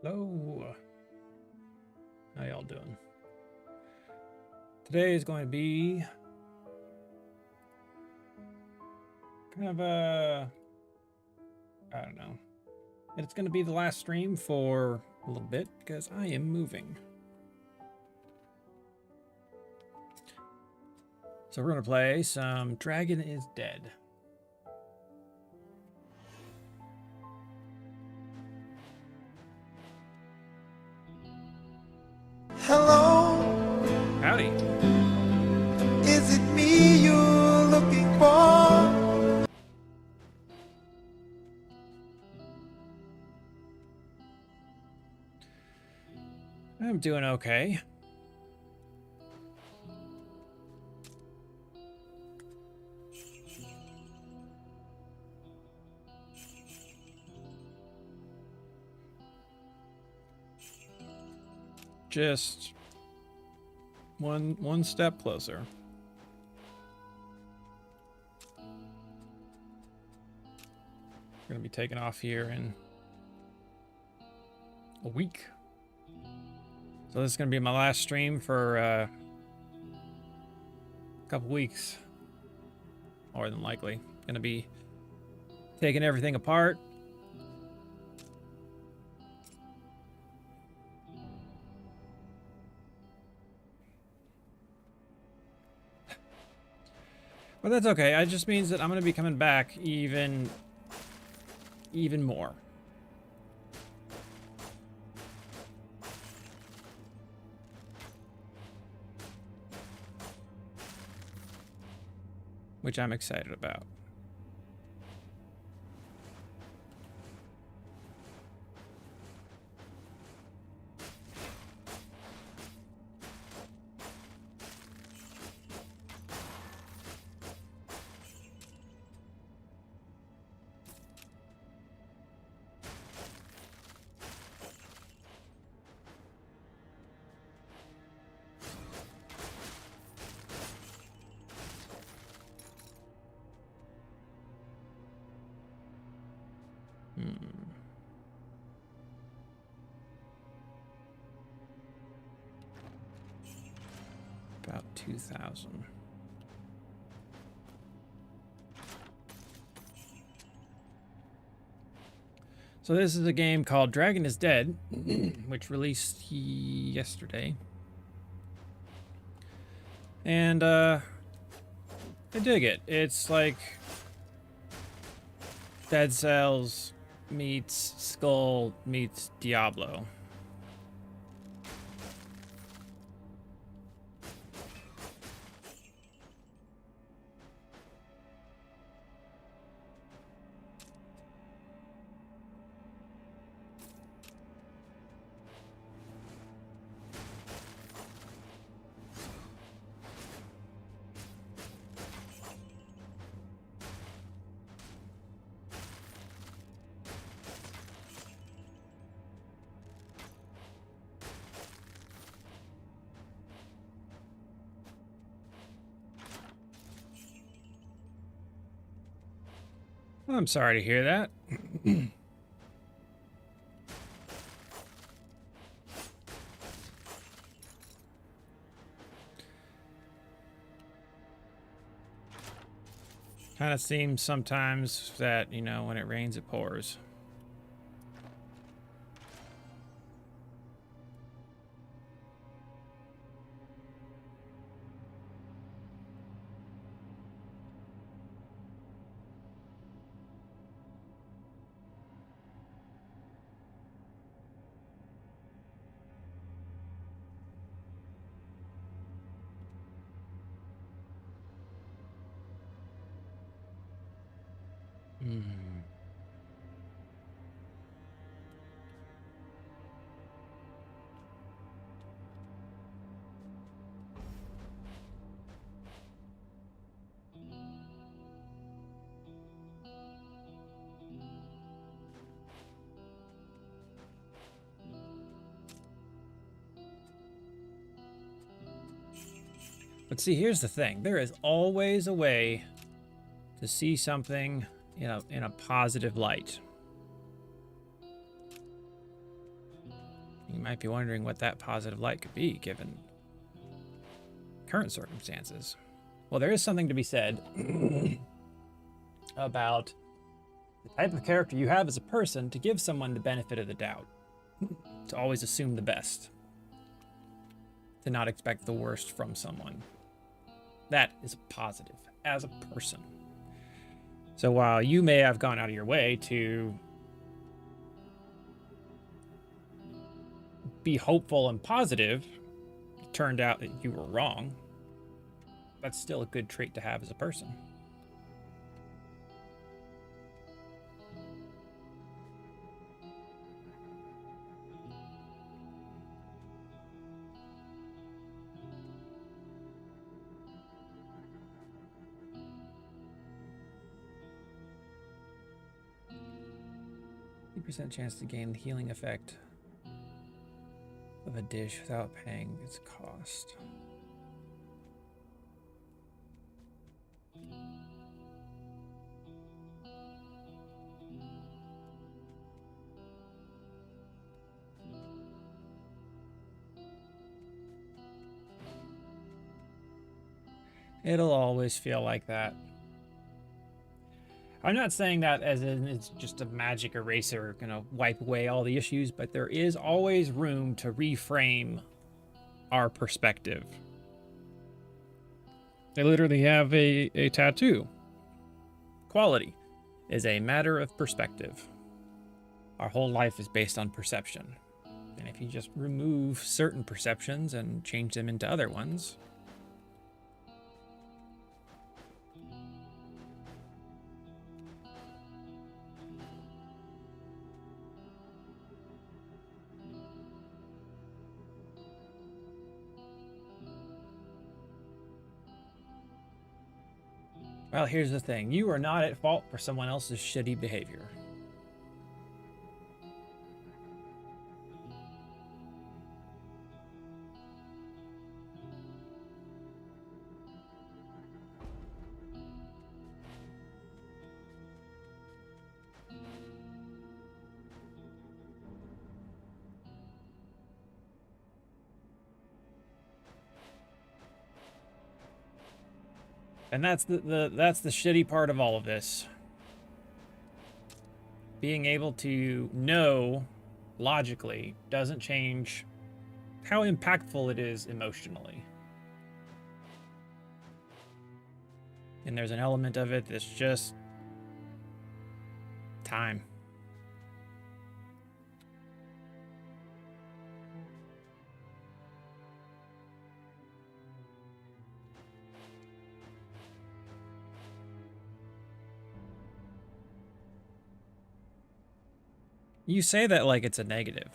Hello. How y'all doing? Today is going to be kind of I don't know. It's going to be the last stream for a little bit because I am moving. So we're going to play some Dragon is Dead. Hello, Howdy. is it me you're looking for? I'm doing okay. Just one step closer. We're going to be taking off here in a week. So this is going to be my last stream for a couple weeks. More than likely. Going to be taking everything apart. But that's okay. It just means that I'm going to be coming back even more. Which I'm excited about. About 2,000. So this is a game called Dragon is Dead, which released yesterday. And I dig it. It's like Dead Cells meets Skull meets Diablo. I'm sorry to hear that. Kind of seems sometimes that, you know, when it rains, it pours. But see, here's the thing. There is always a way to see something in a positive light. might be wondering what that positive light could be given current circumstances. Well, there is something to be said about the type of character you have as a person to give someone the benefit of the doubt, to always assume the best, to not expect the worst from someone. That is a positive as a person. So while you may have gone out of your way to be hopeful and positive, it turned out that you were wrong. That's still a good trait to have as a person. % chance to gain the healing effect of a dish without paying its cost. It'll always feel like that. I'm not saying that as in it's just a magic eraser gonna wipe away all the issues, but there is always room to reframe our perspective. They literally have a tattoo. Quality is a matter of perspective. Our whole life is based on perception. And if you just remove certain perceptions and change them into other ones, well, here's the thing. You are not at fault for someone else's shitty behavior. And that's the shitty part of all of this. Being able to know logically doesn't change how impactful it is emotionally. And there's an element of it that's just time. You say that like it's a negative.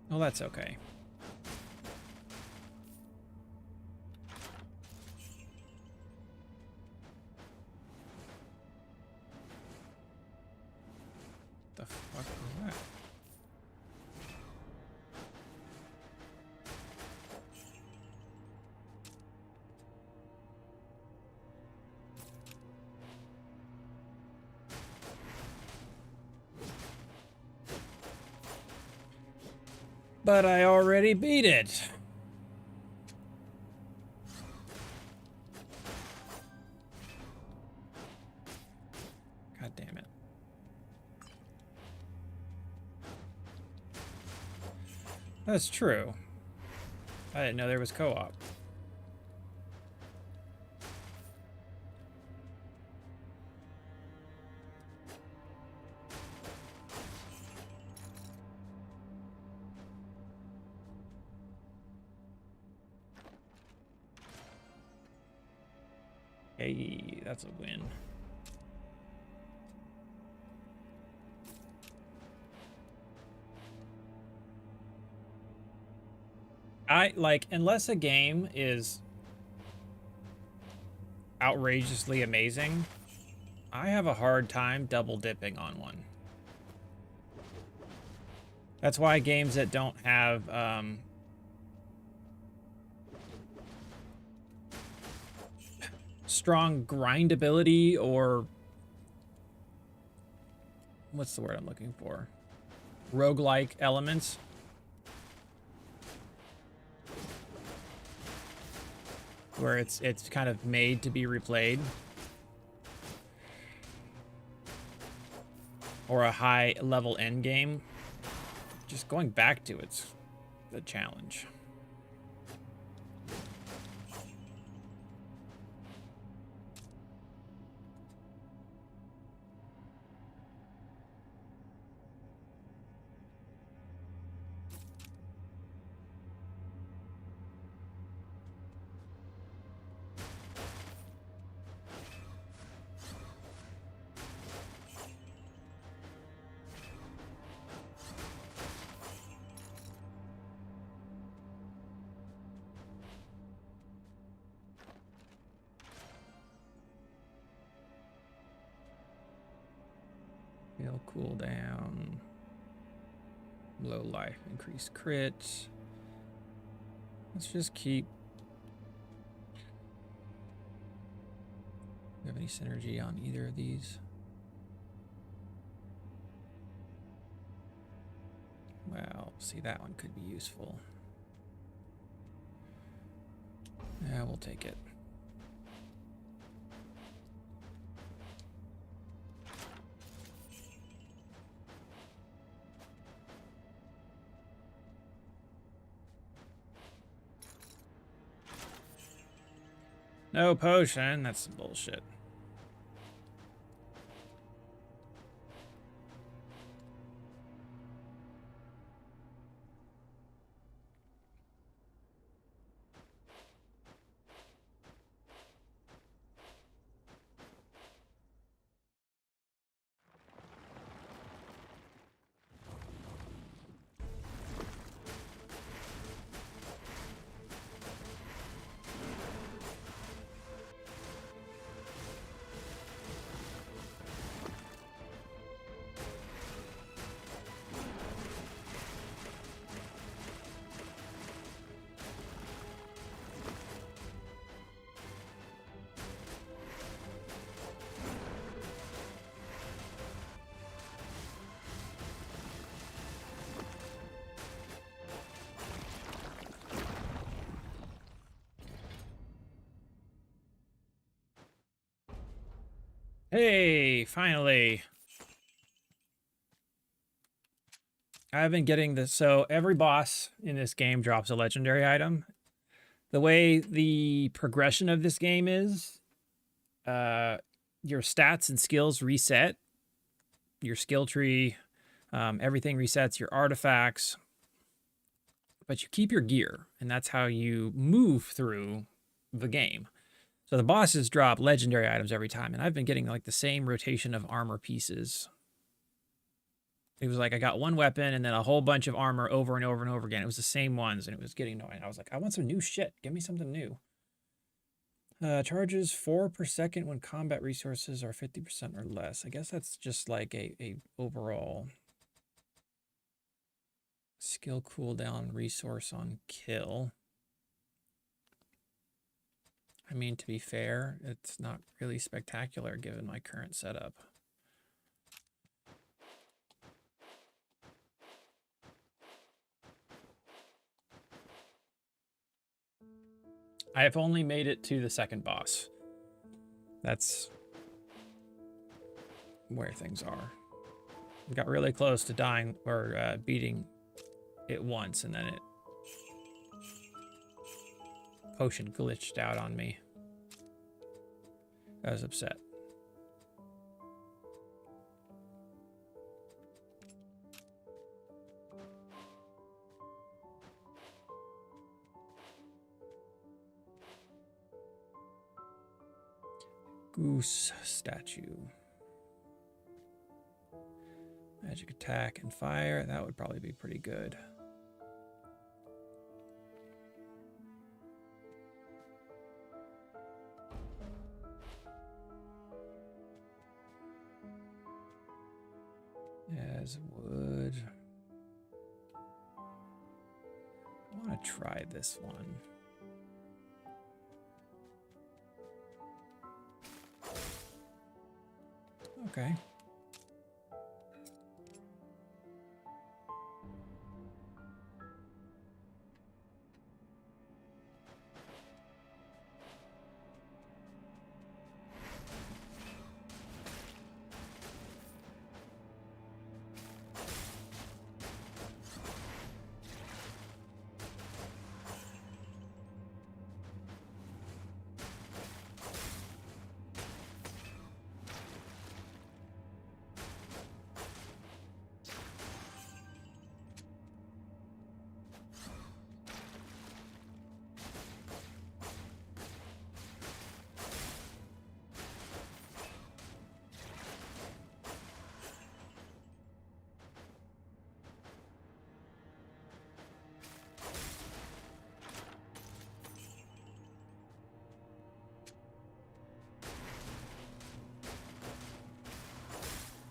Well, that's okay. The fuck was that? But I already beat it. God damn it. That's true. I didn't know there was co-op. Hey, that's a win. I like, unless a game is outrageously amazing, I have a hard time double dipping on one. That's why games that don't have strong grindability, or what's the word I'm looking for? Roguelike elements. Where it's kind of made to be replayed. Or a high level end game. Just going back to it's the challenge. Heal cooldown. Low life, increased crit. Let's just keep. Do we have any synergy on either of these? Well, see, that one could be useful. Yeah, we'll take it. No potion, that's some bullshit. Hey, finally. I've been getting this. So every boss in this game drops a legendary item. The way the progression of this game is, your stats and skills reset. Your skill tree, everything resets, your artifacts. But you keep your gear, and that's how you move through the game. So the bosses drop legendary items every time, and I've been getting like the same rotation of armor pieces. It was like I got one weapon and then a whole bunch of armor over and over and over again. It was the same ones, and it was getting annoying. I was like, I want some new shit. Give me something new. Charges 4 per second when combat resources are 50% or less. I guess that's just like a overall skill cooldown resource on kill. I mean, to be fair, it's not really spectacular given my current setup. I have only made it to the second boss. That's where things are. I got really close to dying or beating it once, and then it potion glitched out on me. I was upset. Goose statue. Magic attack and fire. That would probably be pretty good. There's wood. I want to try this one. Okay.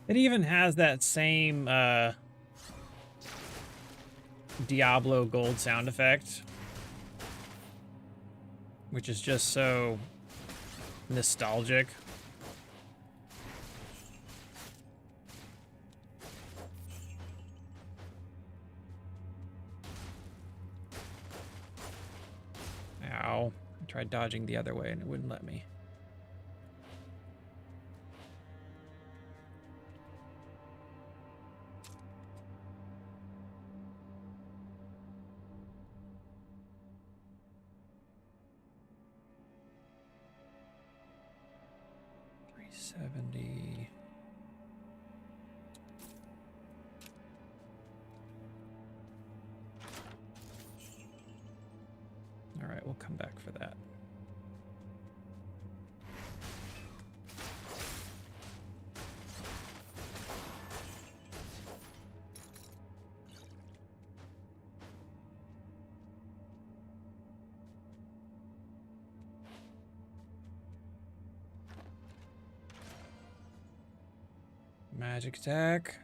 It even has that same Diablo gold sound effect, which is just so nostalgic. Ow. I tried dodging the other way and it wouldn't let me. $370. All right, we'll come back for that. Magic attack.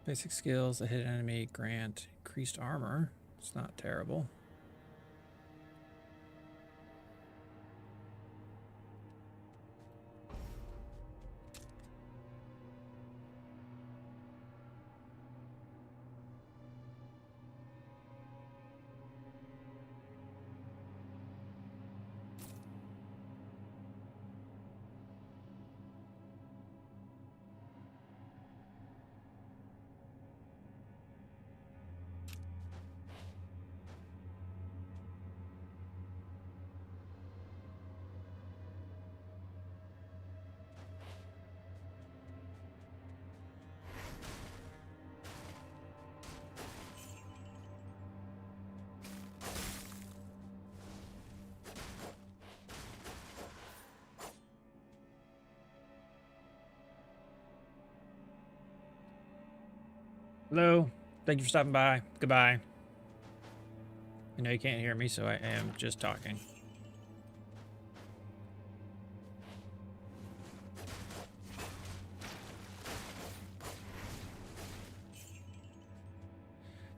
Basic skills, a hit enemy grant increased armor. It's not terrible. Hello. Thank you for stopping by. Goodbye. I know you can't hear me, so I am just talking.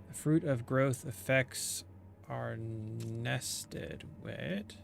The fruit of growth effects are nested with.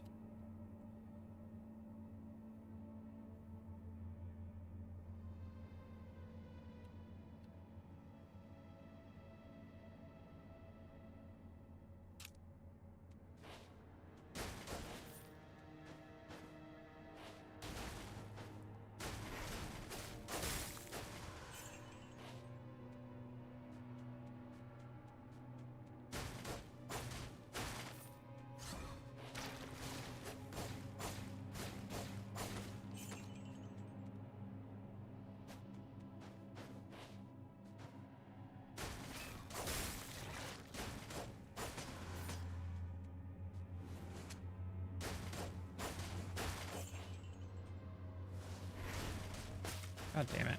God damn it.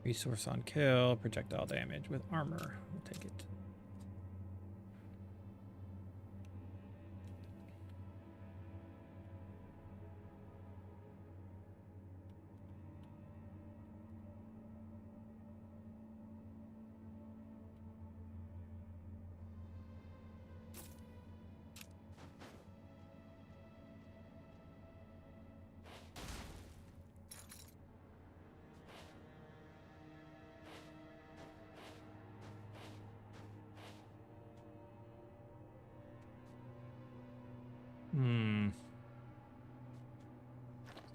Resource on kill, projectile damage with armor. We'll take it.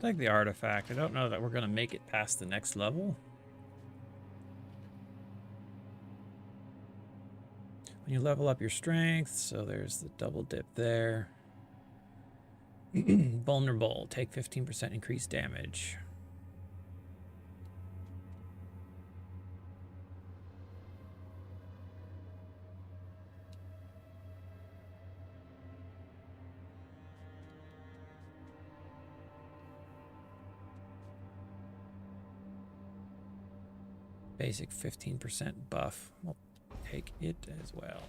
Take the artifact. I don't know that we're going to make it past the next level. When you level up your strength, so there's the double dip there. Vulnerable, take 15% increased damage. Basic 15% buff. We'll take it as well.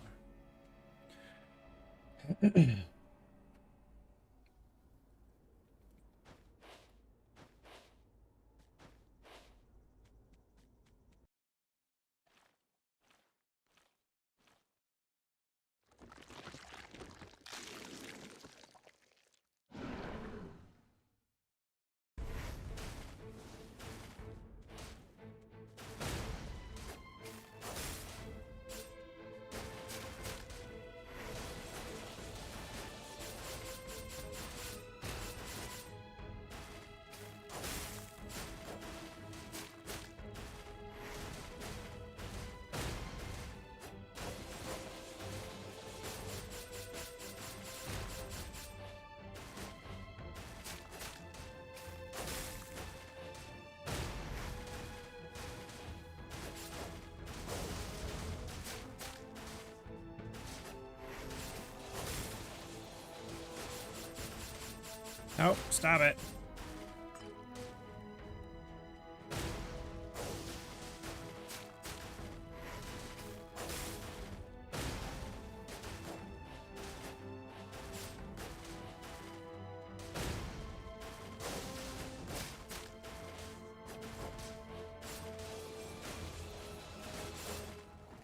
Oh, stop it.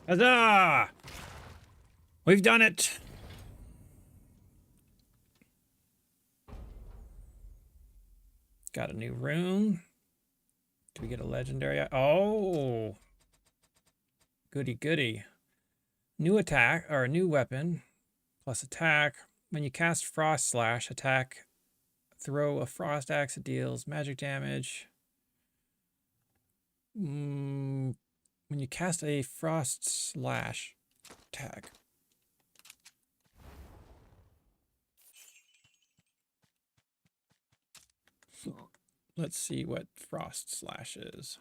Huzzah! We've done it. Got a new rune. Do we get a legendary? Oh, goody goody. New attack, or a new weapon, plus attack. When you cast Frost Slash, attack, throw a Frost Axe, it deals magic damage. When you cast a Frost Slash attack. Let's see what Frost Slash is.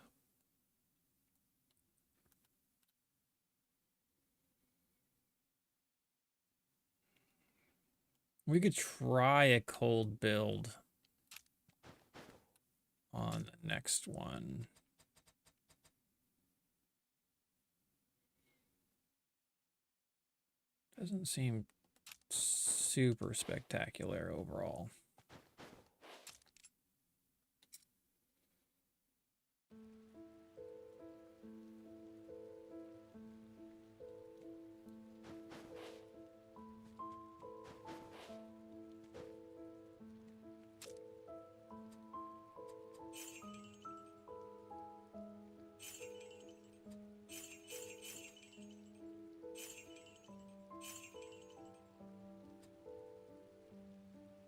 We could try a cold build on the next one. Doesn't seem super spectacular overall.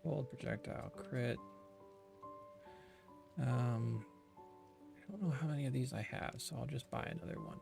Bold projectile crit. I don't know how many of these I have, so I'll just buy another one.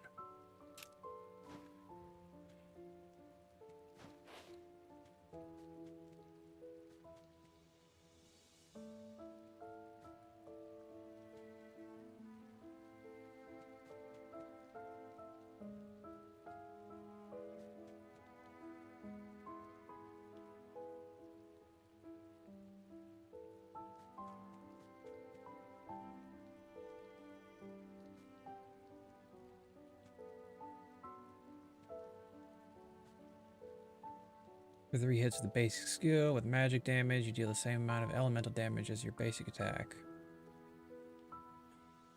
For 3 hits with the basic skill, with magic damage, you deal the same amount of elemental damage as your basic attack.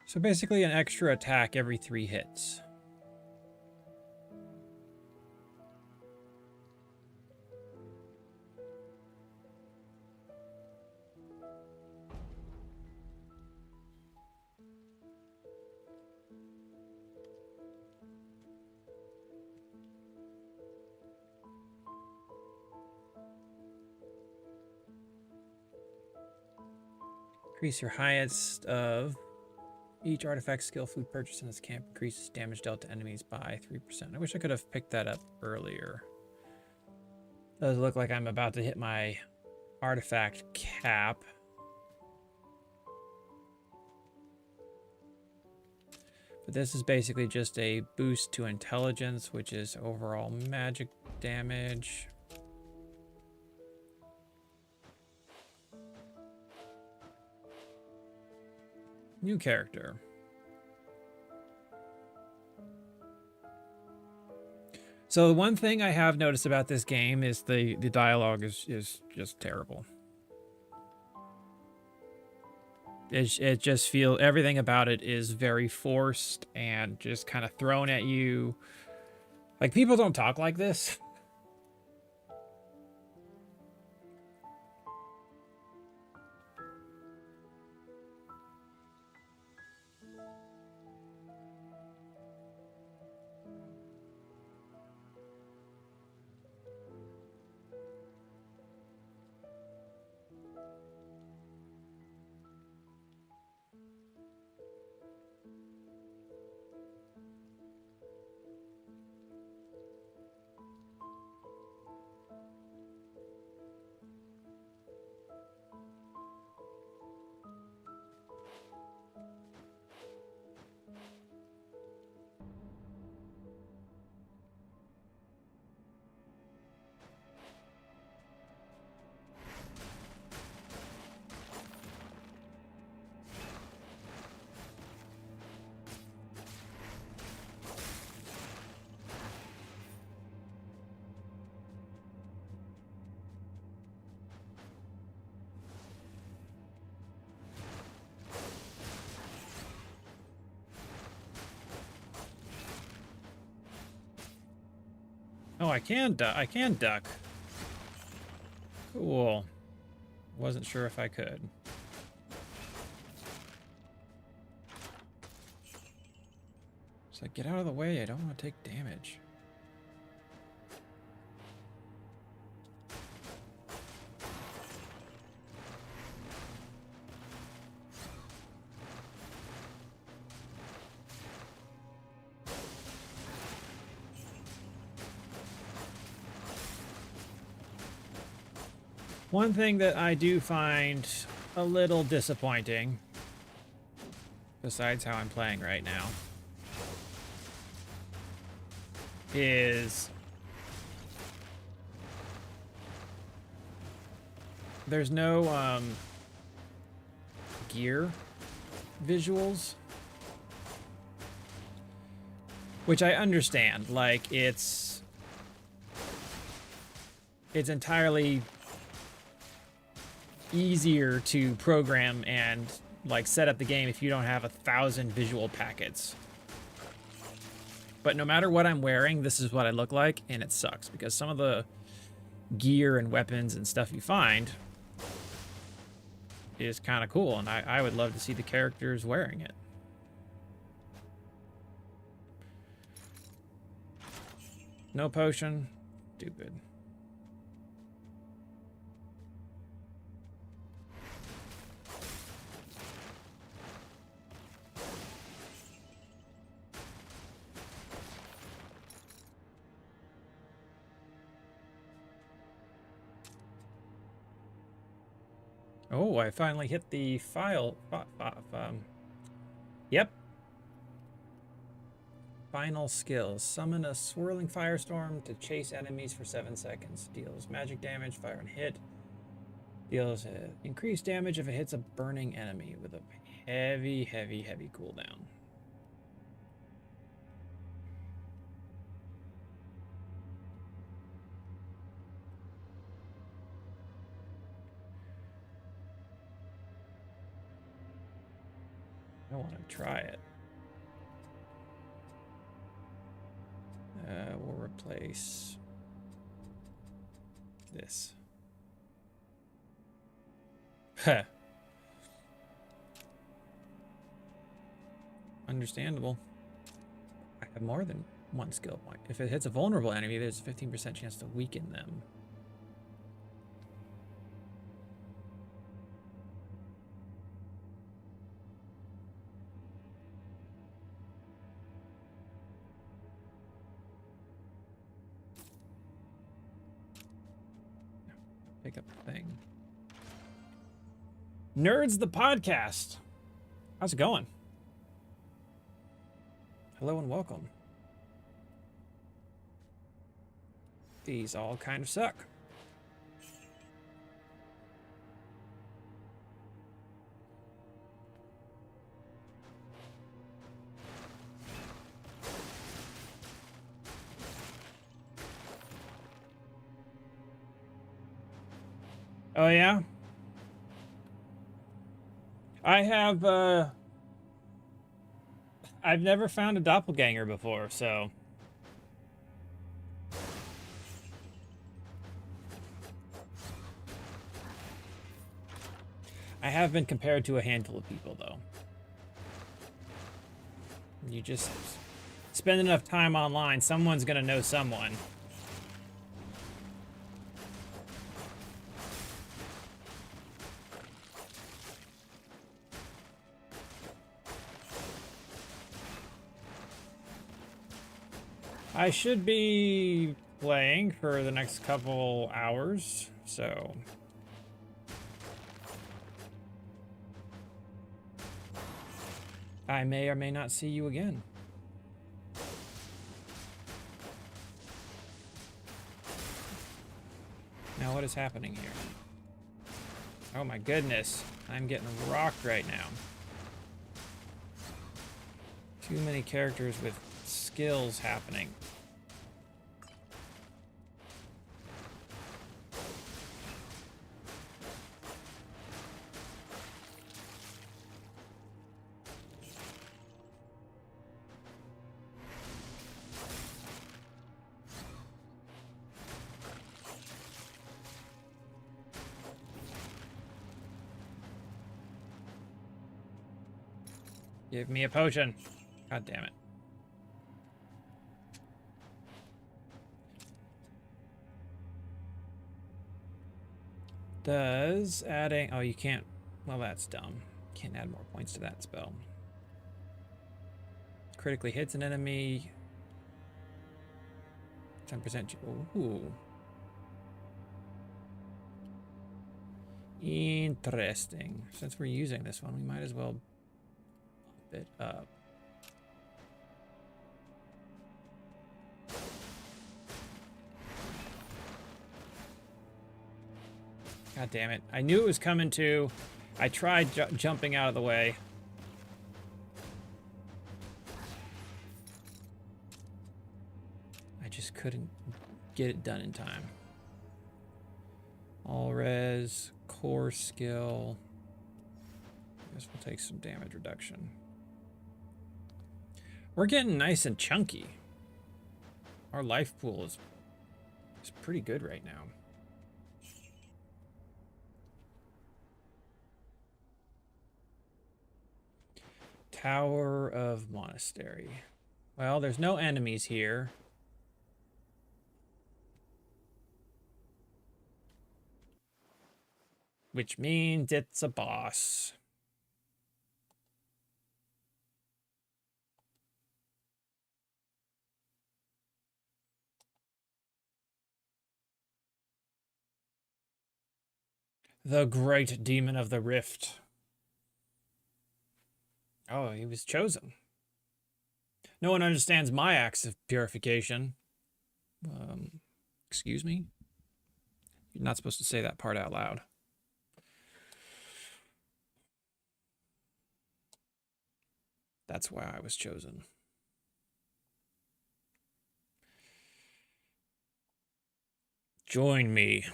So basically an extra attack every 3 hits. Increase your highest of each artifact skill food purchased in this camp increases damage dealt to enemies by 3%. I wish I could have picked that up earlier. Does look like I'm about to hit my artifact cap. But this is basically just a boost to intelligence, which is overall magic damage. New character. So one thing I have noticed about this game is the dialogue is just terrible. It just feels, everything about it is very forced and just kind of thrown at you. Like, people don't talk like this. Oh, I can duck. Cool. Wasn't sure if I could. It's like, get out of the way. I don't want to take damage. One thing that I do find a little disappointing, besides how I'm playing right now, is there's no gear visuals, which I understand. Like, it's entirely easier to program and like set up the game if you don't have 1,000 visual packets. But no matter what I'm wearing, this is what I look like, and it sucks because some of the gear and weapons and stuff you find is kind of cool, and I would love to see the characters wearing it. No potion. Stupid. Oh, I finally hit the yep. Final skills. Summon a swirling firestorm to chase enemies for 7 seconds. Deals magic damage, fire and hit. Deals increased damage if it hits a burning enemy with a heavy cooldown. want to try it. We'll replace this. Heh. Understandable. I have more than one skill point. If it hits a vulnerable enemy, there's a 15% chance to weaken them. Pick up the thing. Nerds the podcast. How's it going? Hello and welcome. These all kind of suck. Oh yeah? I have I've never found a doppelganger before, so I have been compared to a handful of people though. You just spend enough time online, someone's gonna know someone. I should be playing for the next couple hours, so I may or may not see you again. Now what is happening here? Oh my goodness, I'm getting rocked right now. Too many characters with skills happening. Give me a potion. God damn it. Does adding... Oh, you can't... Well, that's dumb. Can't add more points to that spell. Critically hits an enemy. 10%... Ooh. Interesting. Since we're using this one, we might as well bump it up. God damn it. I knew it was coming too. I tried jumping out of the way. I just couldn't get it done in time. All res, core skill. I guess we'll take some damage reduction. We're getting nice and chunky. Our life pool is pretty good right now. Tower of Monastery. Well, there's no enemies here. Which means it's a boss. The great demon of the rift. Oh, he was chosen. No one understands my acts of purification. Excuse me? You're not supposed to say that part out loud. That's why I was chosen. Join me.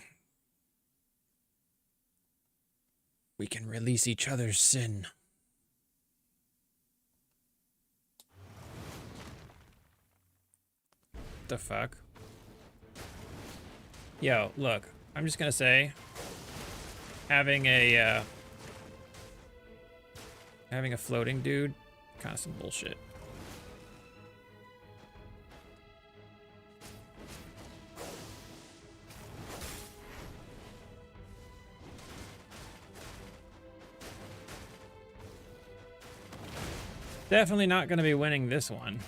We can release each other's sin. the fuck? Yo, look. I'm just gonna say, having a floating dude, kind of some bullshit. Definitely not gonna be winning this one.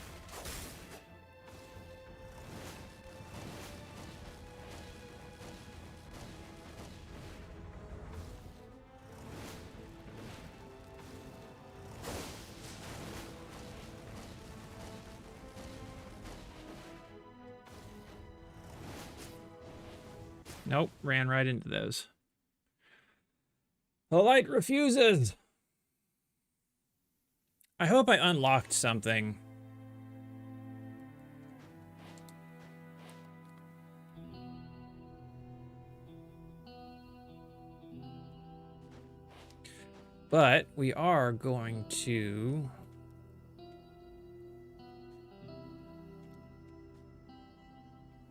Nope, ran right into those. The light refuses. I hope I unlocked something. But we are going to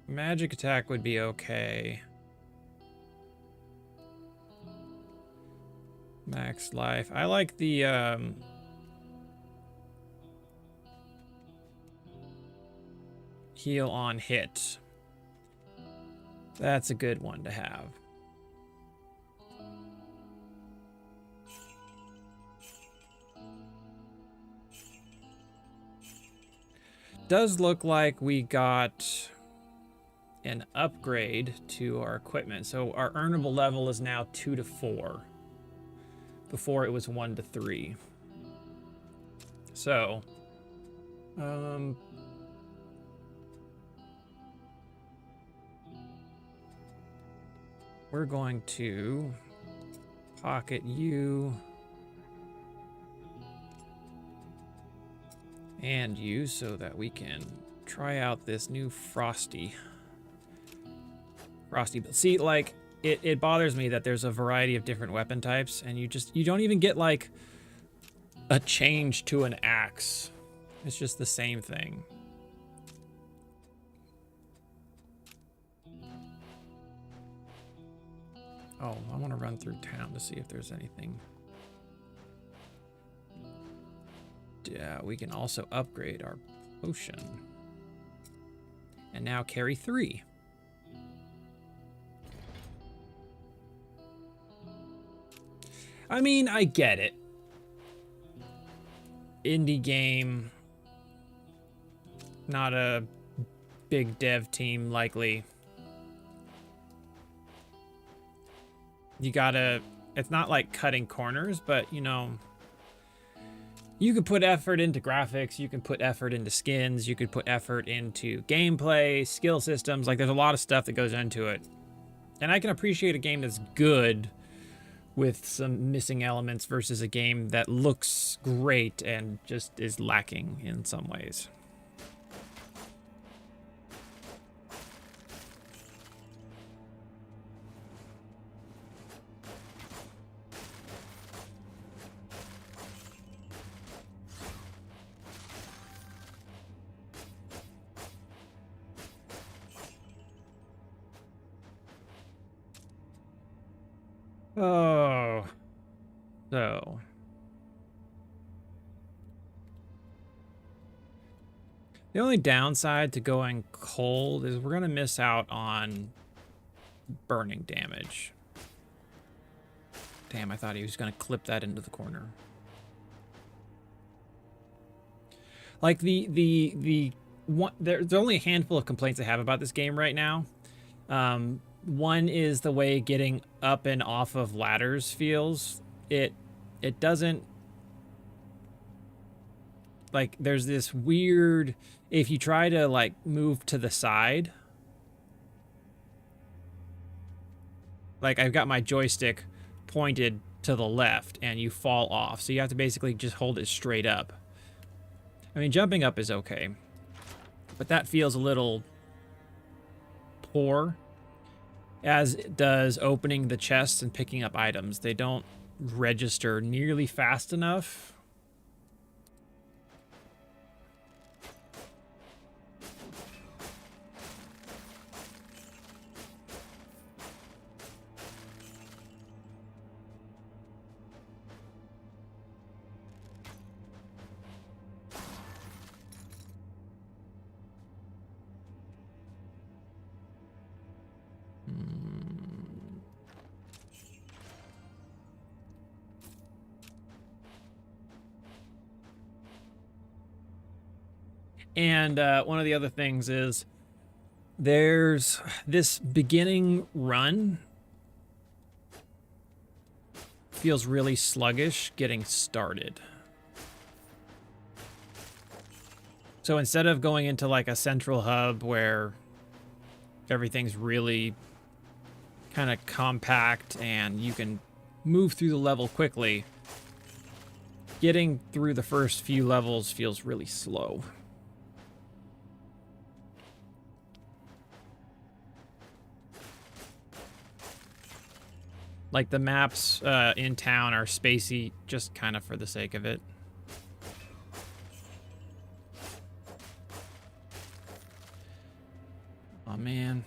magic attack would be okay. Max life. I like the heal on hit. That's a good one to have. Does look like we got an upgrade to our equipment. So our earnable level is now 2 to 4. Before it was 1 to 3. So, we're going to pocket you and you so that we can try out this new Frosty. See, like, it bothers me that there's a variety of different weapon types, and you don't even get like a change to an axe. It's just the same thing. Oh, I want to run through town to see if there's anything. Yeah, we can also upgrade our potion. And now carry 3. I mean, I get it. Indie game. Not a big dev team, likely. You gotta... It's not like cutting corners, but, you know... You could put effort into graphics, you can put effort into skins, you could put effort into gameplay, skill systems. Like, there's a lot of stuff that goes into it. And I can appreciate a game that's good with some missing elements versus a game that looks great and just is lacking in some ways. Oh, so the only downside to going cold is we're gonna miss out on burning damage. Damn, I thought he was gonna clip that into the corner. Like the one, there's only a handful of complaints I have about this game right now. One is the way getting up and off of ladders feels. It doesn't, like, there's this weird, if you try to like move to the side, like I've got my joystick pointed to the left and you fall off. So you have to basically just hold it straight up. I mean, jumping up is okay, but that feels a little poor. As does opening the chests and picking up items. They don't register nearly fast enough. And one of the other things is there's this beginning run feels really sluggish getting started. So instead of going into like a central hub where everything's really kind of compact and you can move through the level quickly, getting through the first few levels feels really slow. Like the maps in town are spacey just kind of for the sake of it. Oh man.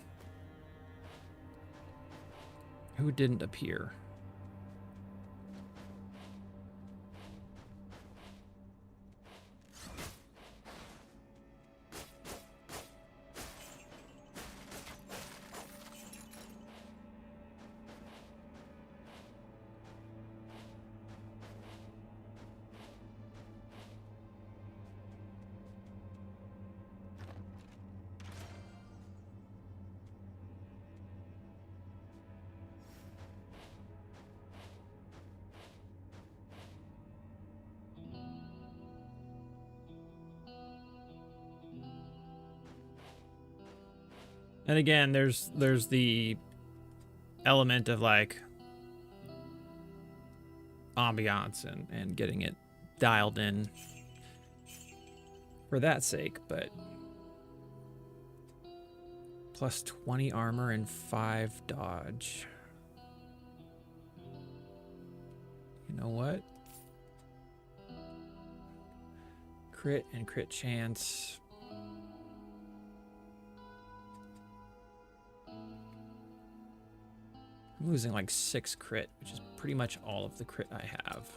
Who didn't appear? And again, there's the element of like ambiance and getting it dialed in for that sake, but plus 20 armor and 5 dodge. You know what? Crit and crit chance. I'm losing like 6 crit, which is pretty much all of the crit I have.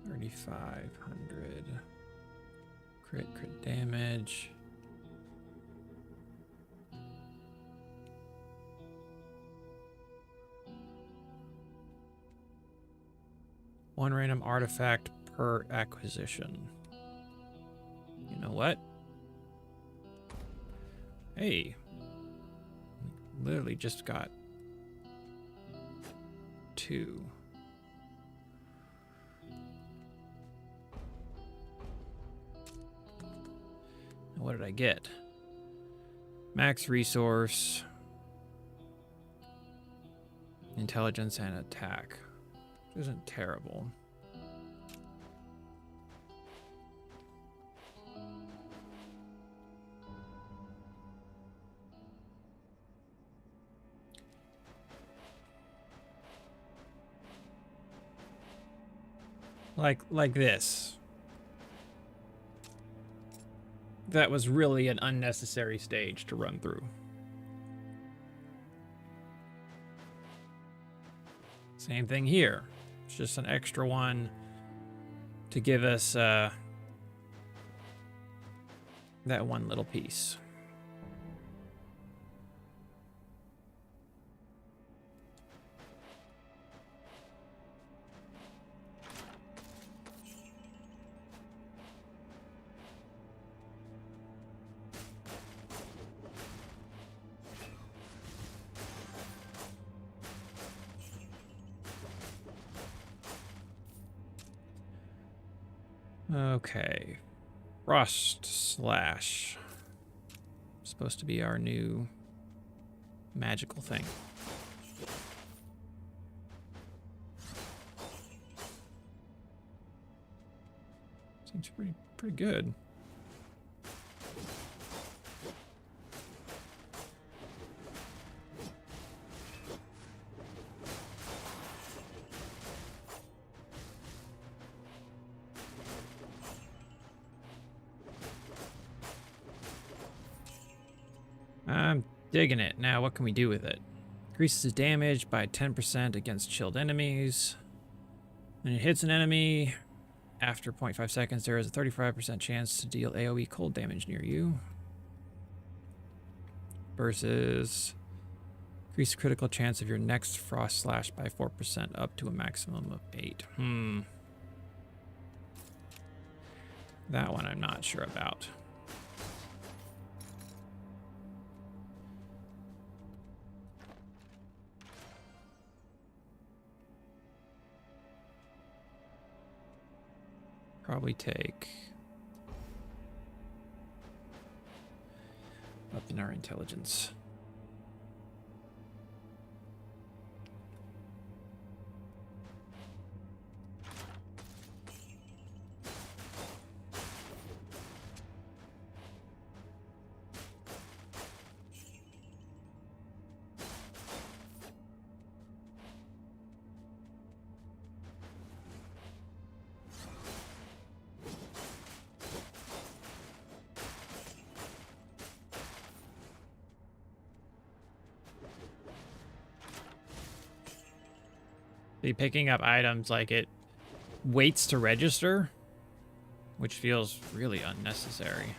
$3,500 crit damage. One random artifact per acquisition. You know what? Hey, literally just got 2. What did I get? Max resource, intelligence, and attack. Which isn't terrible. Like this. That was really an unnecessary stage to run through. Same thing here. It's just an extra one to give us that one little piece. Okay, Frost Slash. Supposed to be our new magical thing. Seems pretty good. Digging it. Now, what can we do with it? Increases damage by 10% against chilled enemies. When it hits an enemy, after 0.5 seconds, there is a 35% chance to deal AoE cold damage near you. Versus increase critical chance of your next frost slash by 4% up to a maximum of 8. That one I'm not sure about. Probably take up in our intelligence. Be picking up items like it waits to register, which feels really unnecessary.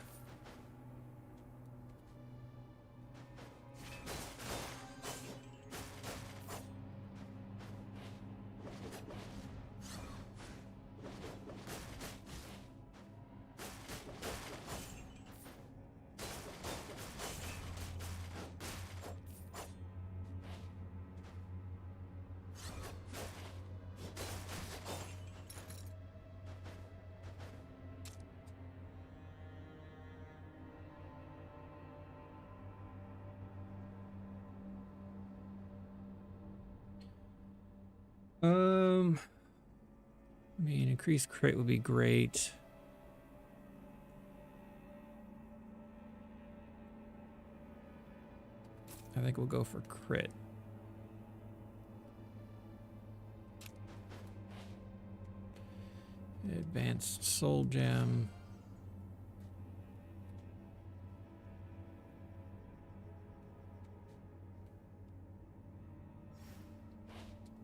I mean, increased crit would be great. I think we'll go for crit. Advanced soul gem.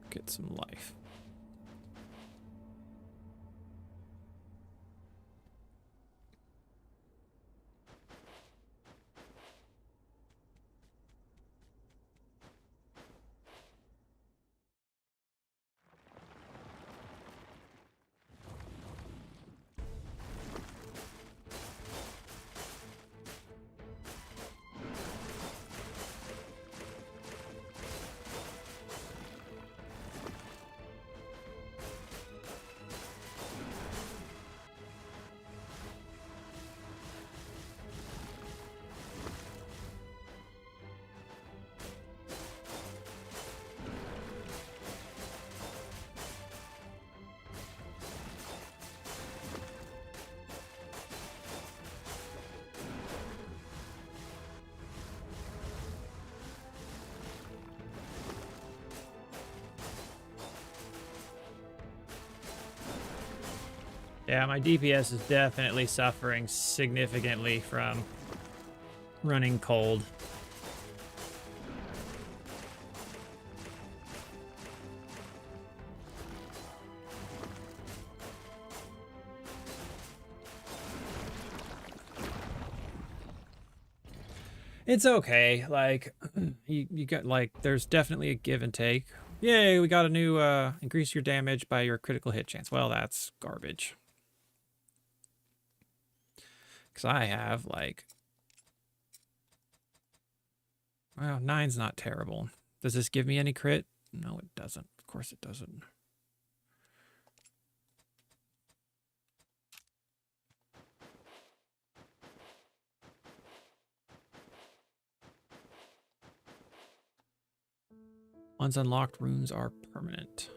Get some life. Yeah, my DPS is definitely suffering significantly from running cold. It's okay. Like, you got, like, there's definitely a give and take. Yay, we got a new, increase your damage by your critical hit chance. Well, that's garbage. Because I have, like... Well, 9's not terrible. Does this give me any crit? No, it doesn't. Of course it doesn't. Once unlocked, runes are permanent.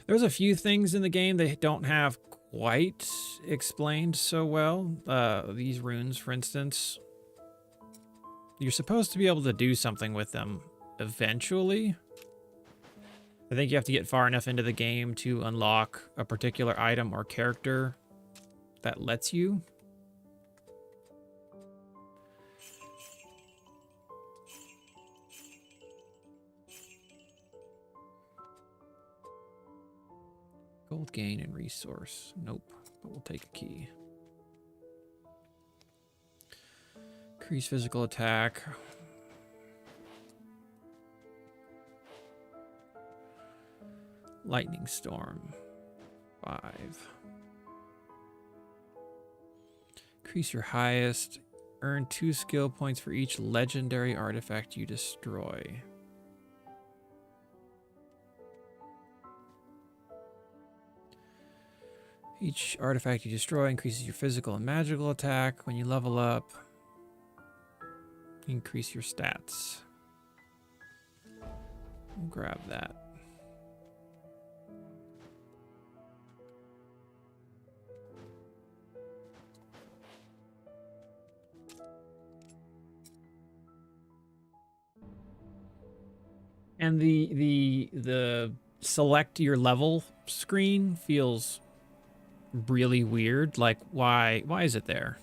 There's a few things in the game they don't have quite explained so well. These runes, for instance, you're supposed to be able to do something with them eventually. I think you have to get far enough into the game to unlock a particular item or character that lets you. Gold gain and resource. Nope, but we'll take a key. Increase physical attack. Lightning storm. 5. Increase your highest. Earn 2 skill points for each legendary artifact you destroy. Each artifact you destroy increases your physical and magical attack. When you level up, increase your stats. We'll grab that. And the select your level screen feels really weird. Like, why is it there?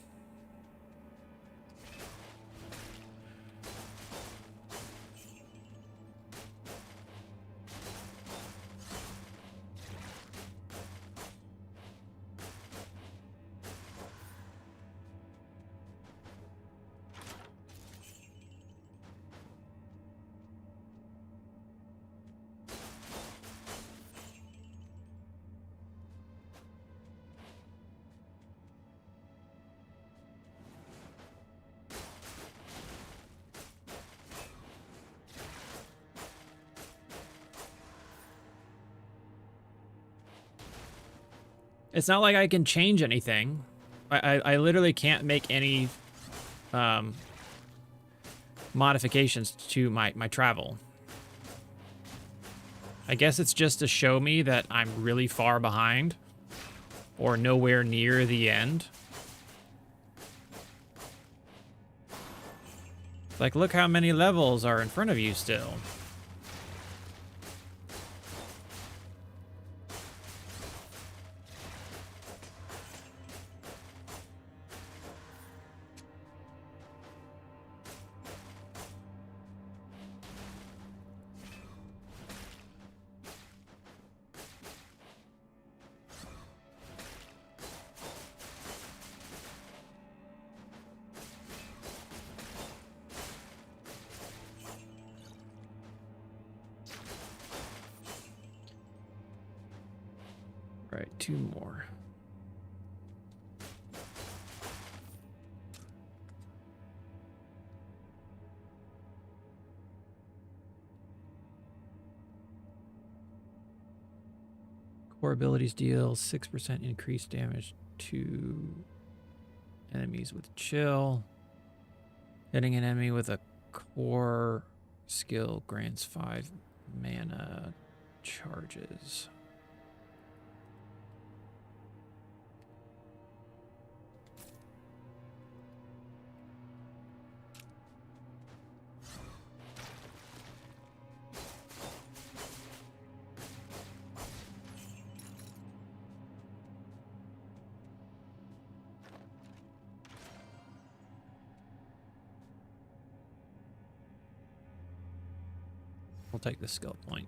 It's not like I can change anything. I literally can't make any modifications to my travel. I guess it's just to show me that I'm really far behind or nowhere near the end. Like, look how many levels are in front of you still. Right, 2 more. Core abilities deal 6% increased damage to enemies with chill. Hitting an enemy with a core skill grants 5 mana charges. We'll take the skill point.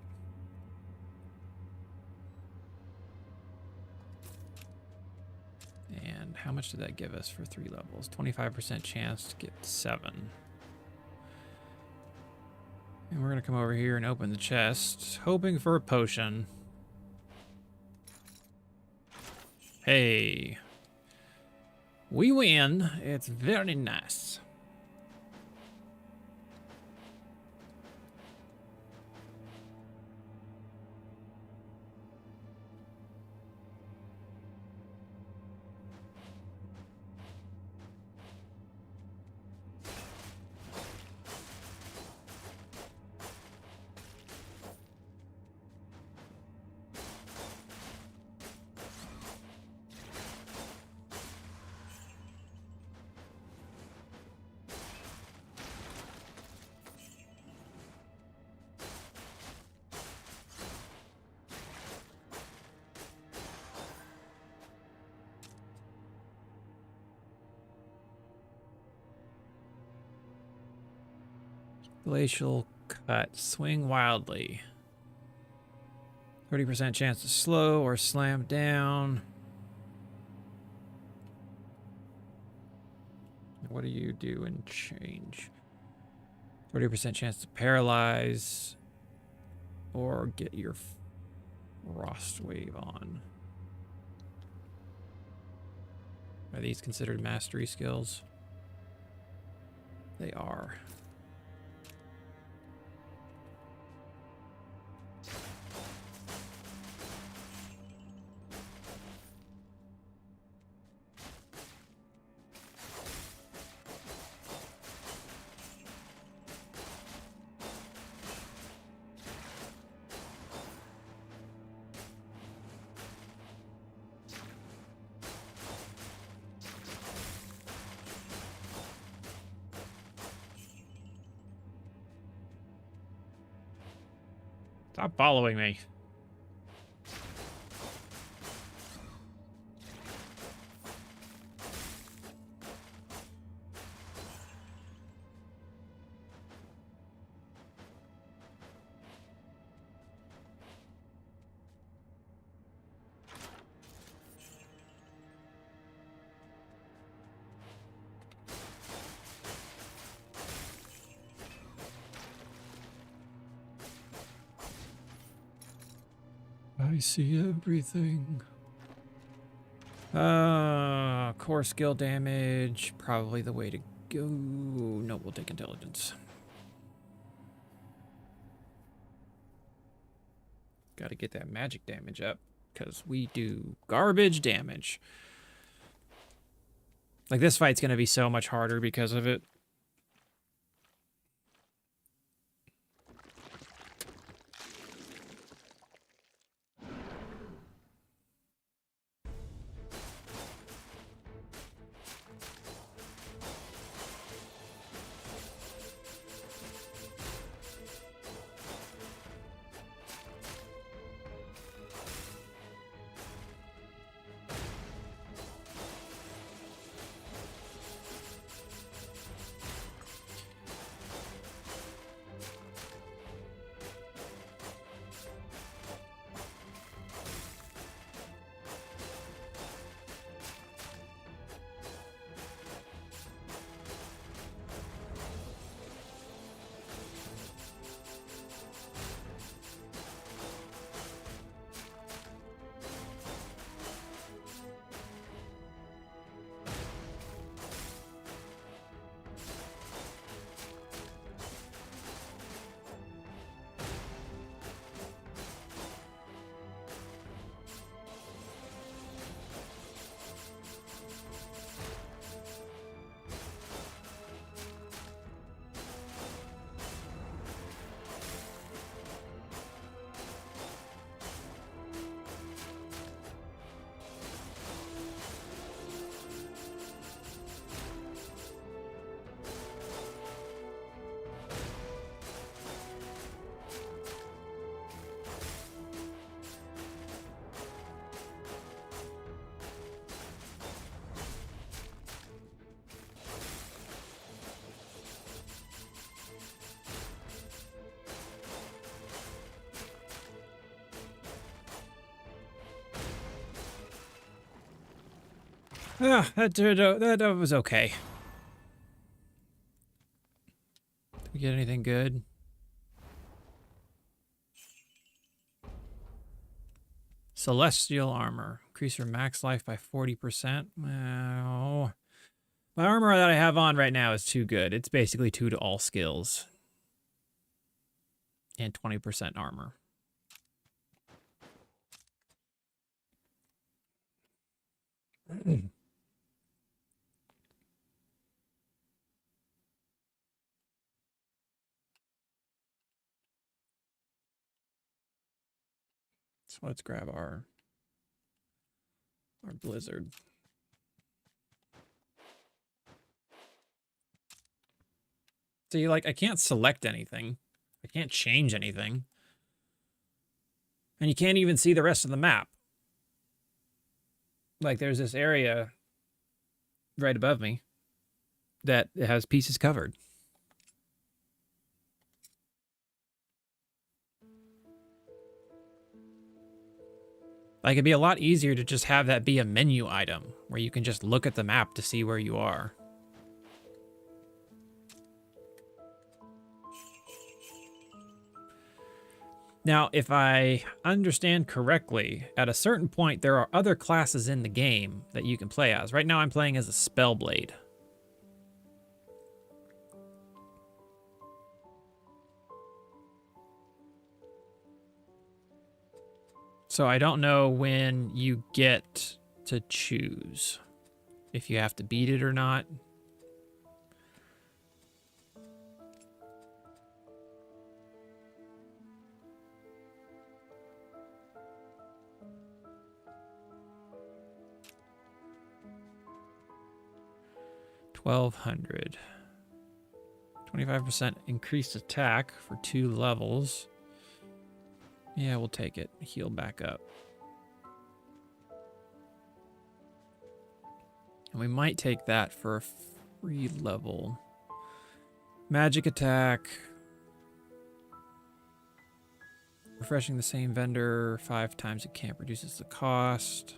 And how much did that give us for 3 levels? 25% chance to get 7. And we're going to come over here and open the chest, hoping for a potion. Hey. We win. It's very nice. Glacial cut. Swing wildly. 30% chance to slow or slam down. What do you do in change? 30% chance to paralyze or get your frost wave on. Are these considered mastery skills? They are. Stop following me. I see everything. Core skill damage, probably the way to go. No, we'll take intelligence. Got to get that magic damage up because we do garbage damage. Like, this fight's going to be so much harder because of it. That was okay. Did we get anything good? Celestial armor. Increase your max life by 40%. Well, my armor that I have on right now is too good. It's basically 2 to all skills. And 20% armor. So let's grab our blizzard. See, like, I can't select anything. I can't change anything. And you can't even see the rest of the map. Like, there's this area right above me that has pieces covered. Like, it'd be a lot easier to just have that be a menu item where you can just look at the map to see where you are. Now, if I understand correctly, at a certain point, there are other classes in the game that you can play as. Right now, I'm playing as a Spellblade. So I don't know when you get to choose if you have to beat it or not. $1,200. 25% increased attack for 2 levels. Yeah, we'll take it. Heal back up. And we might take that for a free level. Magic attack. Refreshing the same vendor 5 times at camp reduces the cost.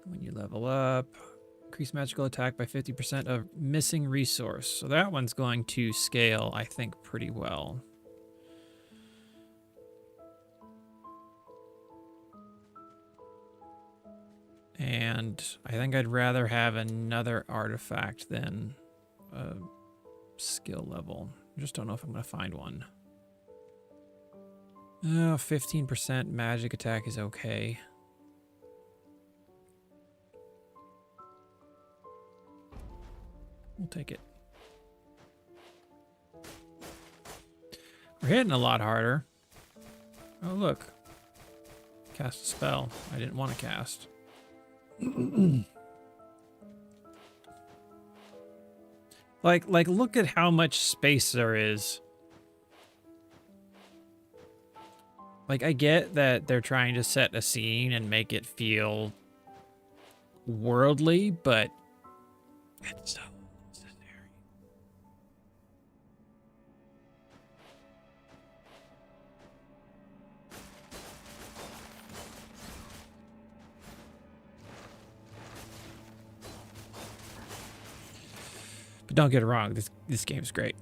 When you level up, increase magical attack by 50% of missing resource. So that one's going to scale, I think, pretty well. And I think I'd rather have another artifact than a skill level. I just don't know if I'm going to find one. 15% magic attack is okay. We'll take it. We're hitting a lot harder. Oh, look. Cast a spell I didn't want to cast. Like, look at how much space there is. Like, I get that they're trying to set a scene and make it feel worldly, but it's so necessary. But don't get it wrong, this game's great.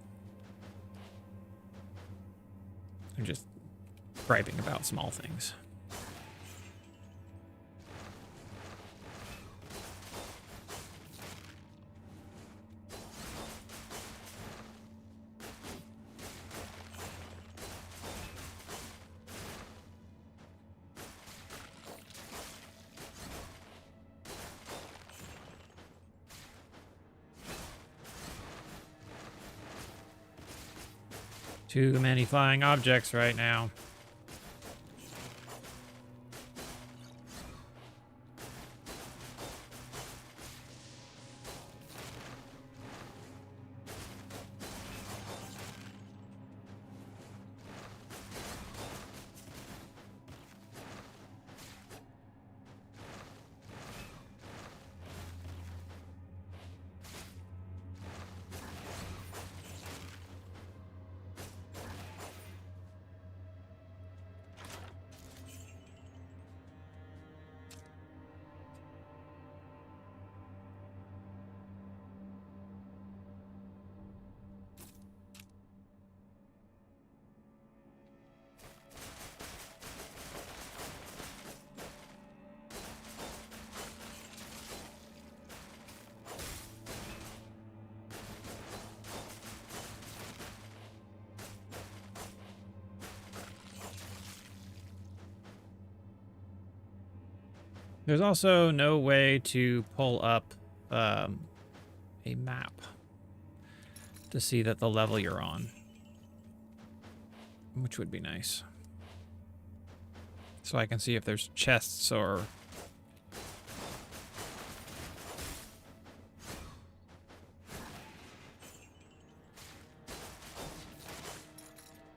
I'm just griping about small things. Too many flying objects right now. There's also no way to pull up a map to see that the level you're on, which would be nice. So I can see if there's chests or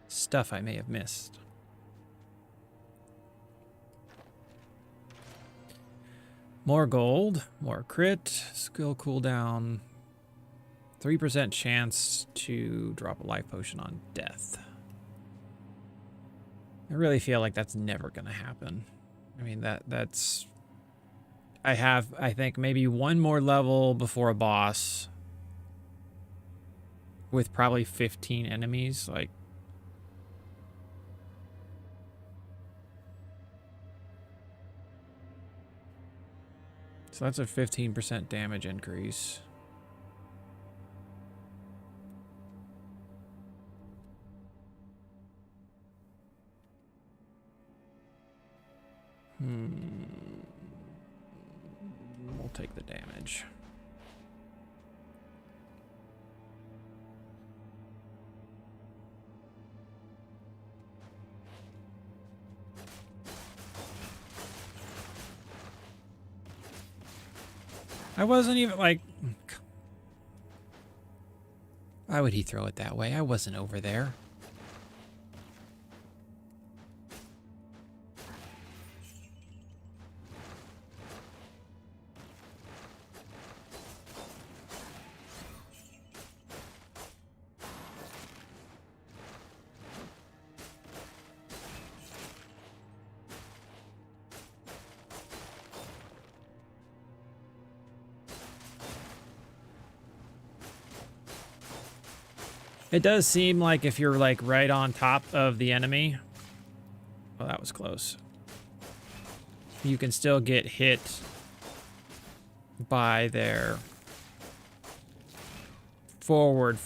stuff I may have missed. More gold, more crit, skill cooldown, 3% chance to drop a life potion on death. I really feel like that's never gonna happen. I mean, that's... I have, I think, maybe one more level before a boss with probably 15 enemies, like... So that's a 15% damage increase. We'll take the damage. I wasn't even like... Why would he throw it that way? I wasn't over there. It does seem like if you're like right on top of the enemy, well, that was close. You can still get hit by their forward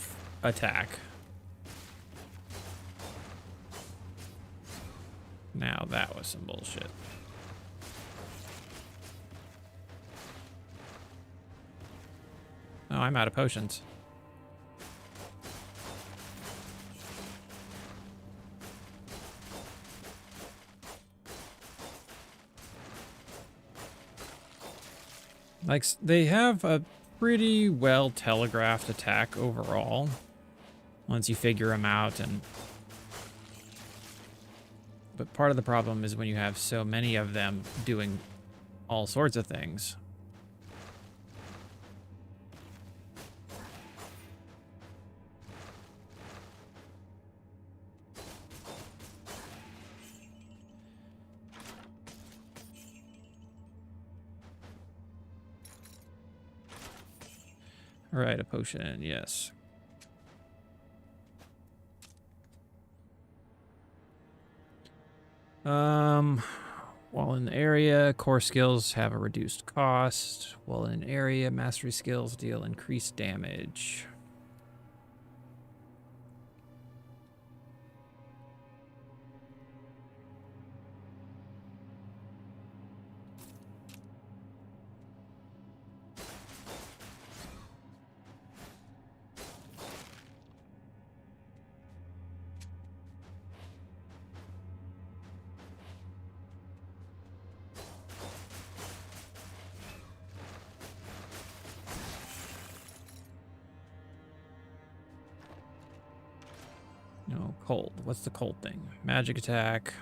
attack. Now that was some bullshit. Oh, I'm out of potions. Like, they have a pretty well telegraphed attack overall, once you figure them out. But part of the problem is when you have so many of them doing all sorts of things. All right, a potion, yes. While in the area, core skills have a reduced cost. While in area, mastery skills deal increased damage. No, cold. What's the cold thing? Magic attack.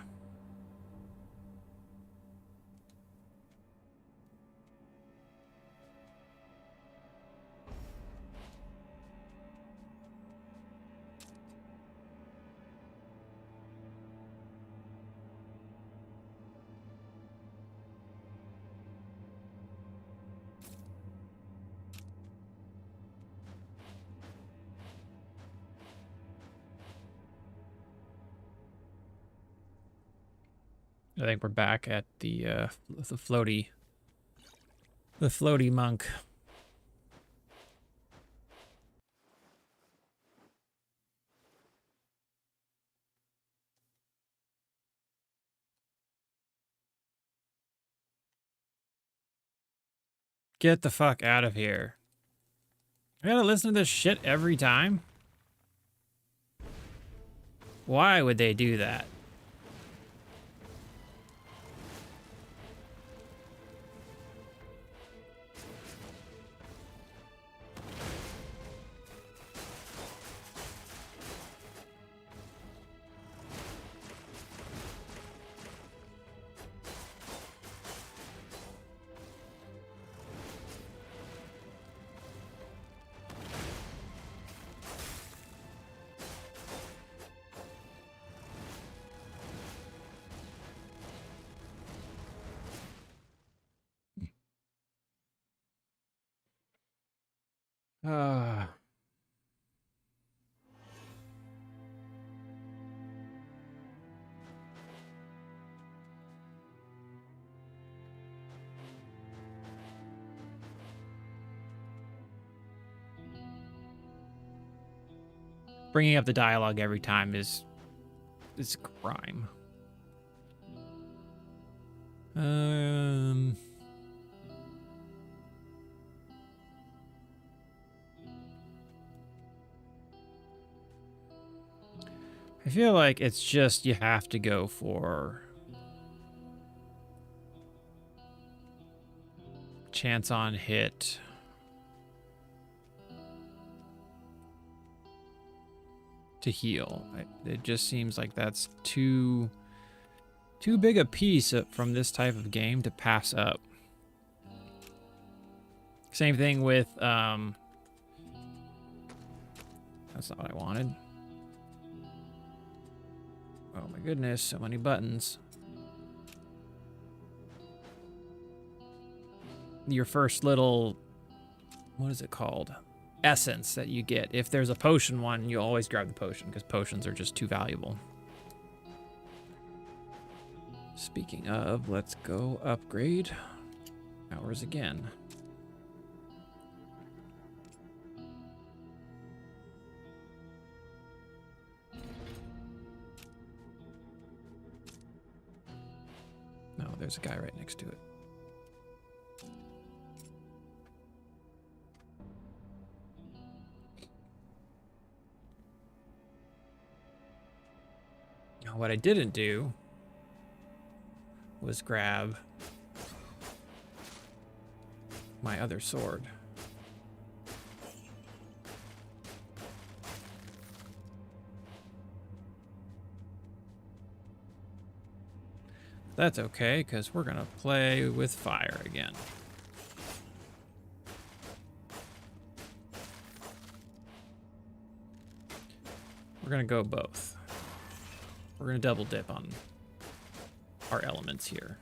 I think we're back at the floaty monk. Get the fuck out of here. I gotta listen to this shit every time? Why would they do that? Ah. Bringing up the dialogue every time is a crime. I feel like it's just you have to go for chance on hit. To heal. It just seems like that's too big a piece from this type of game to pass up. Same thing with that's not what I wanted. Oh my goodness, so many buttons. Your first little, what is it called? Essence that you get. If there's a potion one, you always grab the potion because potions are just too valuable. Speaking of, let's go upgrade ours again. No, there's a guy right next to it. What I didn't do was grab my other sword. That's okay, because we're gonna play with fire again. We're gonna go both. We're gonna double dip on our elements here.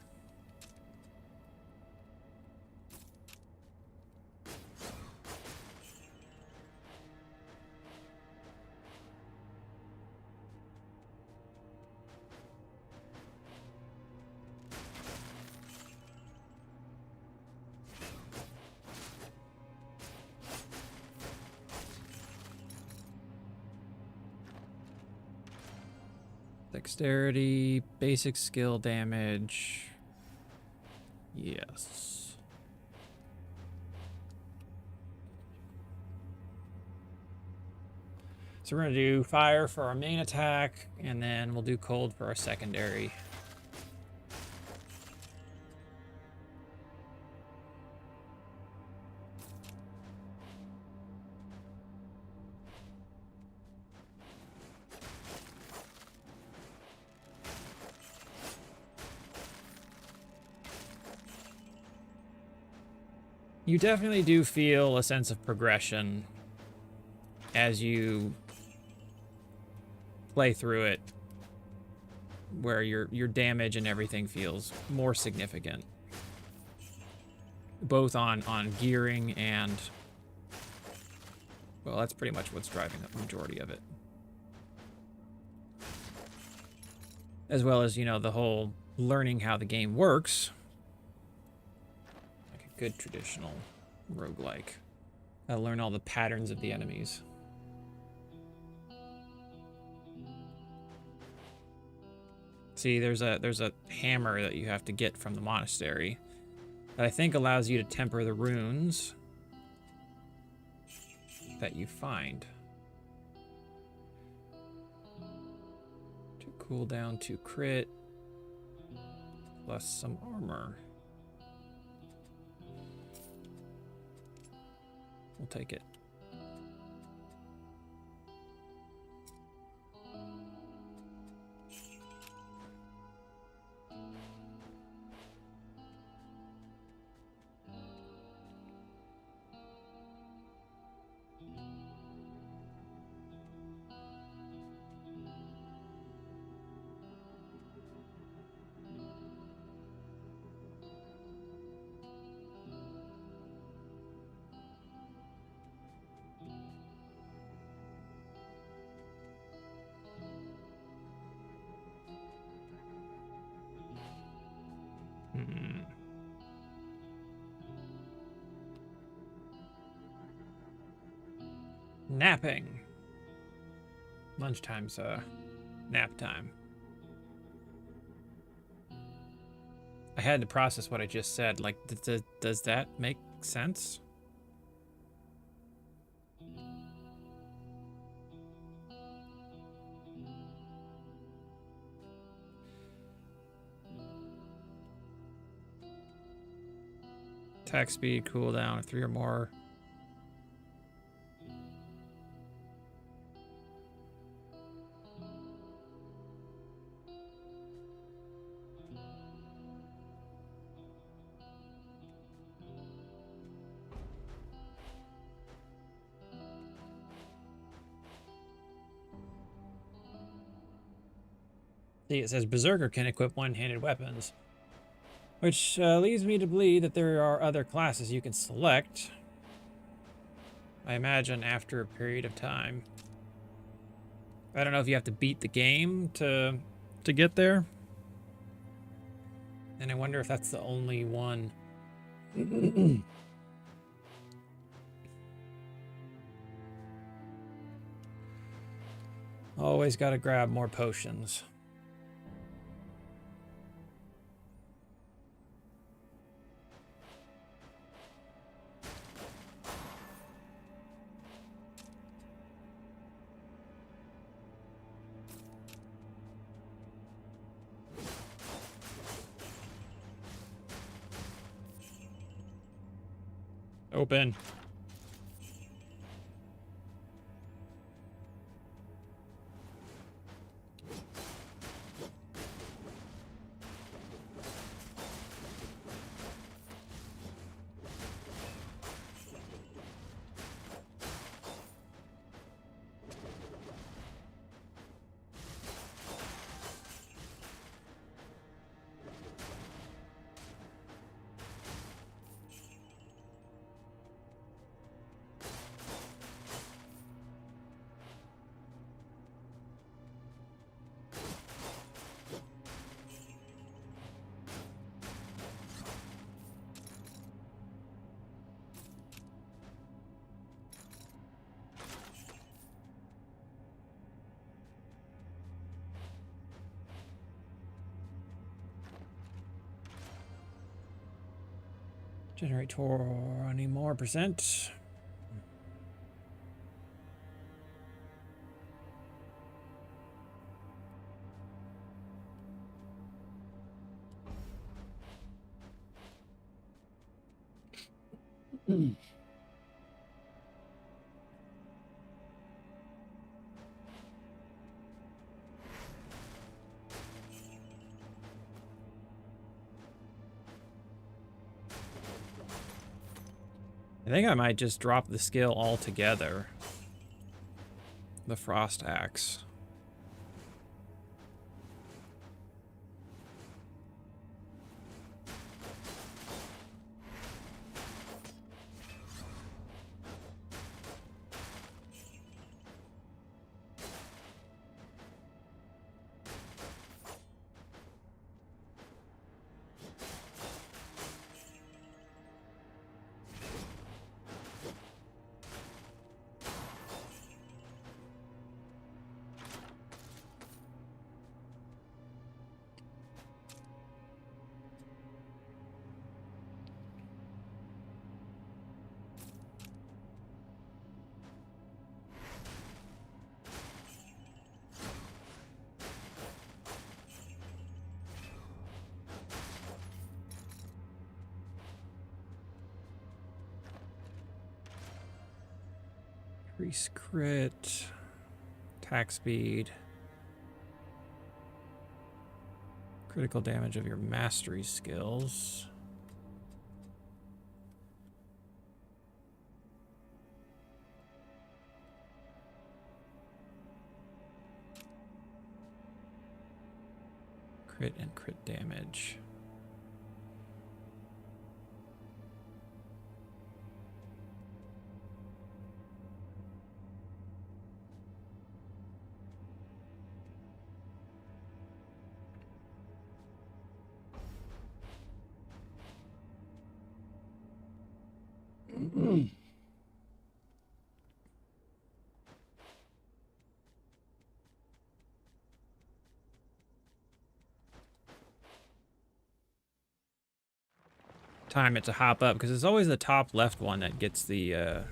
Dexterity, basic skill damage. Yes. So we're gonna do fire for our main attack, and then we'll do cold for our secondary. You definitely do feel a sense of progression as you play through it, where your damage and everything feels more significant, both on gearing and, well, that's pretty much what's driving the majority of it, as well as, you know, the whole learning how the game works. Good traditional roguelike. Gotta learn all the patterns of the enemies. See, there's a hammer that you have to get from the monastery that I think allows you to temper the runes that you find. 2 cooldown, 2 crit, plus some armor. We'll take it. Napping. Lunchtime's nap time. I had to process what I just said. Like, does that make sense? Attack speed, cooldown, 3 or more. See, it says Berserker can equip one-handed weapons, which leads me to believe that there are other classes you can select. I imagine after a period of time. I don't know if you have to beat the game to get there. And I wonder if that's the only one. Always got to grab more potions. Open. Generate 20 more percent. I think I might just drop the skill altogether. The Frost Axe. Increase crit, attack speed, critical damage of your mastery skills. Crit and crit damage. time it to hop up, because it's always the top left one that gets the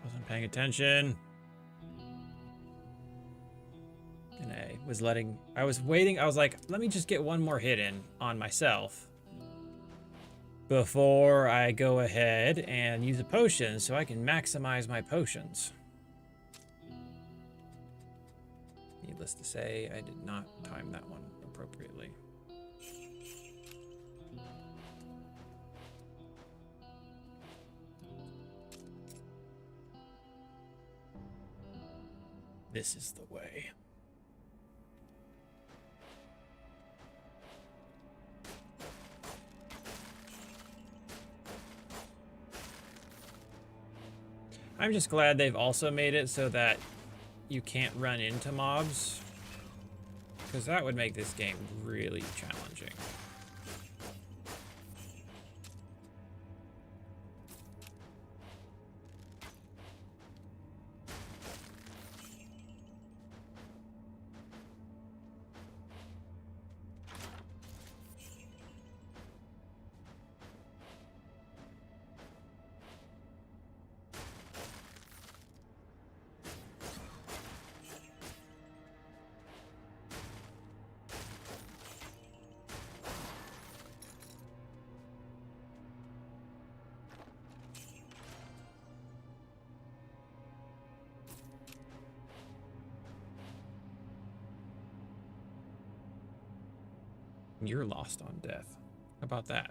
wasn't paying attention. And I was waiting. I was like, let me just get one more hit in on myself before I go ahead and use a potion so I can maximize my potions. Needless to say, I did not time that one appropriately. This is the way. I'm just glad they've also made it so that you can't run into mobs, because that would make this game really challenging. You're lost on death. How about that?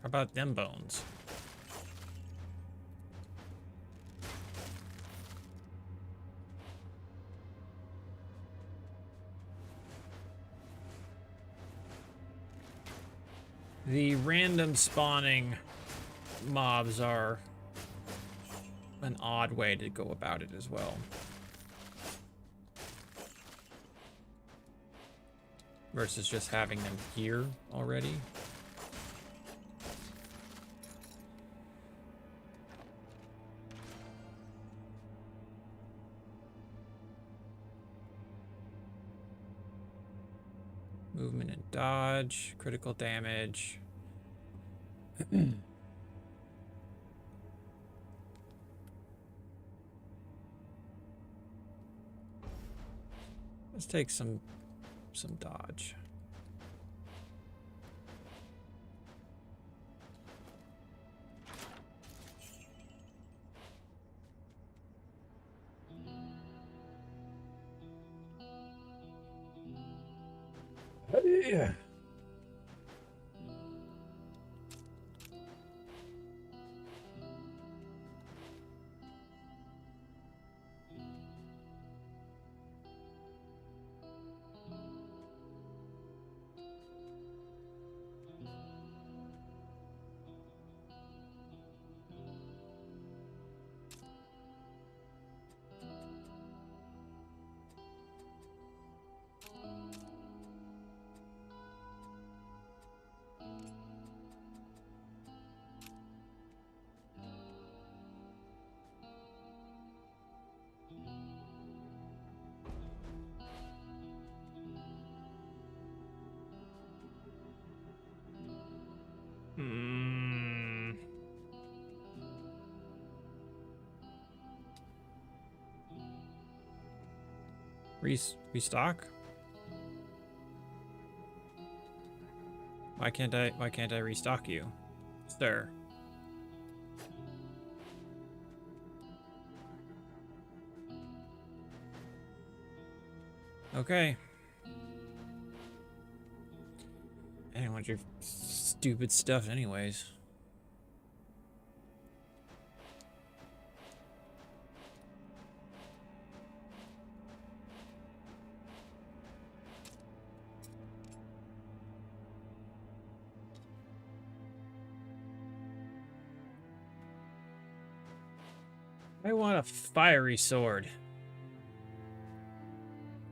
How about them bones? The random spawning mobs are an odd way to go about it as well. Versus just having them here already. Movement and dodge, critical damage. Let's take some dodge. Yeah. Restock? Why can't I restock you, sir? Okay. I didn't want your stupid stuff anyways. I want a fiery sword.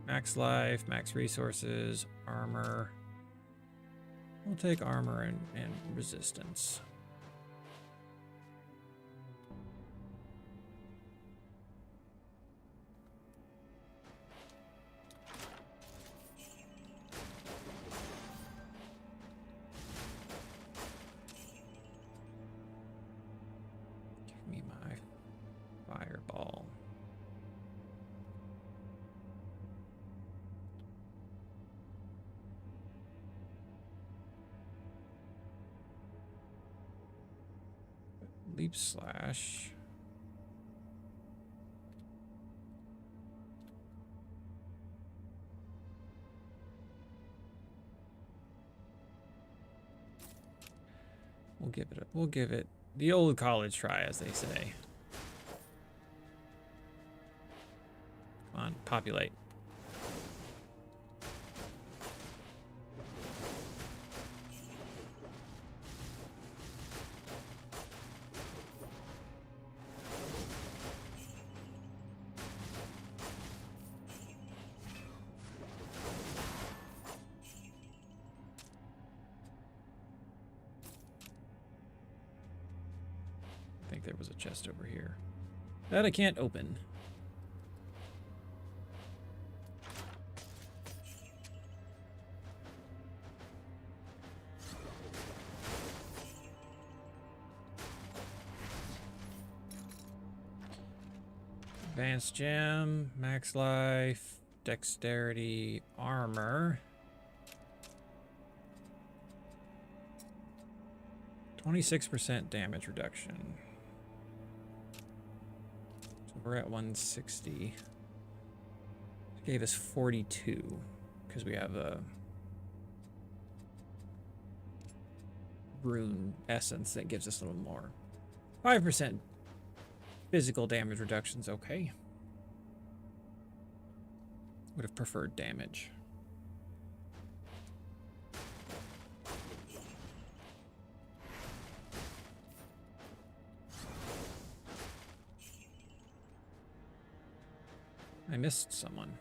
Max life, max resources, armor. We'll take armor and resistance. Give me my fireball. Leap slash. We'll give it the old college try, as they say. Come on, populate. I think there was a chest over here that I can't open. Advanced gem, max life, dexterity, armor. 26% damage reduction. So we're at 160. It gave us 42 because we have a rune essence that gives us a little more. 5% physical damage reduction's okay. Would have preferred damage. I missed someone.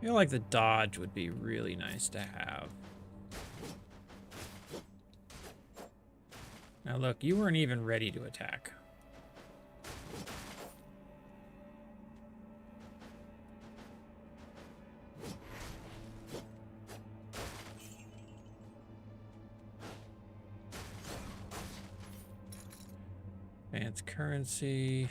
I feel like the dodge would be really nice to have. Now look, you weren't even ready to attack. Advanced currency.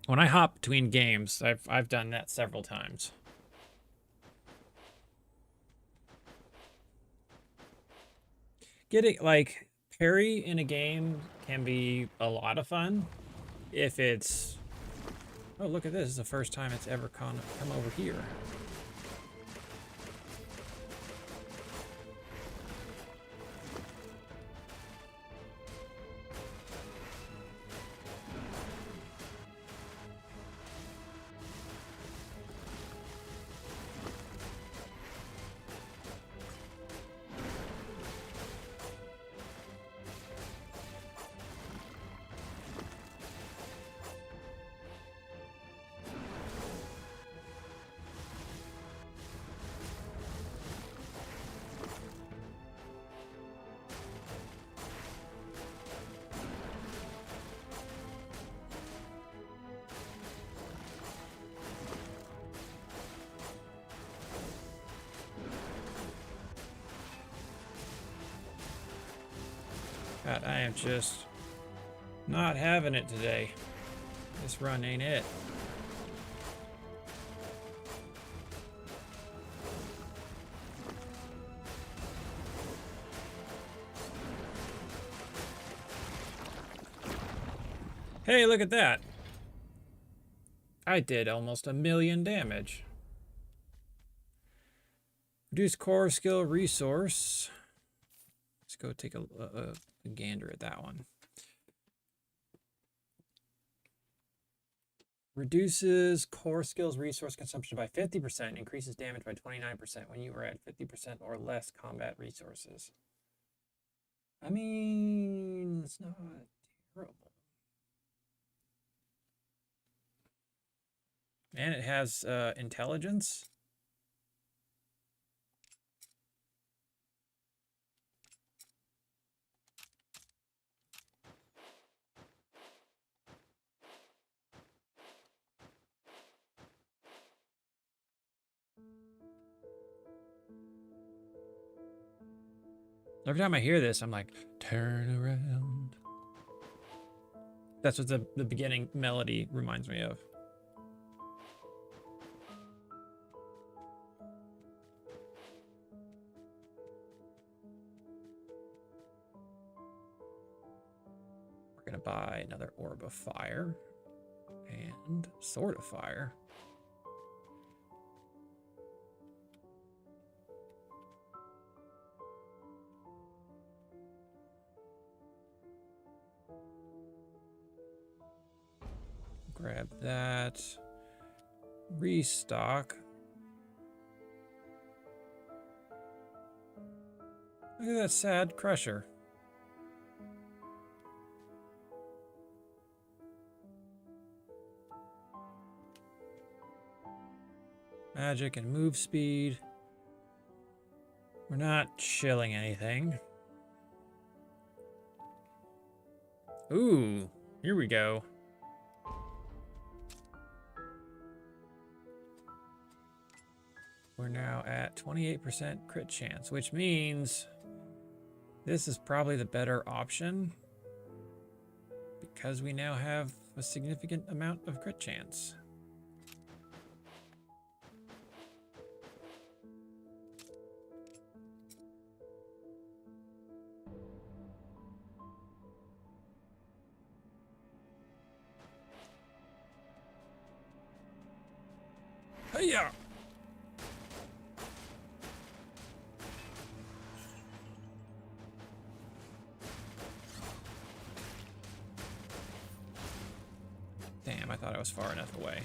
When I hop between games, I've done that several times. Getting like parry in a game can be a lot of fun if it's, oh look at this, this is the first time it's ever come over here. God, I am just Not having it today. This run ain't it. Hey, look at that. I did almost 1,000,000 damage. Reduce core skill resource. Let's go take a gander at that one. Reduces core skills resource consumption by 50%, increases damage by 29% when you are at 50% or less combat resources. I mean, it's not terrible. And it has intelligence. Every time I hear this, I'm like, turn around. That's what the beginning melody reminds me of. We're gonna buy another Orb of Fire and Sword of Fire. Grab that. Restock. Look at that sad Crusher. Magic and move speed. We're not chilling anything. Ooh, here we go. We're now at 28% crit chance, which means this is probably the better option because we now have a significant amount of crit chance. Hiya! Damn, I thought I was far enough away.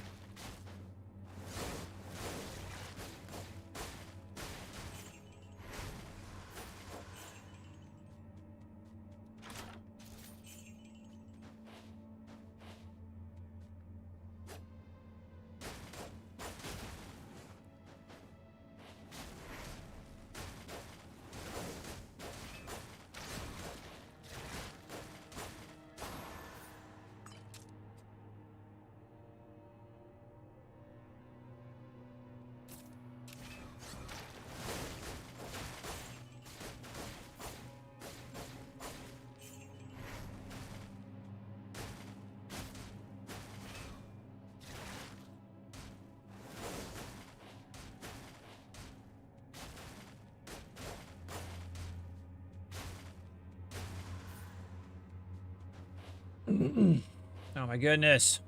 Oh my goodness.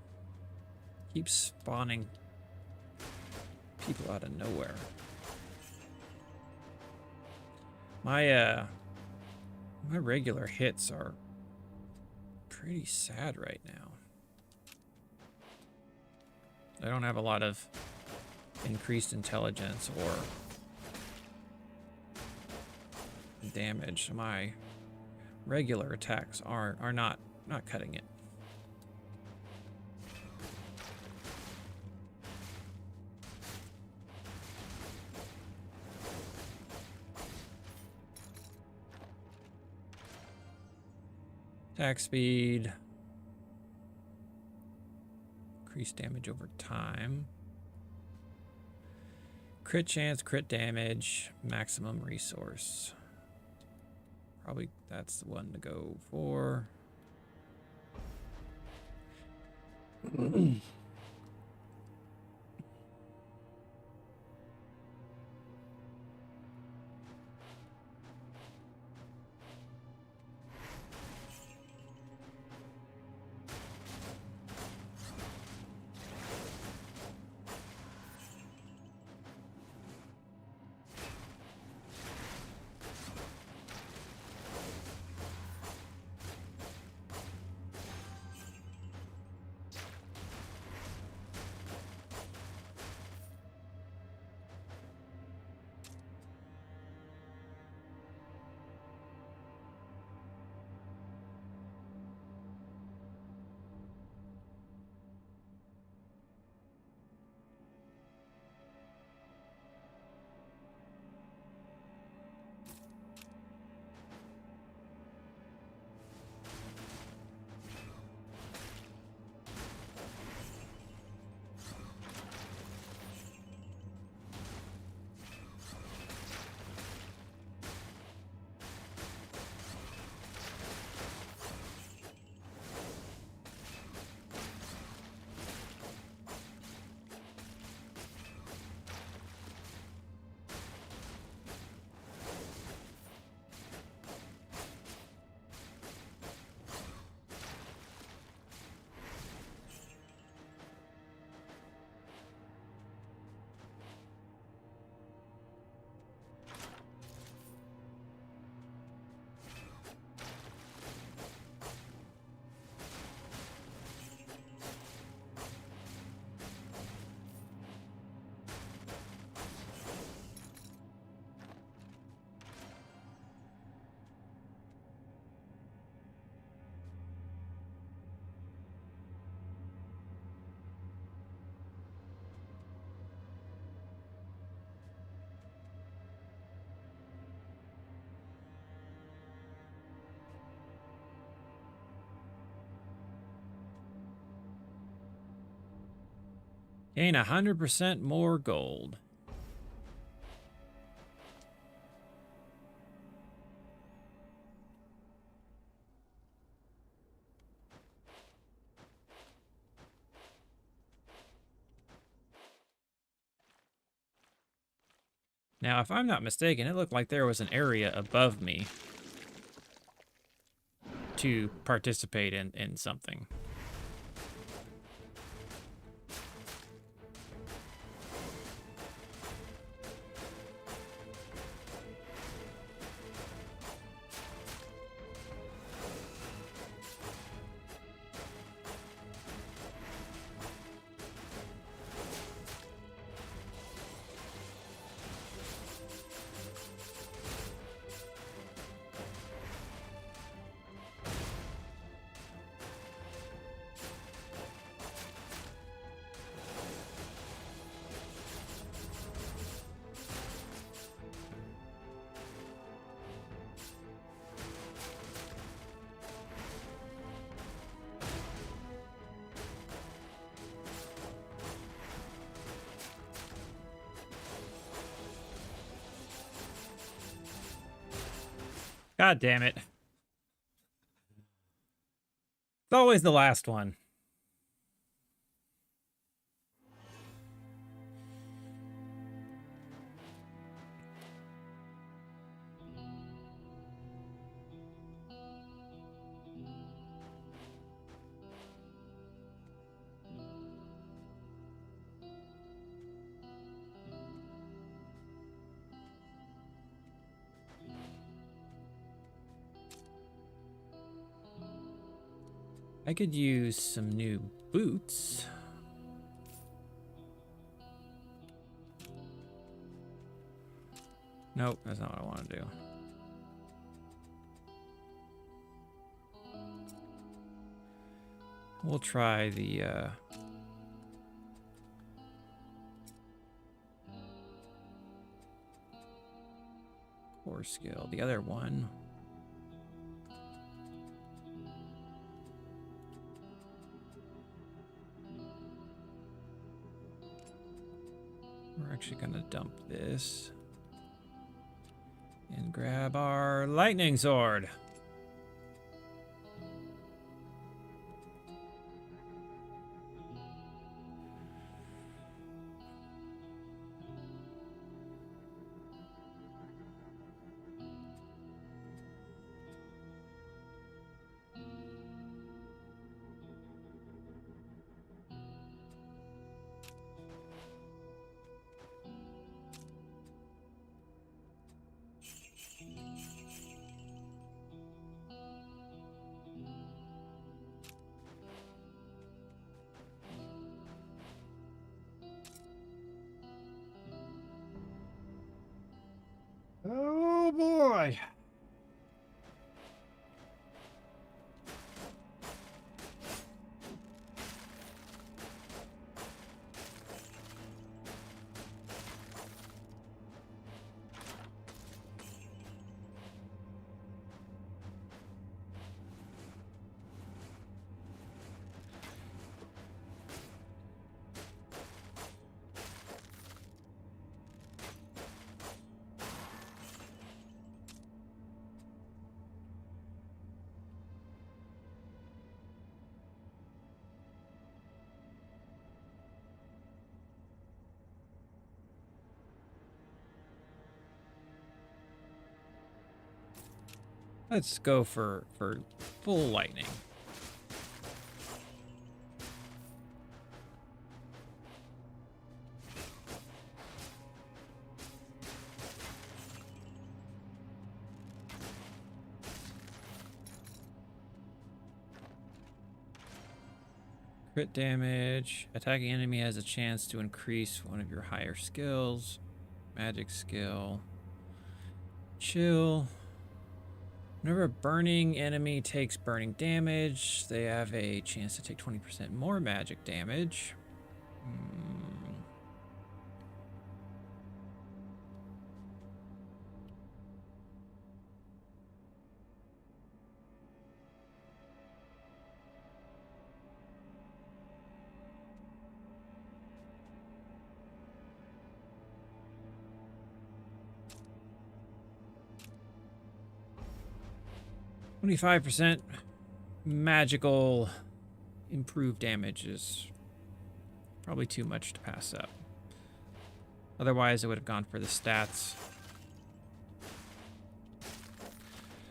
Keeps spawning people out of nowhere. My regular hits are pretty sad right now. I don't have a lot of increased intelligence or damage. My regular attacks are not cutting it. Attack speed. Increase damage over time. Crit chance, crit damage, maximum resource. Probably that's the one to go for. Gain 100% more gold. Now, if I'm not mistaken, it looked like there was an area above me to participate in something. God damn it. It's always the last one. I could use some new boots. Nope, that's not what I want to do. We'll try the core skill. The other one. We're actually gonna dump this and grab our lightning sword. try. Let's go for full lightning. Crit damage. Attacking enemy has a chance to increase one of your higher skills. Magic skill. Chill. Whenever a burning enemy takes burning damage, they have a chance to take 20% more magic damage. 25% magical improved damage is probably too much to pass up. Otherwise, I would have gone for the stats.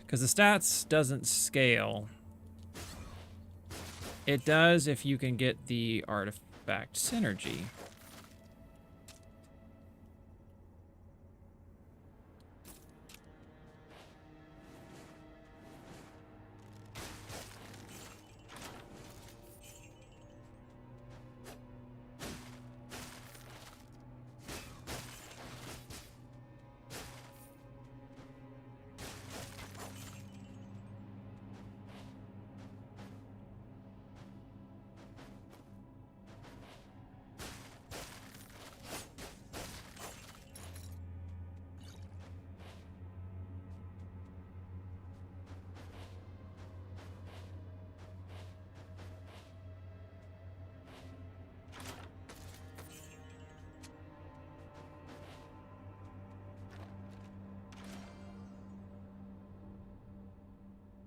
Because the stats doesn't scale. It does if you can get the artifact synergy.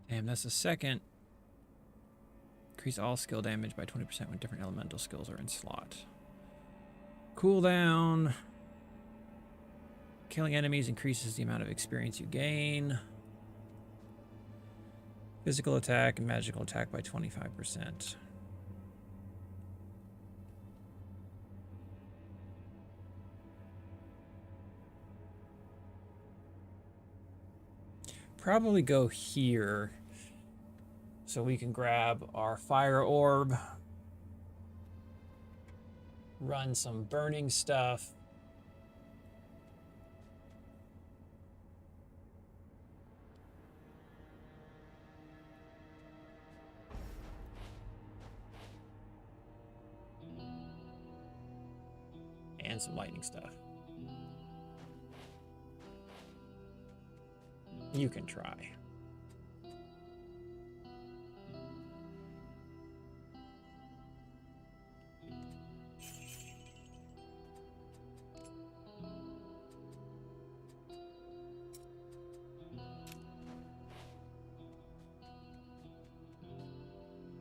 Damn, that's the second. Increase all skill damage by 20% when different elemental skills are in slot. Cooldown. Killing enemies increases the amount of experience you gain. Physical attack and magical attack by 25%. Probably go here so we can grab our fire orb, run some burning stuff. And some lightning stuff. You can try.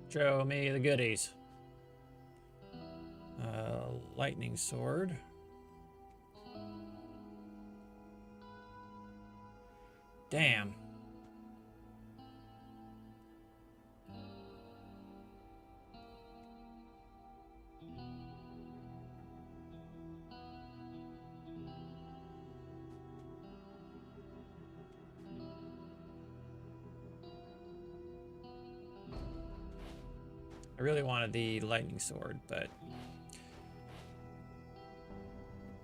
Show me the goodies. Lightning sword. Damn. I really wanted the lightning sword, but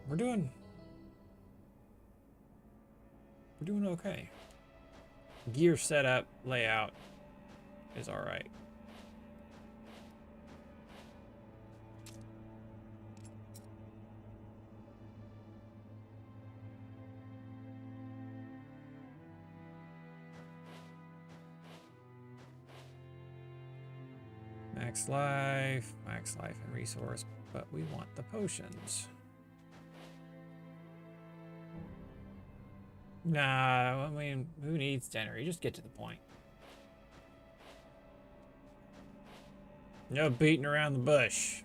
we're doing okay. gear setup layout is all right. Max life and resource, but we want the potions. Nah, I mean, who needs dinner? You just get to the point. No beating around the bush.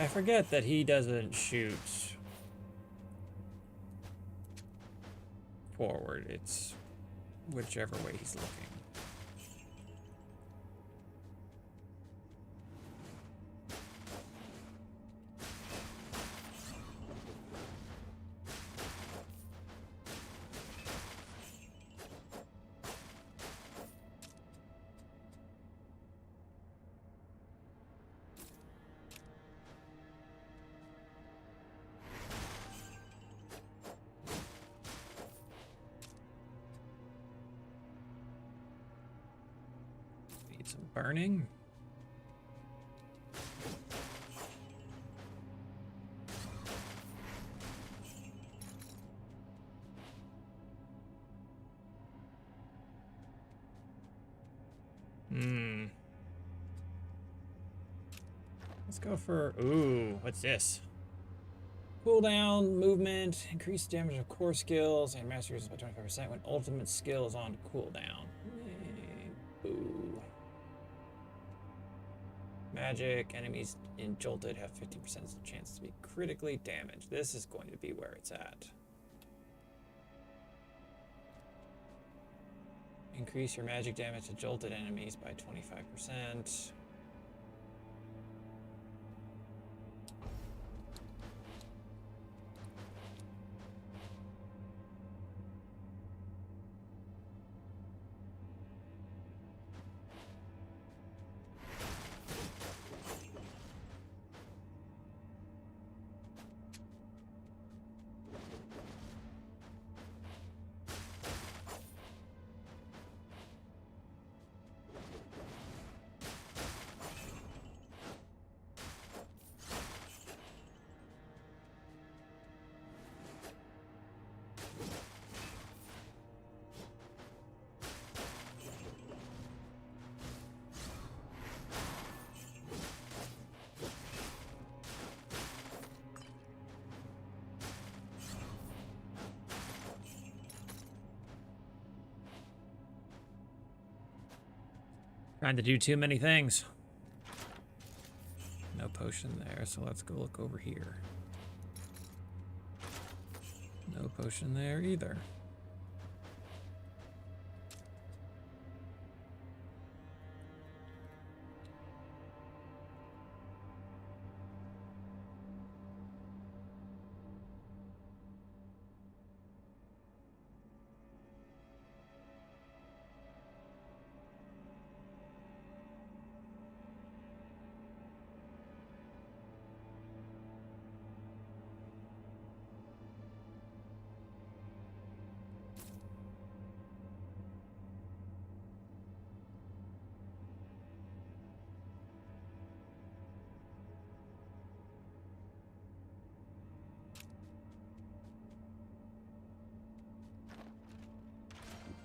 I forget that he doesn't shoot forward. It's whichever way he's looking. Need some burning. Let's go for, ooh, what's this? Cooldown, movement, increased damage of core skills, and master uses by 25% when ultimate skill is on cooldown. Boo. Magic, enemies in Jolted have 50% chance to be critically damaged. This is going to be where it's at. Increase your magic damage to Jolted enemies by 25%. Trying to do too many things. No potion there, so let's go look over here. No potion there either.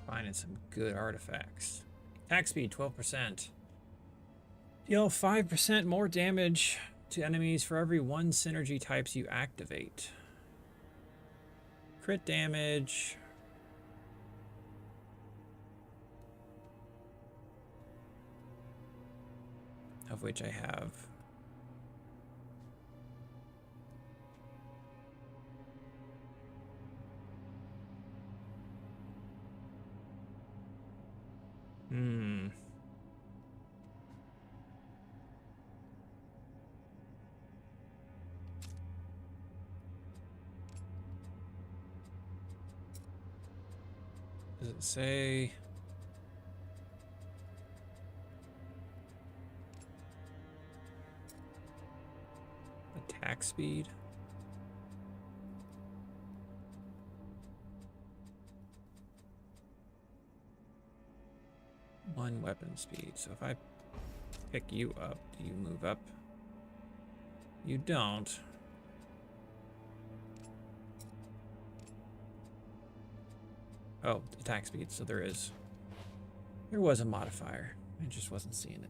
Finding some good artifacts. Attack speed 12%. Deal 5% more damage to enemies for every 1 synergy types you activate. Crit damage. Of which I have. Does it say? Attack speed? 1 weapon speed. So if I pick you up, do you move up? You don't. Oh, attack speed, so there is. There was a modifier. I just wasn't seeing it.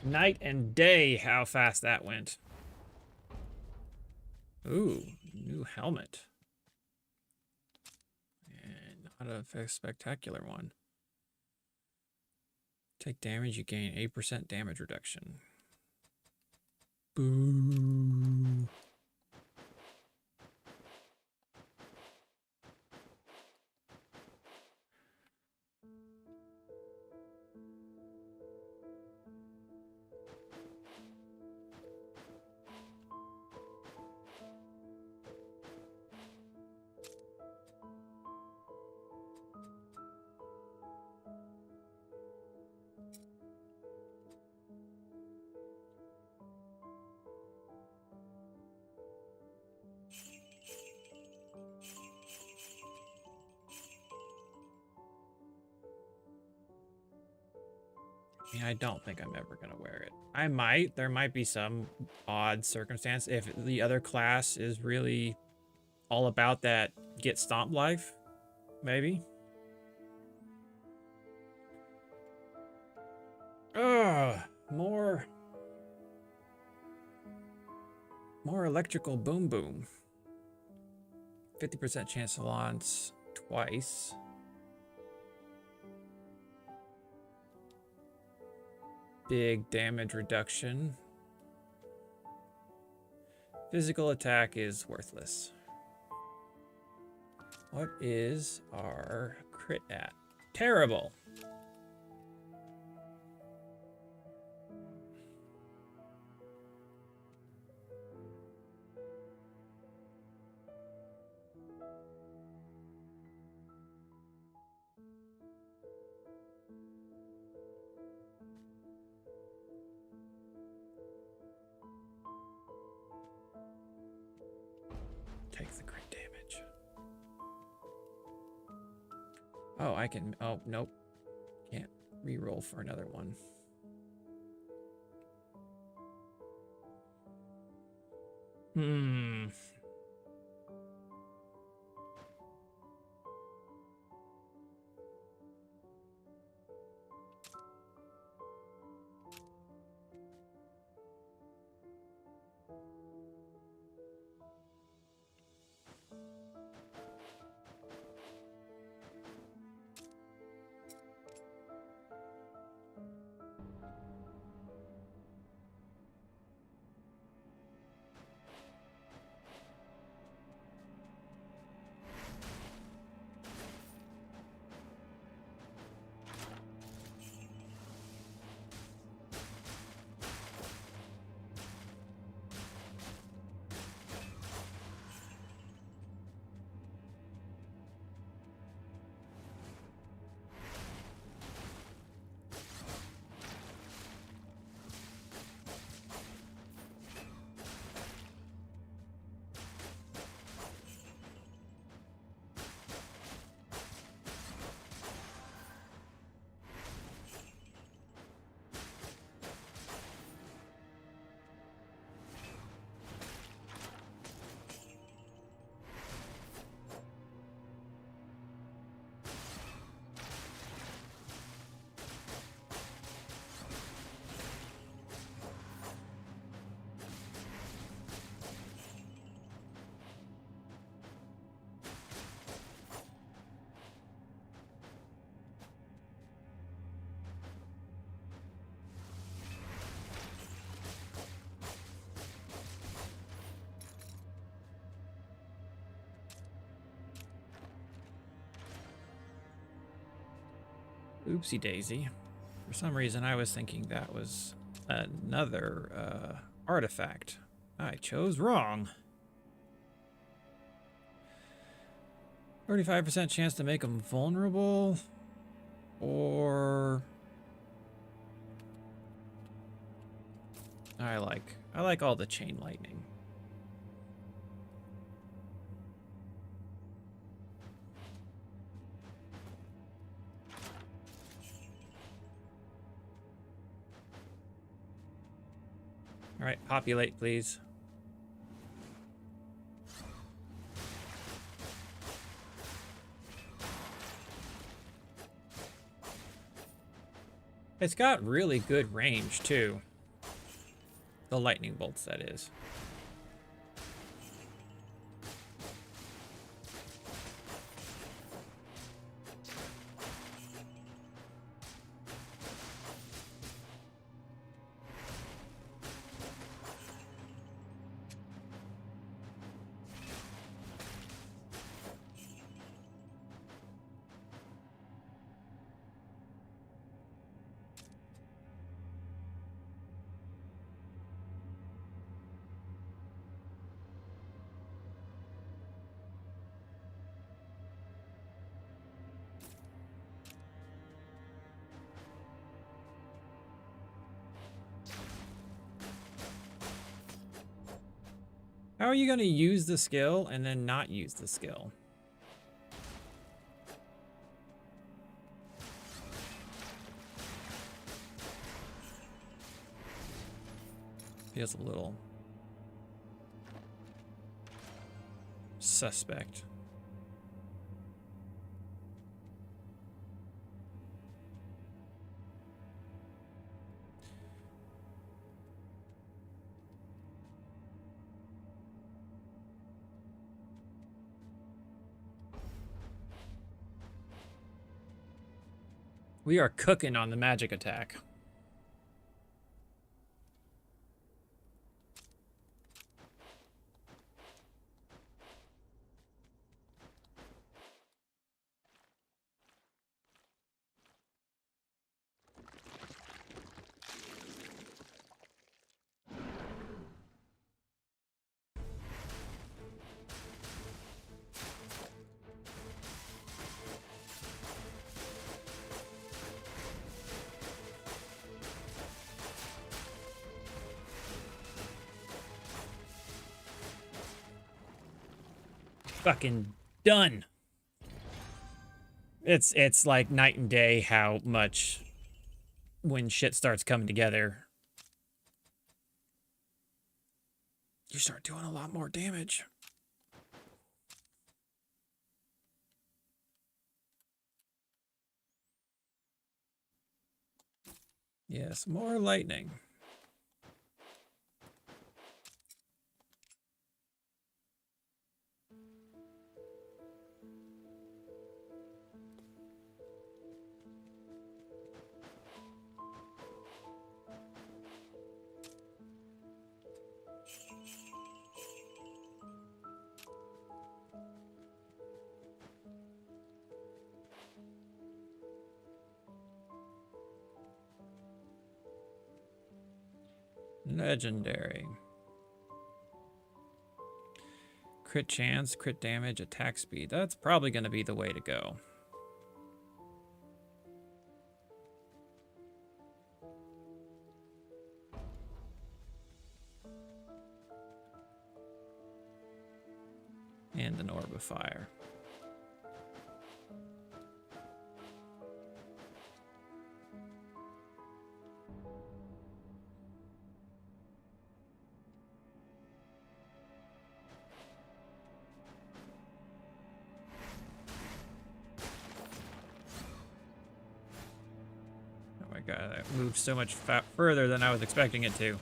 Night and day, how fast that went. Ooh, new helmet. And not a spectacular one. Take damage, you gain 8% damage reduction. Boo. I mean, I don't think I'm ever gonna wear it. I might. There might be some odd circumstance if the other class is really all about that get stomp life. Maybe. Ugh, more electrical boom boom. 50% chance to launch twice. Big damage reduction. Physical attack is worthless. What is our crit at? Terrible. Take the crit damage. Oh, I can. Oh, nope. Can't re-roll for another one. Hmm. Oopsie daisy. For some reason, I was thinking that was another artifact. I chose wrong. 35% chance to make them vulnerable, or I like all the chain lightning. All right, populate, please. It's got really good range, too. The lightning bolts, that is. How are you going to use the skill and then not use the skill? Feels a little suspect. We are cooking on the magic attack. Fucking done. It's like night and day how much when shit starts coming together, you start doing a lot more damage. Yes, more lightning. Legendary. Crit chance, crit damage, attack speed. That's probably going to be the way to go. And an orb of fire. Oh my god, that moved so much further than I was expecting it to.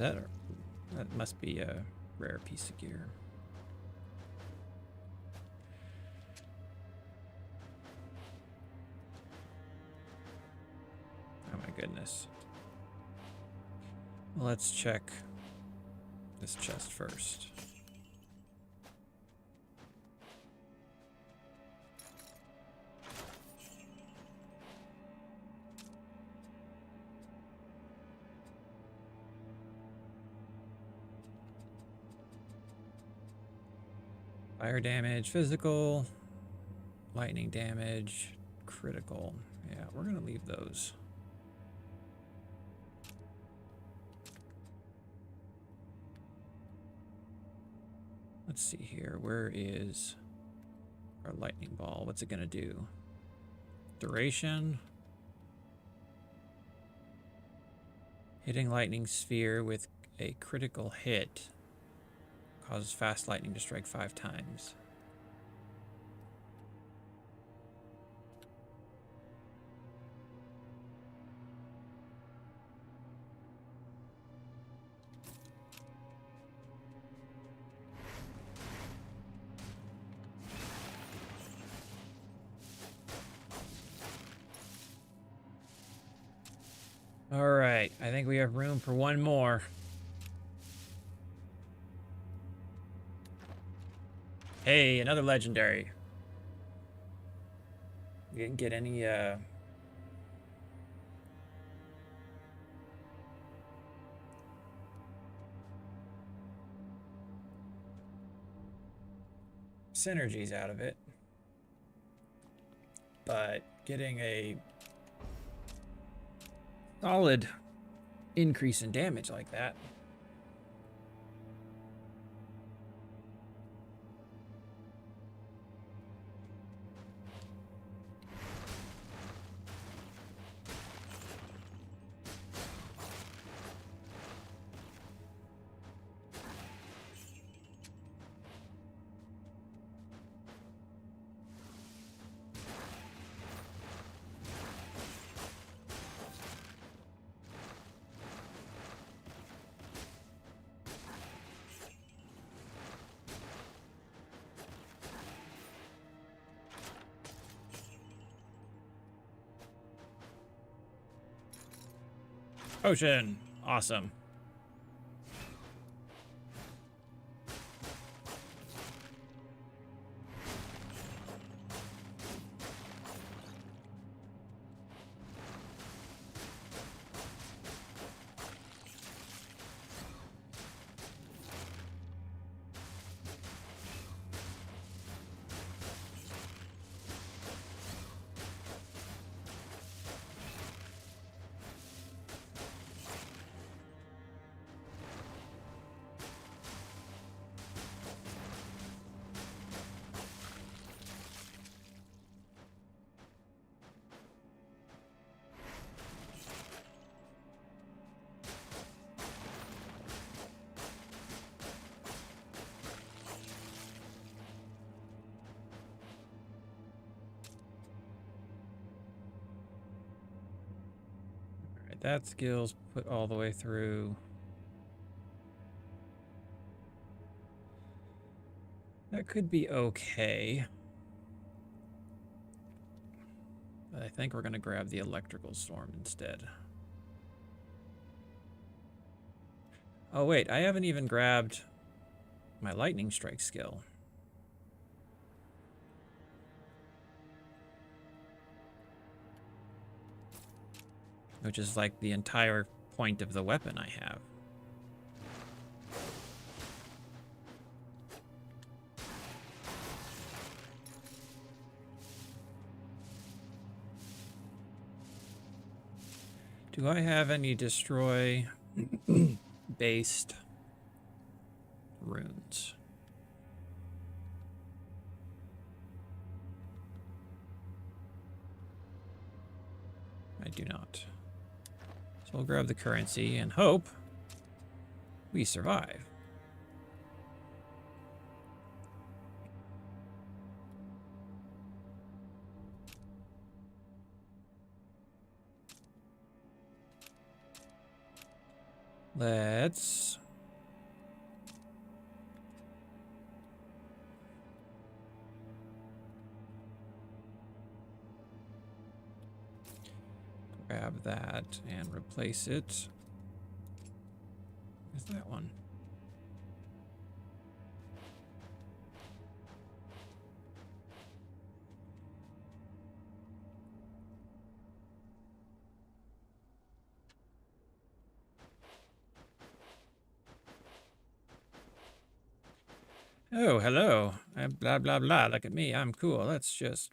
That must be a rare piece of gear. Oh my goodness. Well, let's check this chest first. Fire damage, physical, lightning damage, critical. Yeah, we're gonna leave those. Let's see here. Where is our lightning ball? What's it gonna do? Duration. Hitting lightning sphere with a critical hit causes fast lightning to strike 5 times. All right, I think we have room for one more. Hey, another legendary. You didn't get any synergies out of it, but getting a solid increase in damage like that. Potion. Awesome. That skill's put all the way through. That could be okay. But I think we're going to grab the electrical storm instead. Oh wait, I haven't even grabbed my lightning strike skill. Which is like the entire point of the weapon I have. Do I have any destroy based runes? I do not. So we'll grab the currency and hope we survive. Let's... grab that and replace it with that one. Oh, hello. Blah, blah, blah. Look at me. I'm cool. Let's just...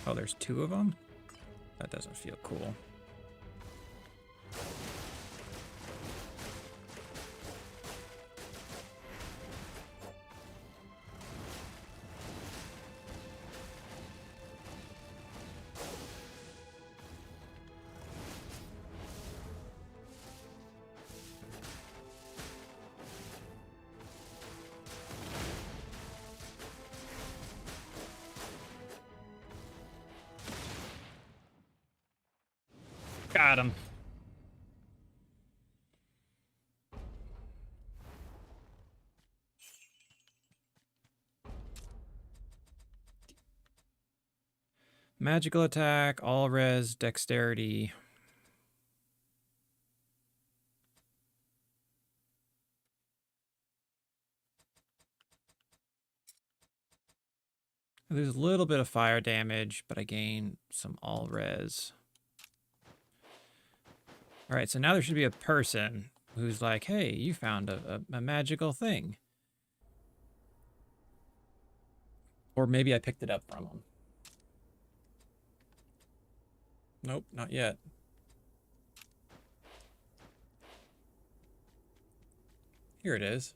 Oh, there's two of them? That doesn't feel cool. Got him. Magical attack, all res, dexterity. There's a little bit of fire damage, but I gain some all res. All right, so now there should be a person who's like, hey, you found a magical thing. Or maybe I picked it up from him. Nope, not yet. Here it is.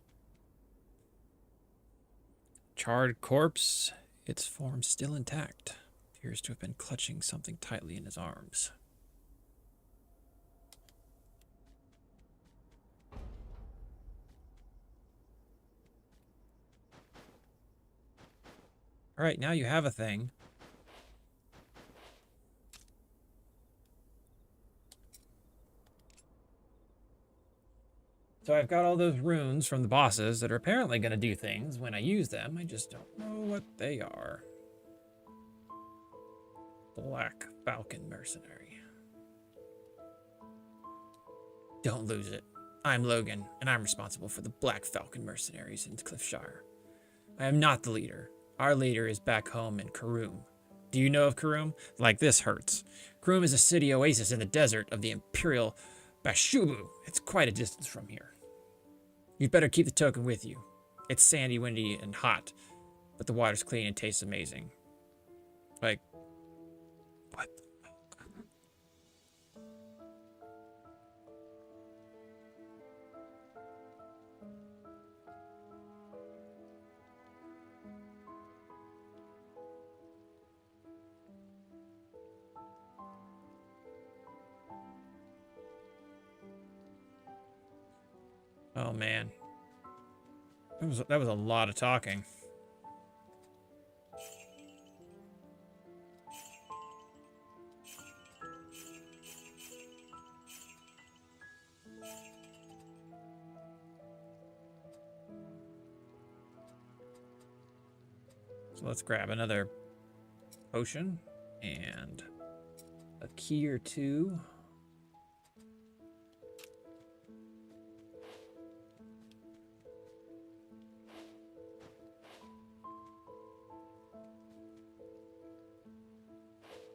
Charred corpse. Its form still intact. Appears to have been clutching something tightly in his arms. All right, now you have a thing. So I've got all those runes from the bosses that are apparently going to do things when I use them. I just don't know what they are. Black Falcon Mercenary. Don't lose it. I'm Logan, and I'm responsible for the Black Falcon Mercenaries in Cliffshire. I am not the leader. Our leader is back home in Karum. Do you know of Karum? Like this hurts. Karum is a city oasis in the desert of the Imperial Bashubu. It's quite a distance from here. You'd better keep the token with you. It's sandy, windy, and hot, but the water's clean and tastes amazing. Like, what the fuck? Oh man, that was a lot of talking. So let's grab another potion and a key or two.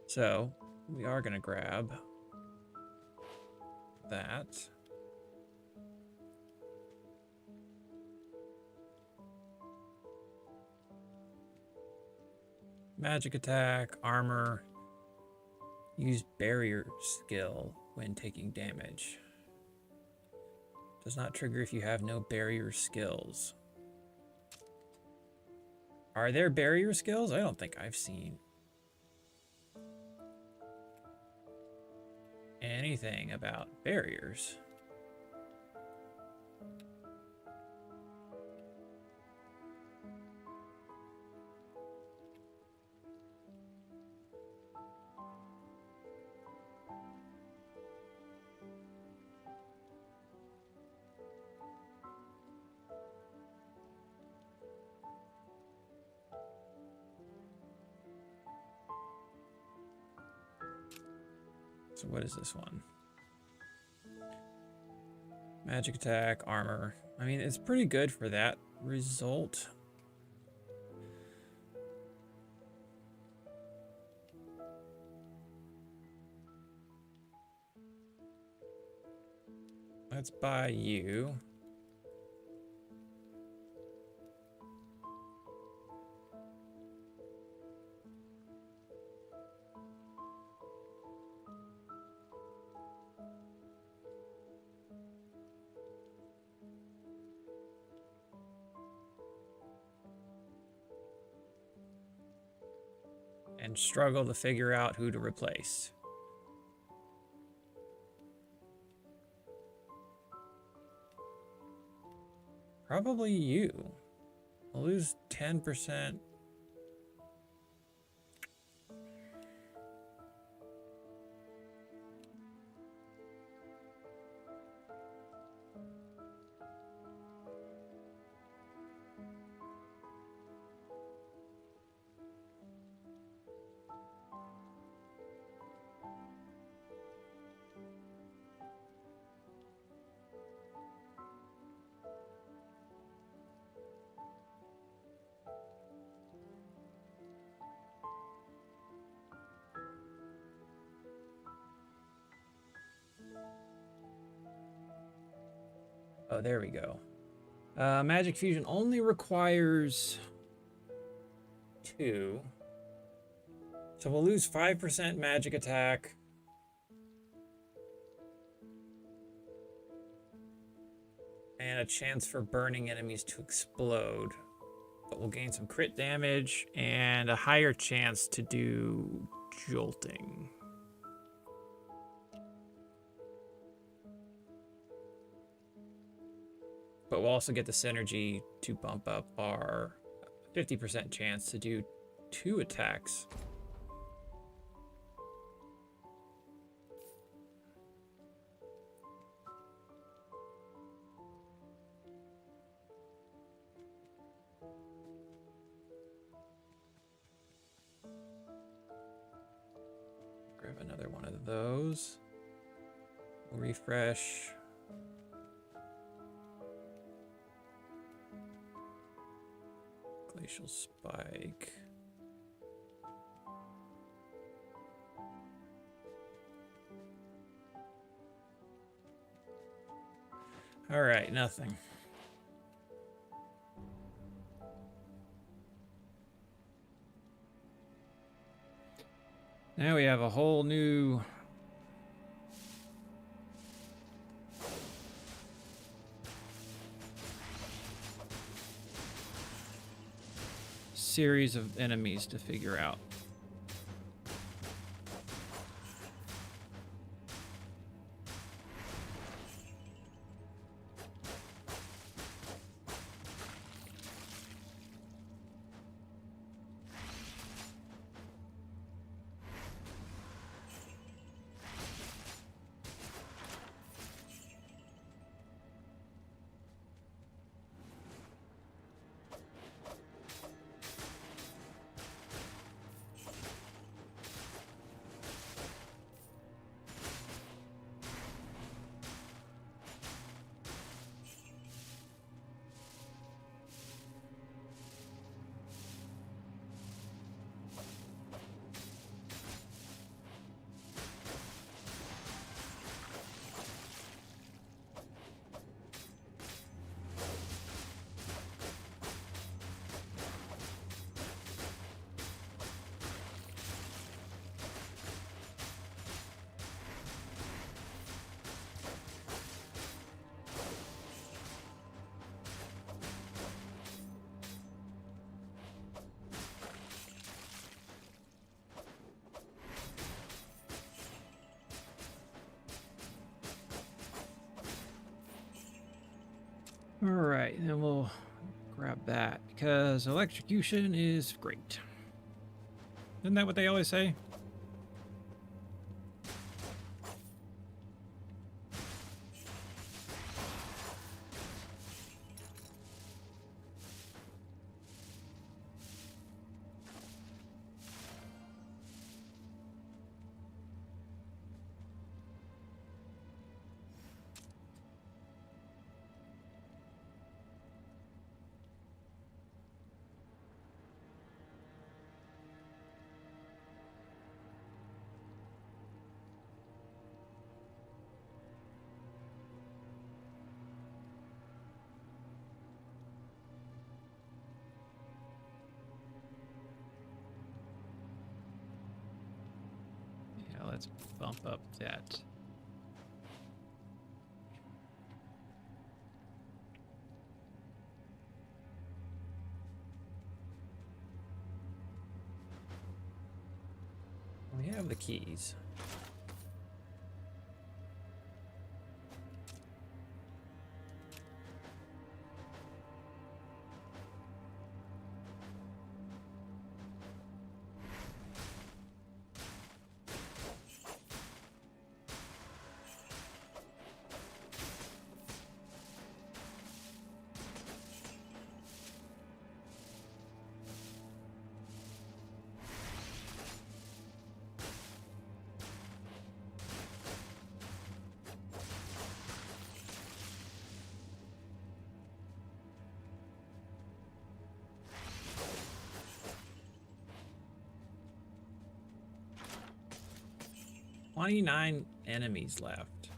So we are going to grab that. Magic attack, armor, use barrier skill when taking damage. Does not trigger if you have no barrier skills. Are there barrier skills? I don't think I've seen anything about barriers. So what is this one? Magic attack, armor. I mean, it's pretty good for that result. Let's buy you. And struggle to figure out who to replace. Probably you. I'll lose 10%. Oh, there we go. Magic Fusion only requires 2. So we'll lose 5% magic attack. And a chance for burning enemies to explode. But we'll gain some crit damage and a higher chance to do jolting. But we'll also get the synergy to bump up our 50% chance to do 2 attacks. Grab another one of those. We'll refresh. Glacial Spike. All right, nothing. Now we have a whole new series of enemies to figure out. All right, then we'll grab that because electrocution is great. Isn't that what they always say? Yeah, let's bump up that. We have the keys. "29 enemies left."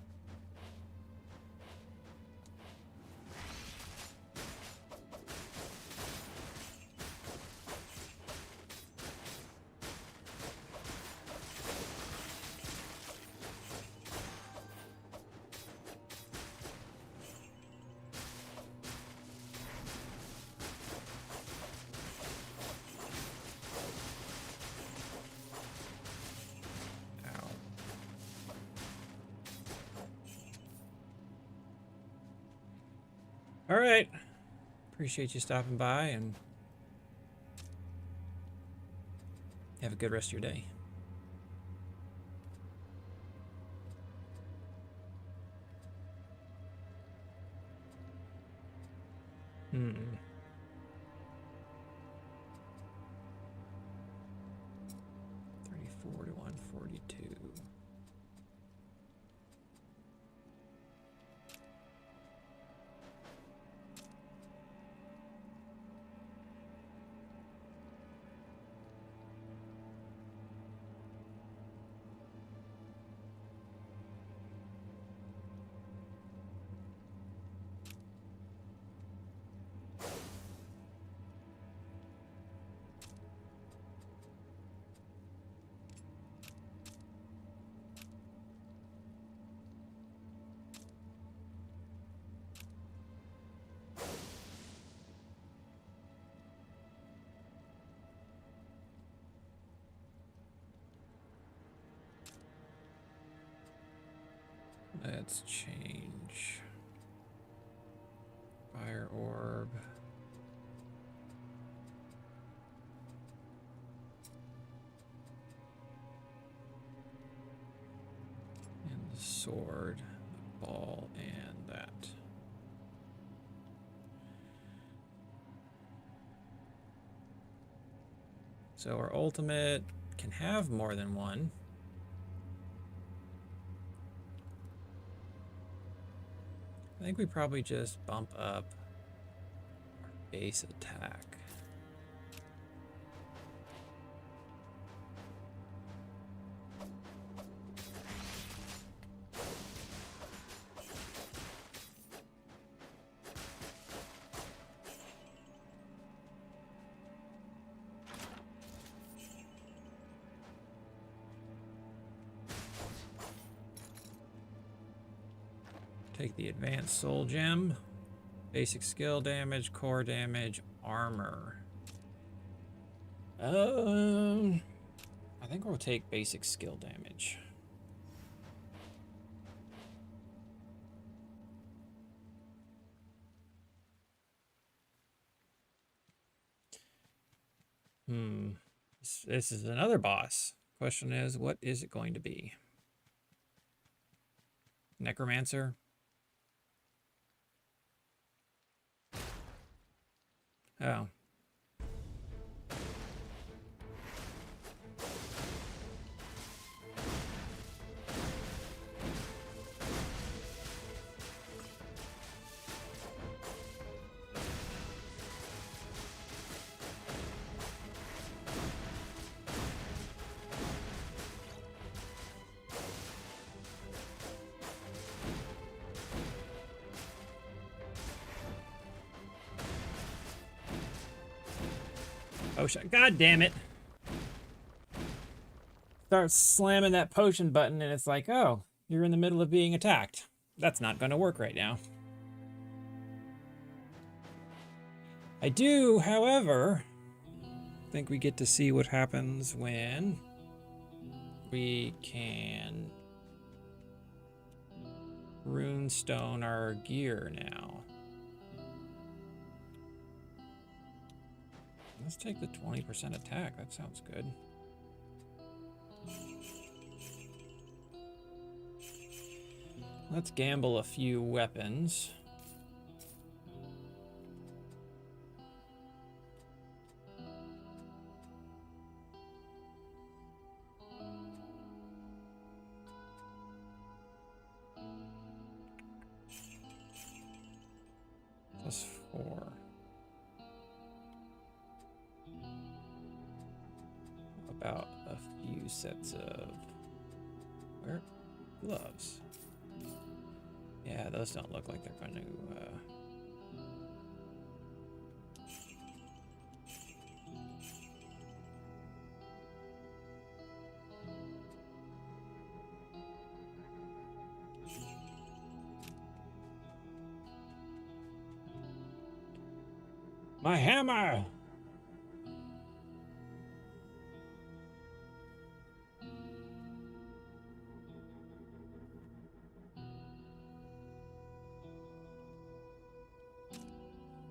Ow. All right. Appreciate you stopping by and have a good rest of your day. Hmm. 34 to 142. Let's change. Fire orb. And the sword, the ball, and that. So our ultimate can have more than one. I think we probably just bump up our base attack. Take the advanced soul gem, basic skill damage, core damage, armor. I think we'll take basic skill damage. This is another boss. Question is, what is it going to be? Necromancer? Oh. Potion. God damn it. Start slamming that potion button and it's like, oh, you're in the middle of being attacked. That's not going to work right now. I do, however, think we get to see what happens when we can runestone our gear now. Let's take the 20% attack. That sounds good. Let's gamble a few weapons. +4. About a few sets of gloves. Yeah, those don't look like they're going to my hammer!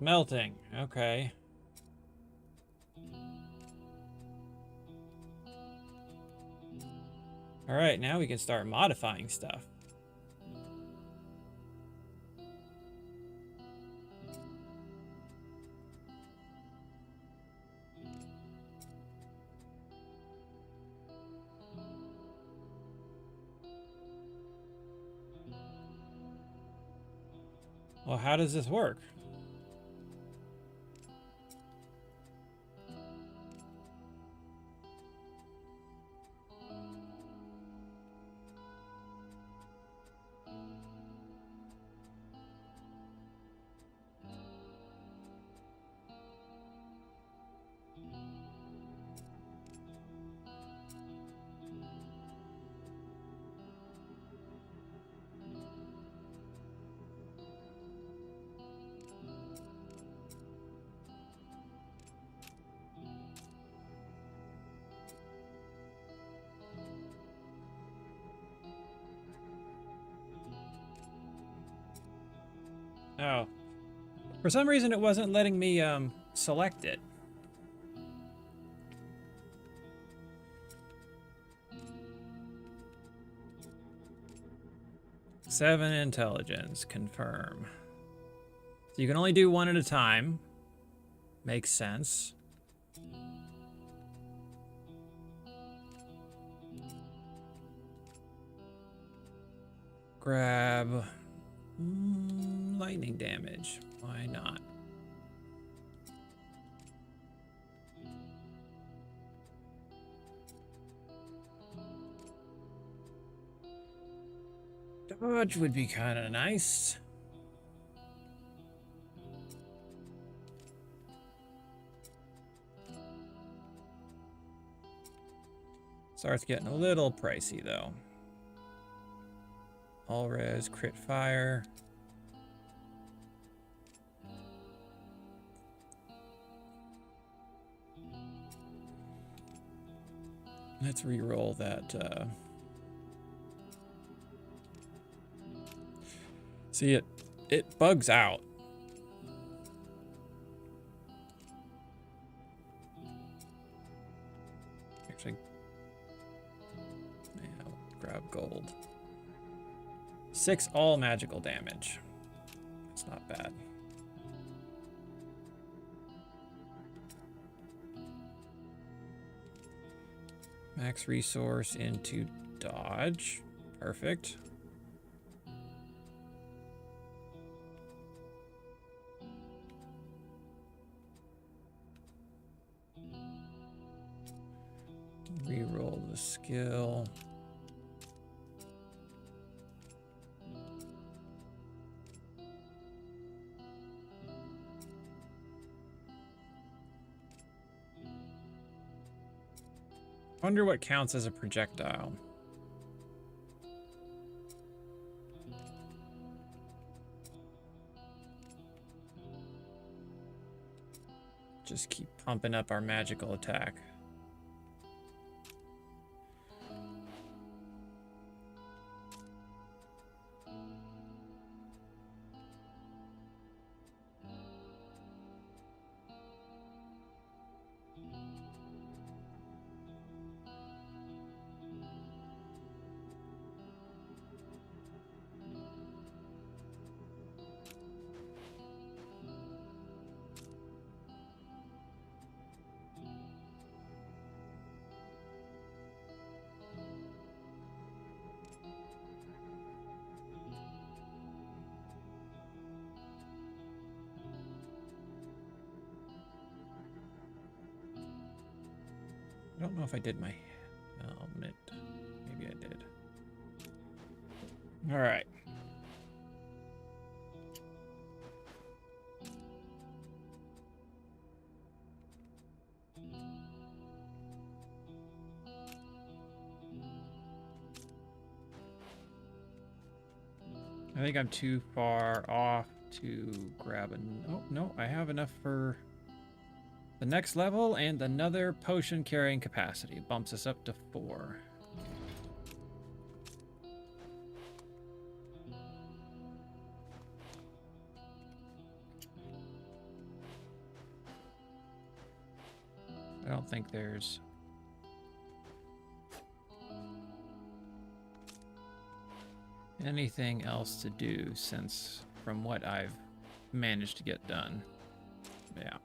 Melting, okay. All right, now we can start modifying stuff. Well, how does this work? Oh. For some reason, it wasn't letting me select it. Seven intelligence, confirm. So you can only do one at a time. Makes sense. Grab lightning damage. Why not? Dodge would be kind of nice. Starts getting a little pricey though. All res, crit fire. Let's re-roll that. See, it bugs out. gold. 6 all magical damage. It's not bad. Max resource into dodge. Perfect. Reroll the skill. Wonder what counts as a projectile. Just keep pumping up our magical attack. I don't know if I did my helmet. Maybe I did. All right. I think I'm too far off to grab an... Oh, no, I have enough for the next level and another potion carrying capacity. Bumps us up to 4. I don't think there's... anything else to do since from what I've managed to get done. Yeah.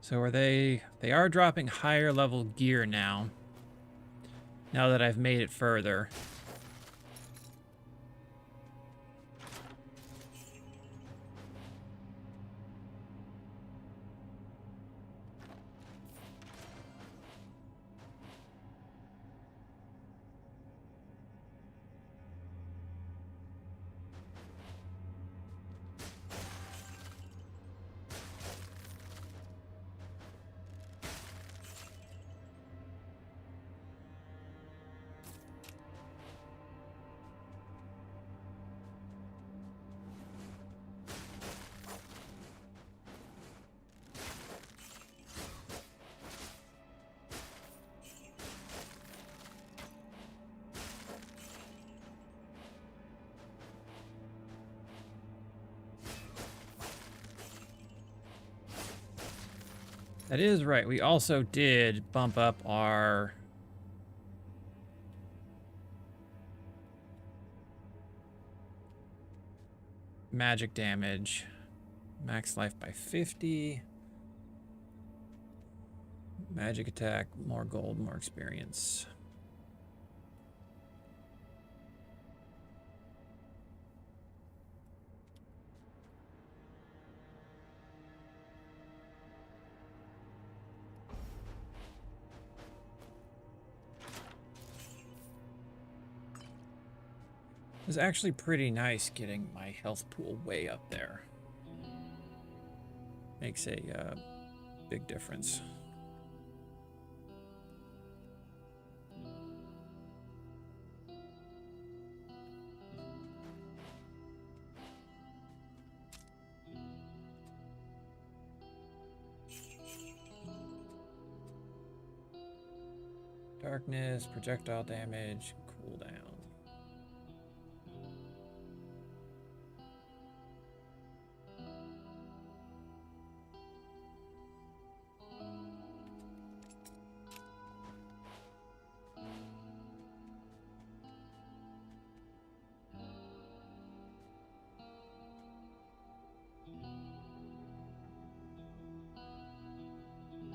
So are they are dropping higher level gear now. Now that I've made it further. That is right. We also did bump up our magic damage. Max life by 50. Magic attack, more gold, more experience. was actually pretty nice getting my health pool way up there. Makes a big difference. Darkness, projectile damage, cooldown.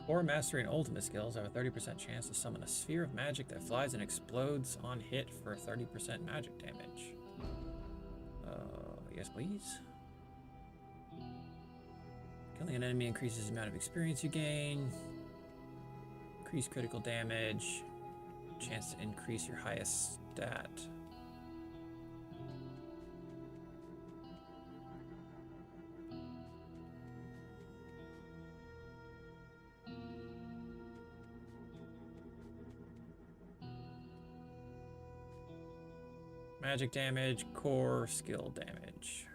Core Mastery and Ultimate skills have a 30% chance to summon a sphere of magic that flies and explodes on hit for 30% magic damage. Yes, please. Killing an enemy increases the amount of experience you gain. Increase critical damage. Chance to increase your highest stat. Magic damage, core, skill damage.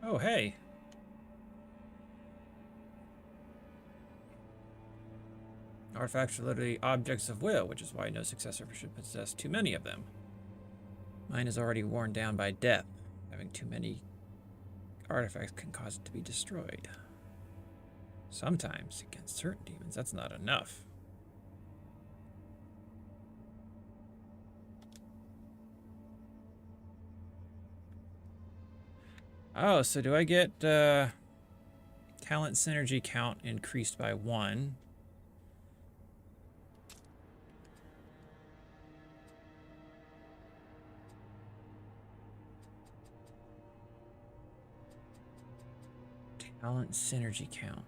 Oh, hey. Artifacts are literally objects of will, which is why no successor should possess too many of them. Mine is already worn down by death. Having too many artifacts can cause it to be destroyed. Sometimes, against certain demons, that's not enough. Oh, so do I get talent synergy count increased by 1? Talent synergy count.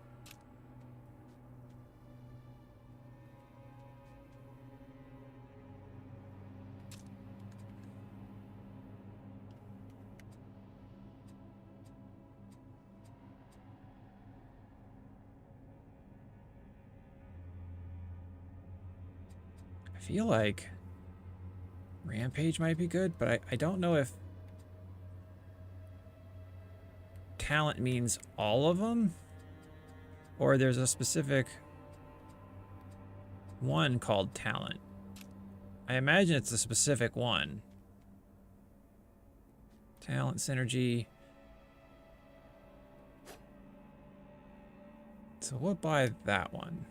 I feel like Rampage might be good, but I don't know if talent means all of them, or there's a specific one called talent. I imagine it's a specific one. Talent synergy. So we'll buy that one.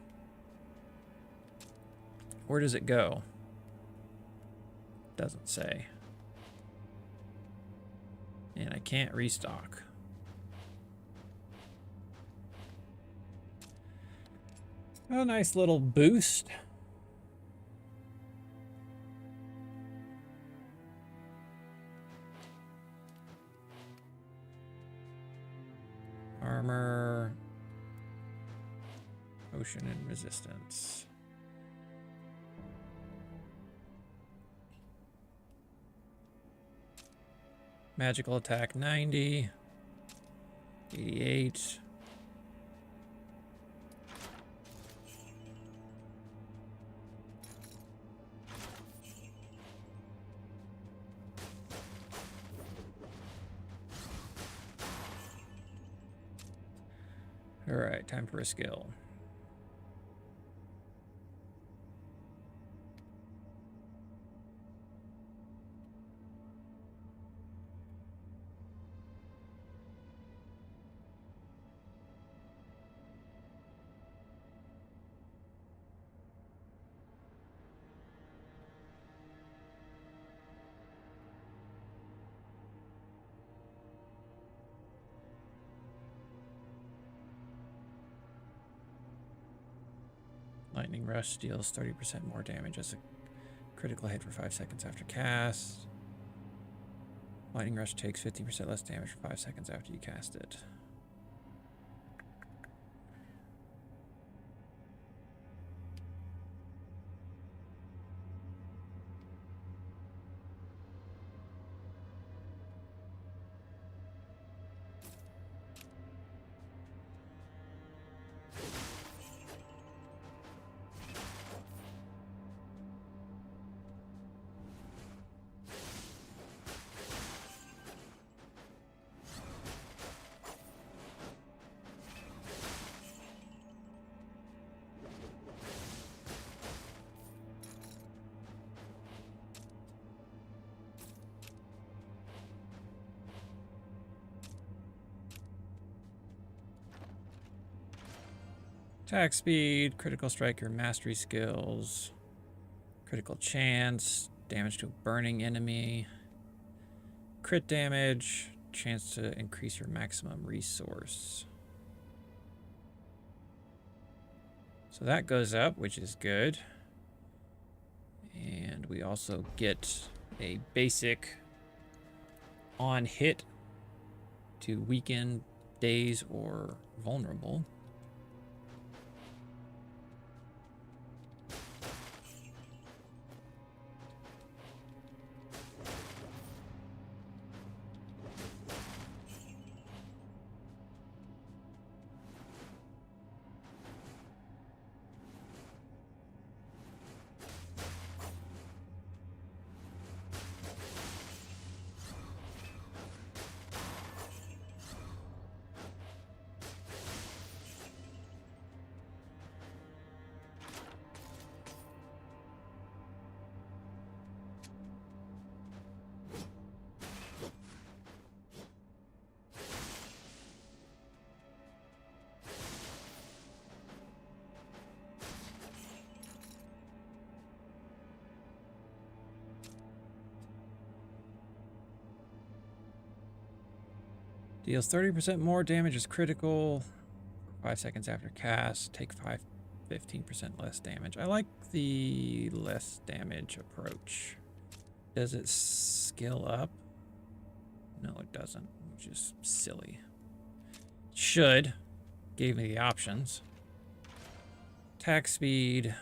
Where does it go? Doesn't say. And I can't restock. A nice little boost. Armor. Potion and resistance. Magical attack 90. 88. All right, time for a skill. Lightning Rush deals 30% more damage as a critical hit for 5 seconds after cast. Lightning Rush takes 15% less damage for 5 seconds after you cast it. Attack speed, critical striker, mastery skills, critical chance, damage to a burning enemy, crit damage, chance to increase your maximum resource. So that goes up, which is good. And we also get a basic on hit to weaken, daze, or vulnerable. Deals 30% more damage as critical. 5 seconds after cast. Take 15% less damage. I like the less damage approach. Does it skill up? No, it doesn't, which is silly. Should. Gave me the options. Attack speed.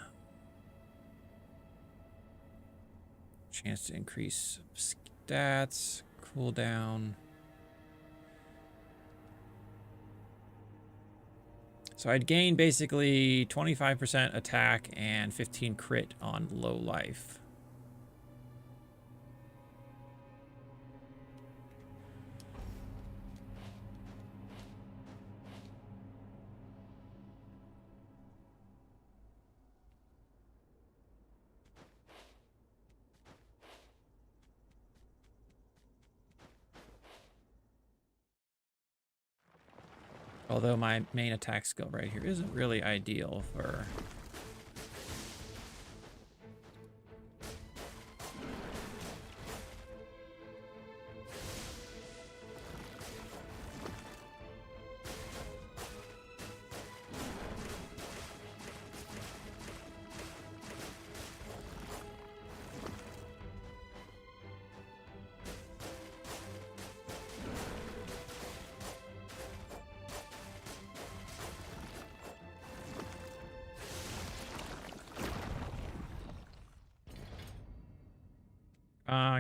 Chance to increase stats. Cooldown. So I'd gain basically 25% attack and 15 crit on low life. Although my main attack skill right here isn't really ideal for...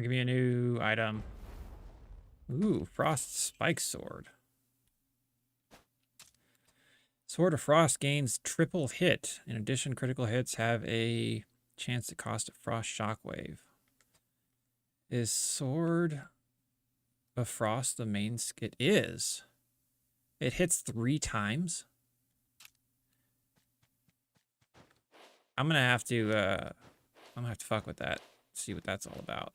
give me a new item. Ooh, Frost Spike Sword. Sword of Frost gains triple hit. In addition, critical hits have a chance to cost a Frost Shockwave. Is Sword of Frost the main skill? It is. It hits 3 times. I'm gonna have to fuck with that. See what that's all about.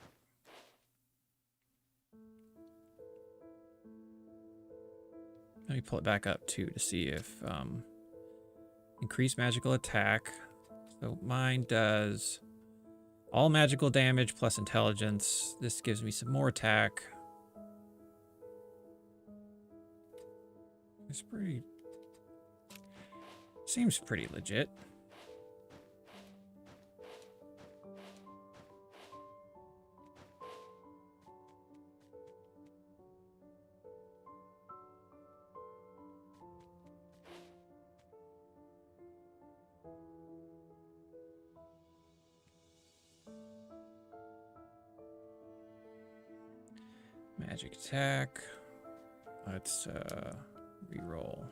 Let me pull it back up too to see if increased magical attack. So mine does all magical damage plus intelligence. This gives me some more attack. It's pretty... seems pretty legit. Magic attack. Let's reroll.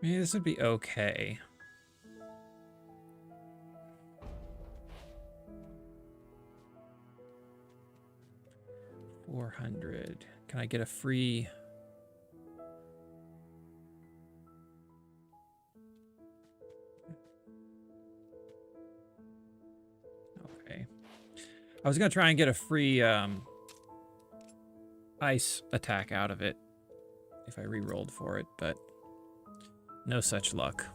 Maybe this would be okay. $400. Can I get a free? Okay. I was gonna try and get a free ice attack out of it if I re-rolled for it, but no such luck.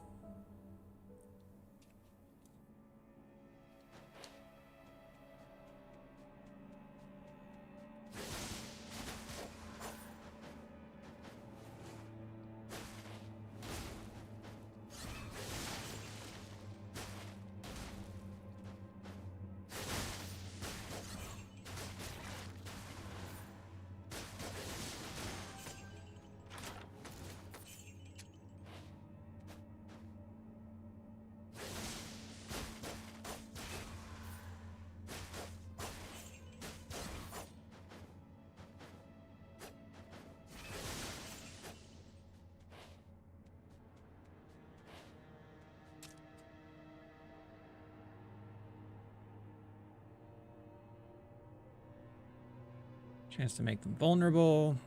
Chance to make them vulnerable.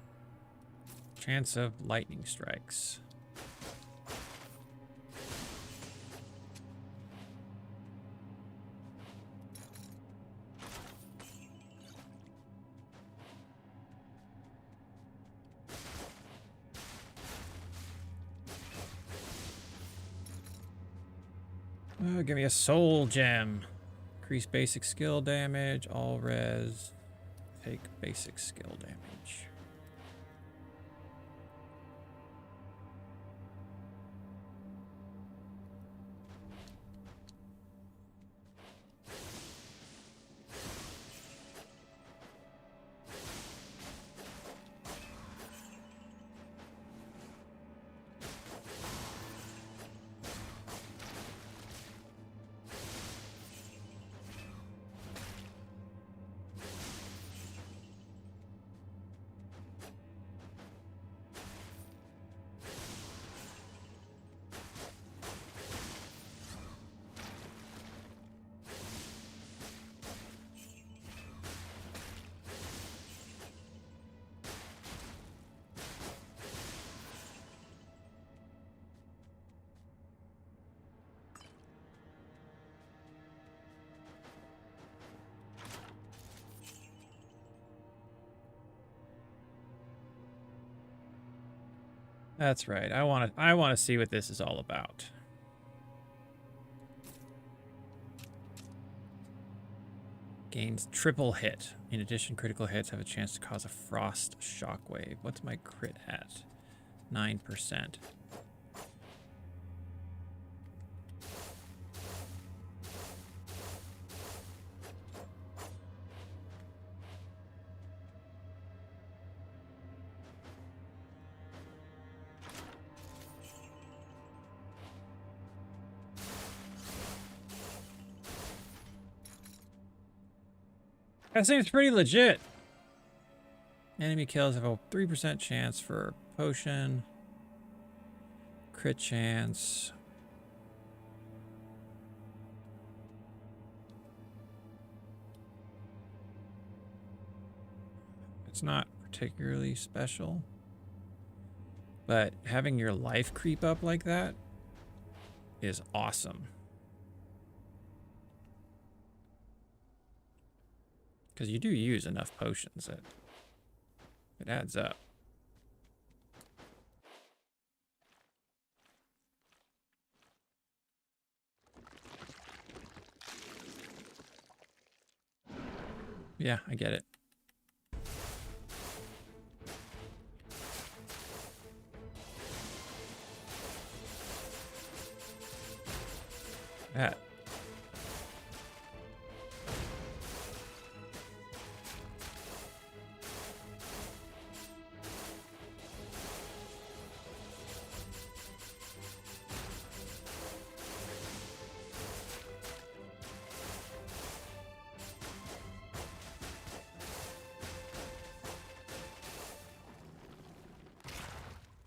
Chance of lightning strikes. Oh, give me a soul gem. Increase basic skill damage, all res. Take basic skill damage. That's right. I want to see what this is all about. Gains triple hit. In addition, critical hits have a chance to cause a frost shockwave. What's my crit at? 9%. That seems pretty legit. Enemy kills have a 3% chance for potion. Crit chance. It's not particularly special. But having your life creep up like that is awesome. Because you do use enough potions that it adds up. Yeah, I get it. That.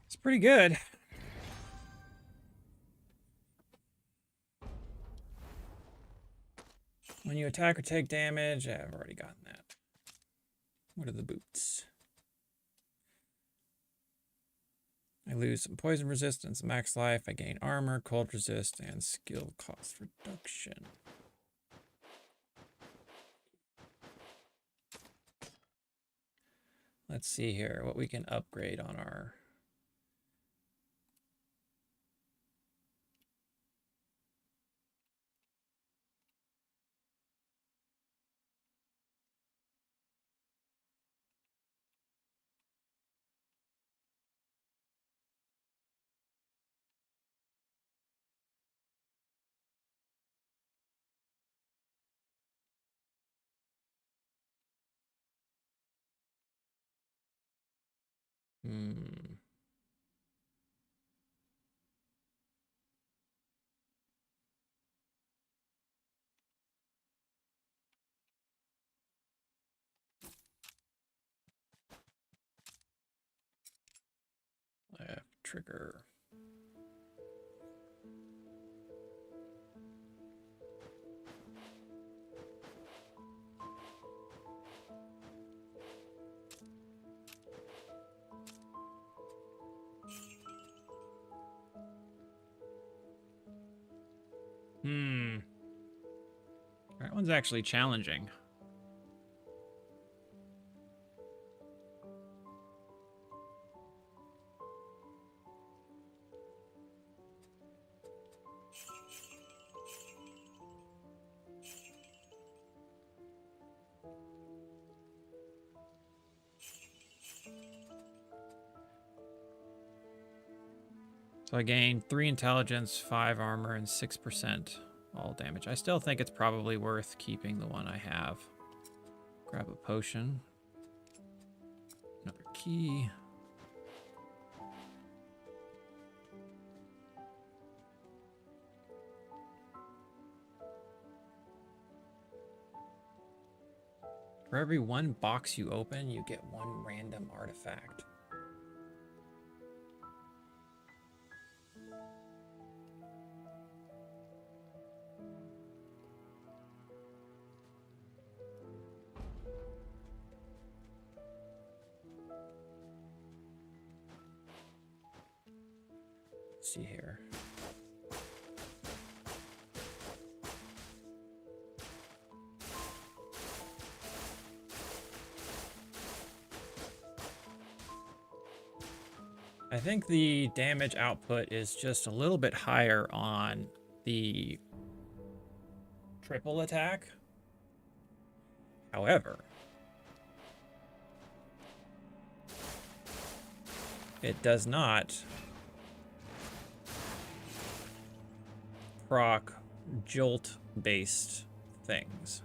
It's pretty good. When you attack or take damage, I've already gotten that. What are the boots? I lose some poison resistance, max life. I gain armor, cold resist, and skill cost reduction. Let's see here what we can upgrade on our... Left trigger. That one's actually challenging. So I gained 3 intelligence, 5 armor, and 6% all damage. I still think it's probably worth keeping the one I have. Grab a potion. Another key. For every 1 box you open, you get 1 random artifact. Let's see here. I think the damage output is just a little bit higher on the triple attack. However, it does not proc jolt-based things.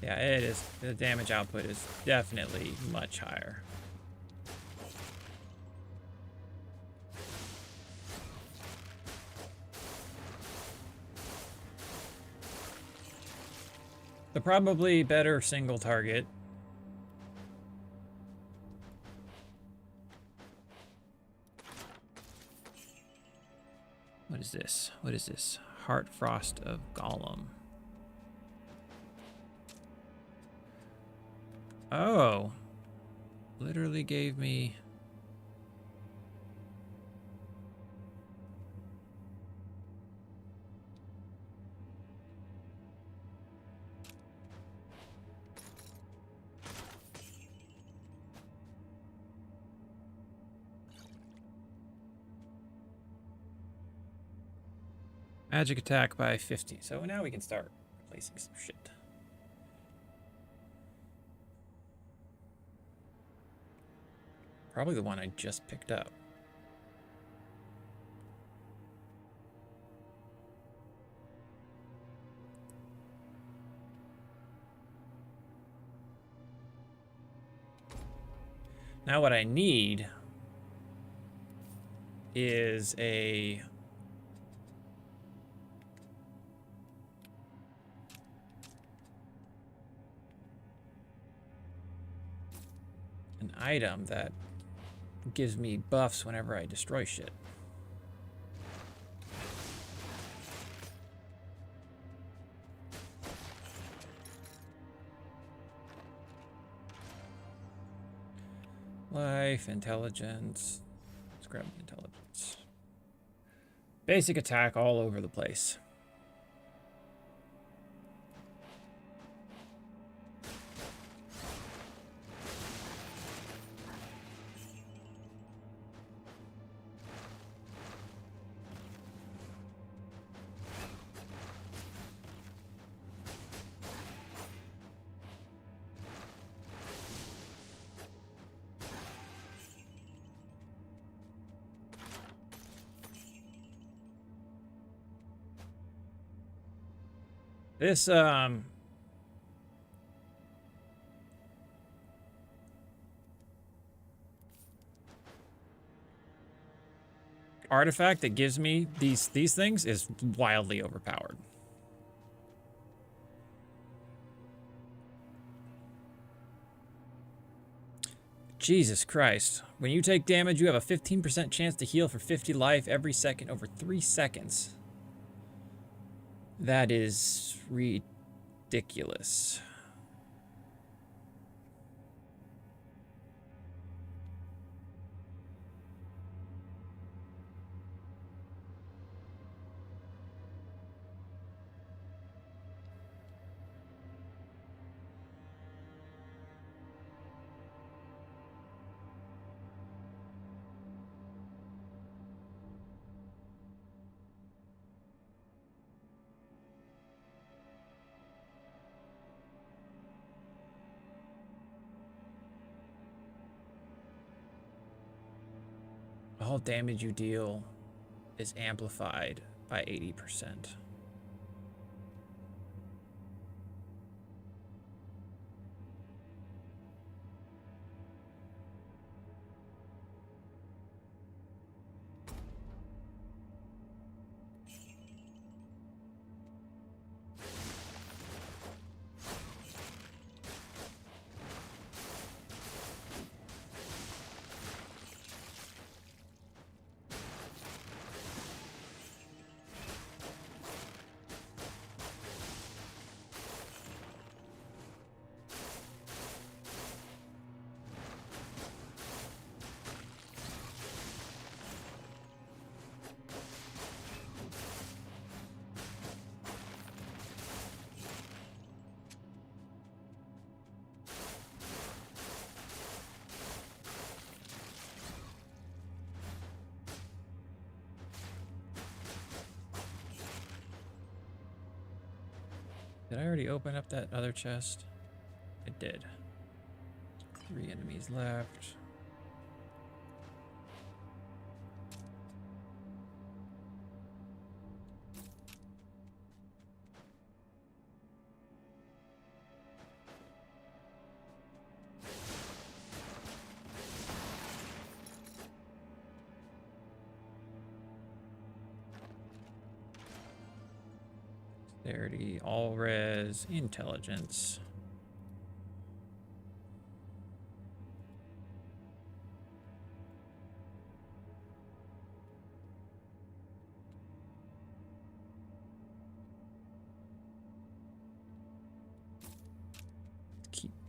Yeah, it is. The damage output is definitely much higher. The probably better single target What is this? What is this? Heart Frost of Gollum. Oh. Literally gave me... Magic attack by 50. So now we can start replacing some shit. Probably the one I just picked up. Now what I need is an item that gives me buffs whenever I destroy shit. Life, intelligence. Let's grab the intelligence. Basic attack all over the place. This, artifact that gives me these things is wildly overpowered. Jesus Christ. When you take damage, you have a 15% chance to heal for 50 life every second over 3 seconds. That is ridiculous. All damage you deal is amplified by 80%. Did I already open up that other chest? It did. 3 enemies left. Dexterity, all res, intelligence.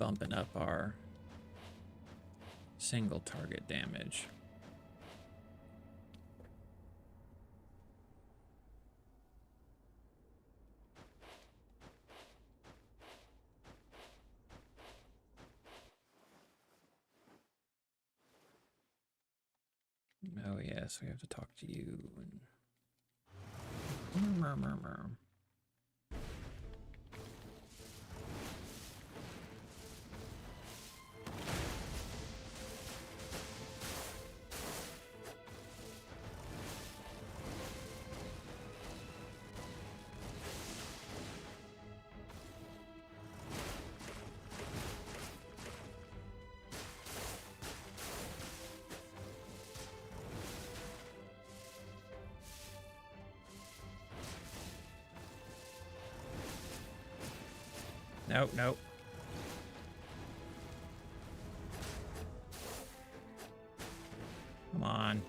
bumping up our single target damage. Oh yes, we have to talk to you. Nope, nope. Come on.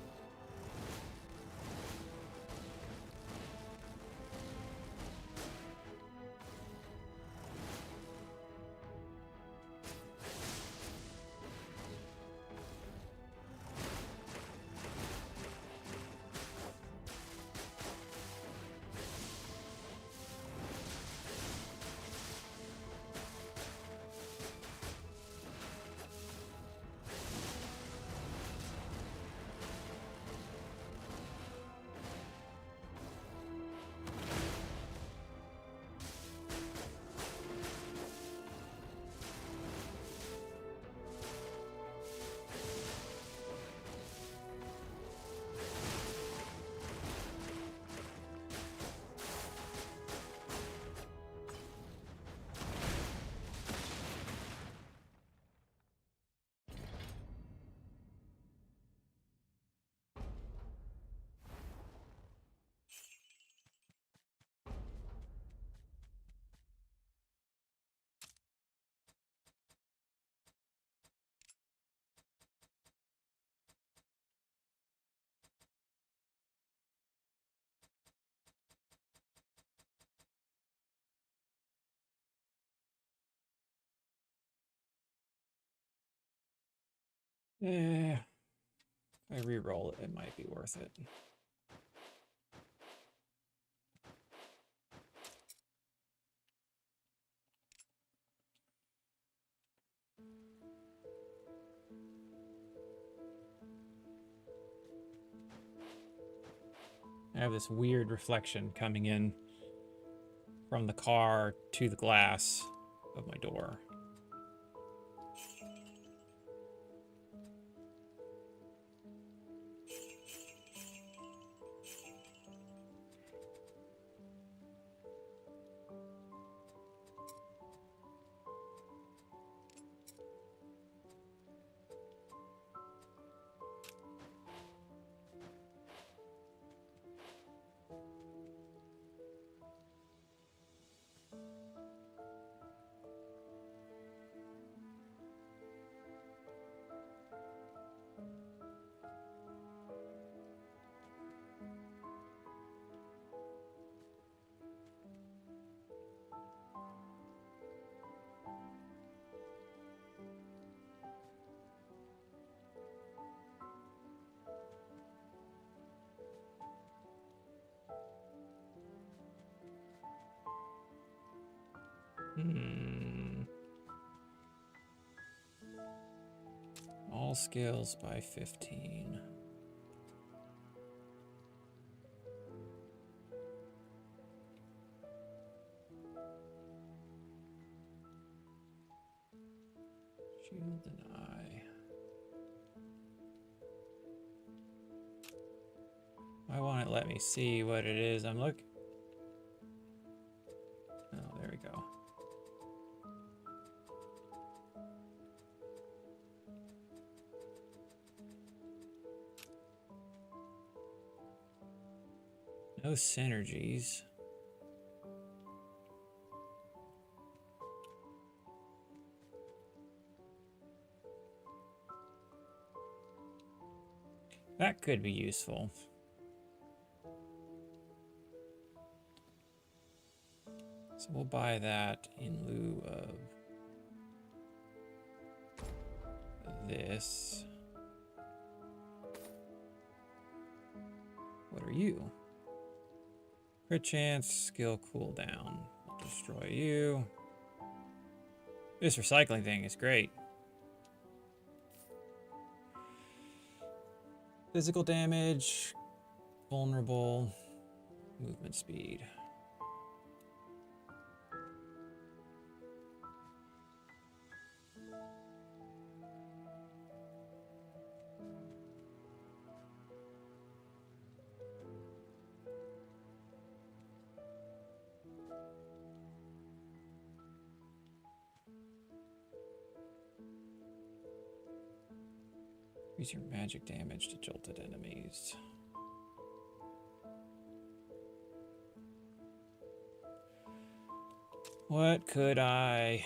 If I re-roll it, it might be worth it. I have this weird reflection coming in from the car to the glass of my door. All skills by 15. Shield deny. Why won't it let me see what it is I'm looking? Oh, there we go. No synergies. That could be useful. So we'll buy that in lieu of this. What are you? Crit chance, skill cooldown. We'll destroy you. This recycling thing is great. Physical damage, vulnerable, movement speed. Use your magic damage to jolted enemies. What could I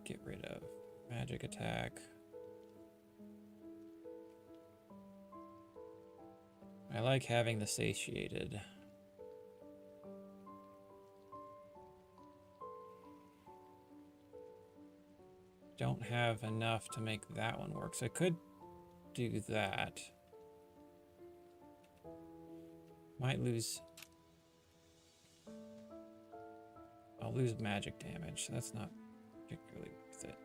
get rid of? Magic attack. I like having the satiated. Don't have enough to make that one work, so I could do that. Might lose. I'll lose magic damage, so that's not particularly worth it.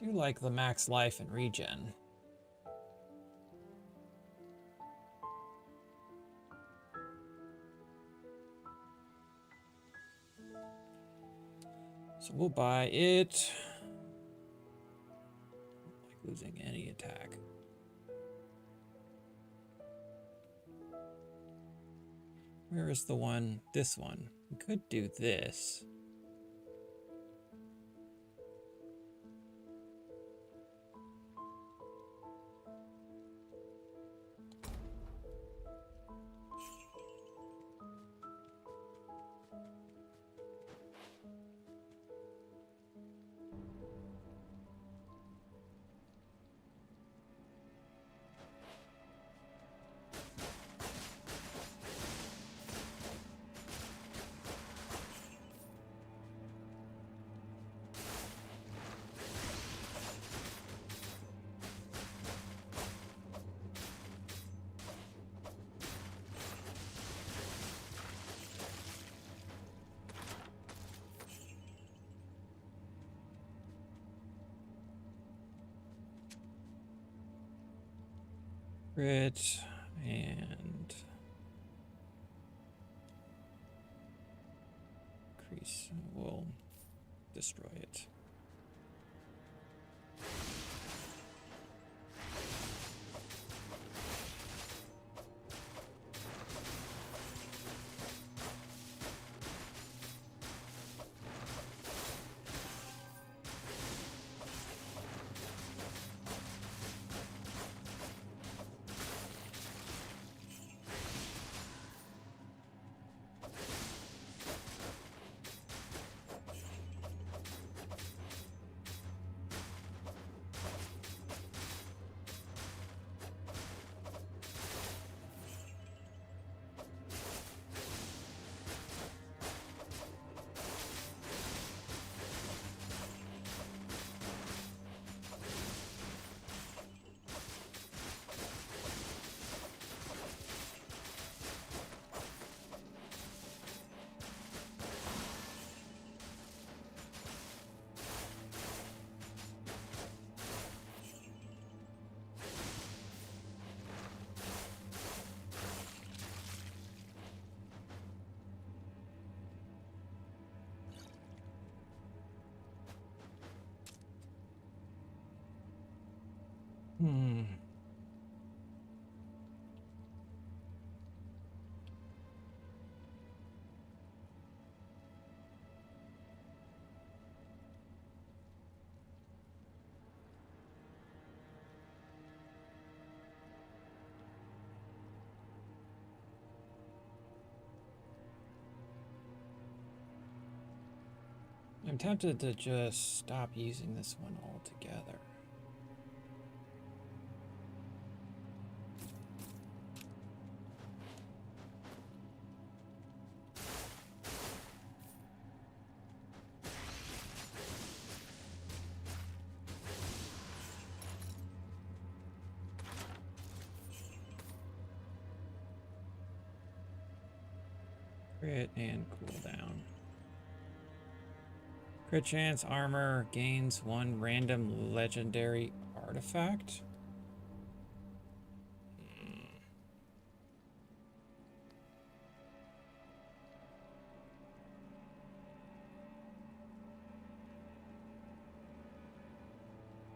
Do like the max life and regen. So we'll buy it. Don't like losing any attack. Where is the one? This one. We could do this. Crit and increase. We'll destroy it. I'm tempted to just stop using this one altogether. Crit and cooldown. Crit chance, armor, gains one random legendary artifact.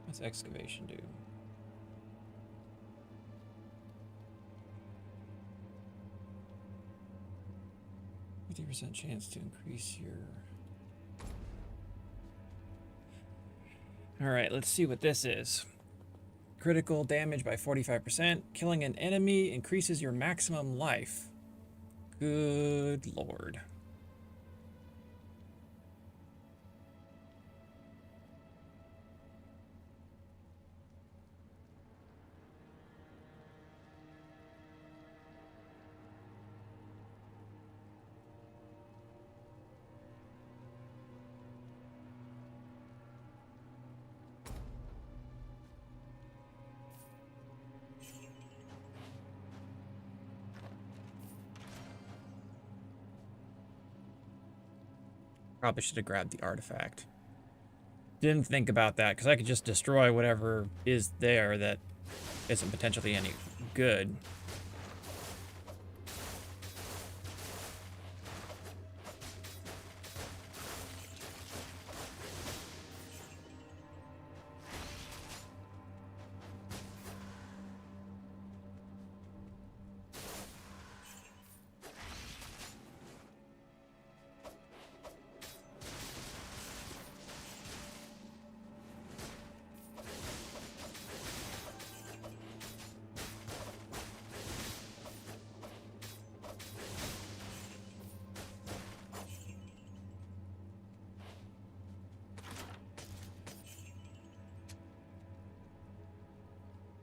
What's excavation do? 50% chance to increase your... Alright, let's see what this is. Critical damage by 45%. Killing an enemy increases your maximum life. Good lord. Probably should have grabbed the artifact. Didn't think about that, because I could just destroy whatever is there that isn't potentially any good.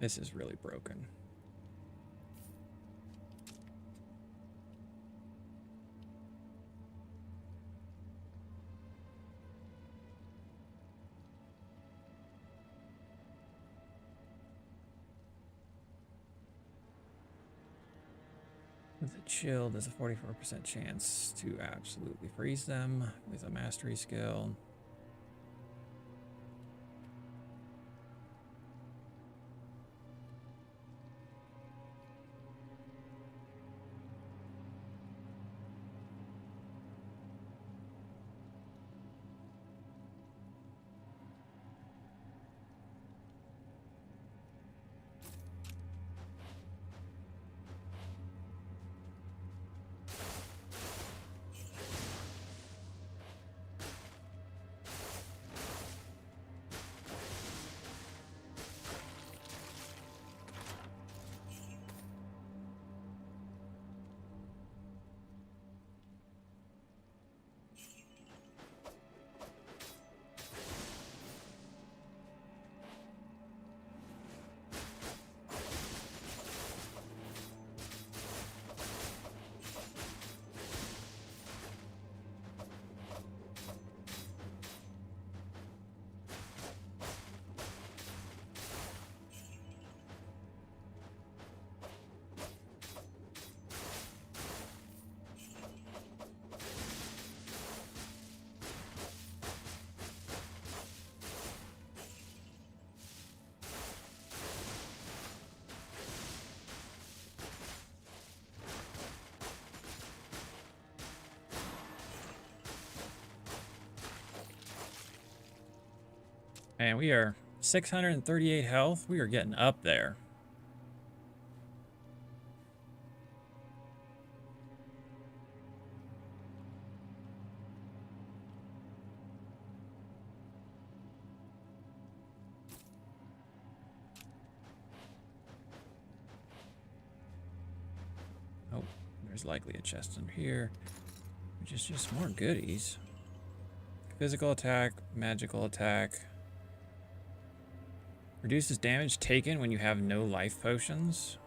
This is really broken. With a chill, there's a 44% chance to absolutely freeze them with a mastery skill. And we are 638 health. We are getting up there. Oh, there's likely a chest in here, which is just more goodies. Physical attack, magical attack. Reduces damage taken when you have no life potions.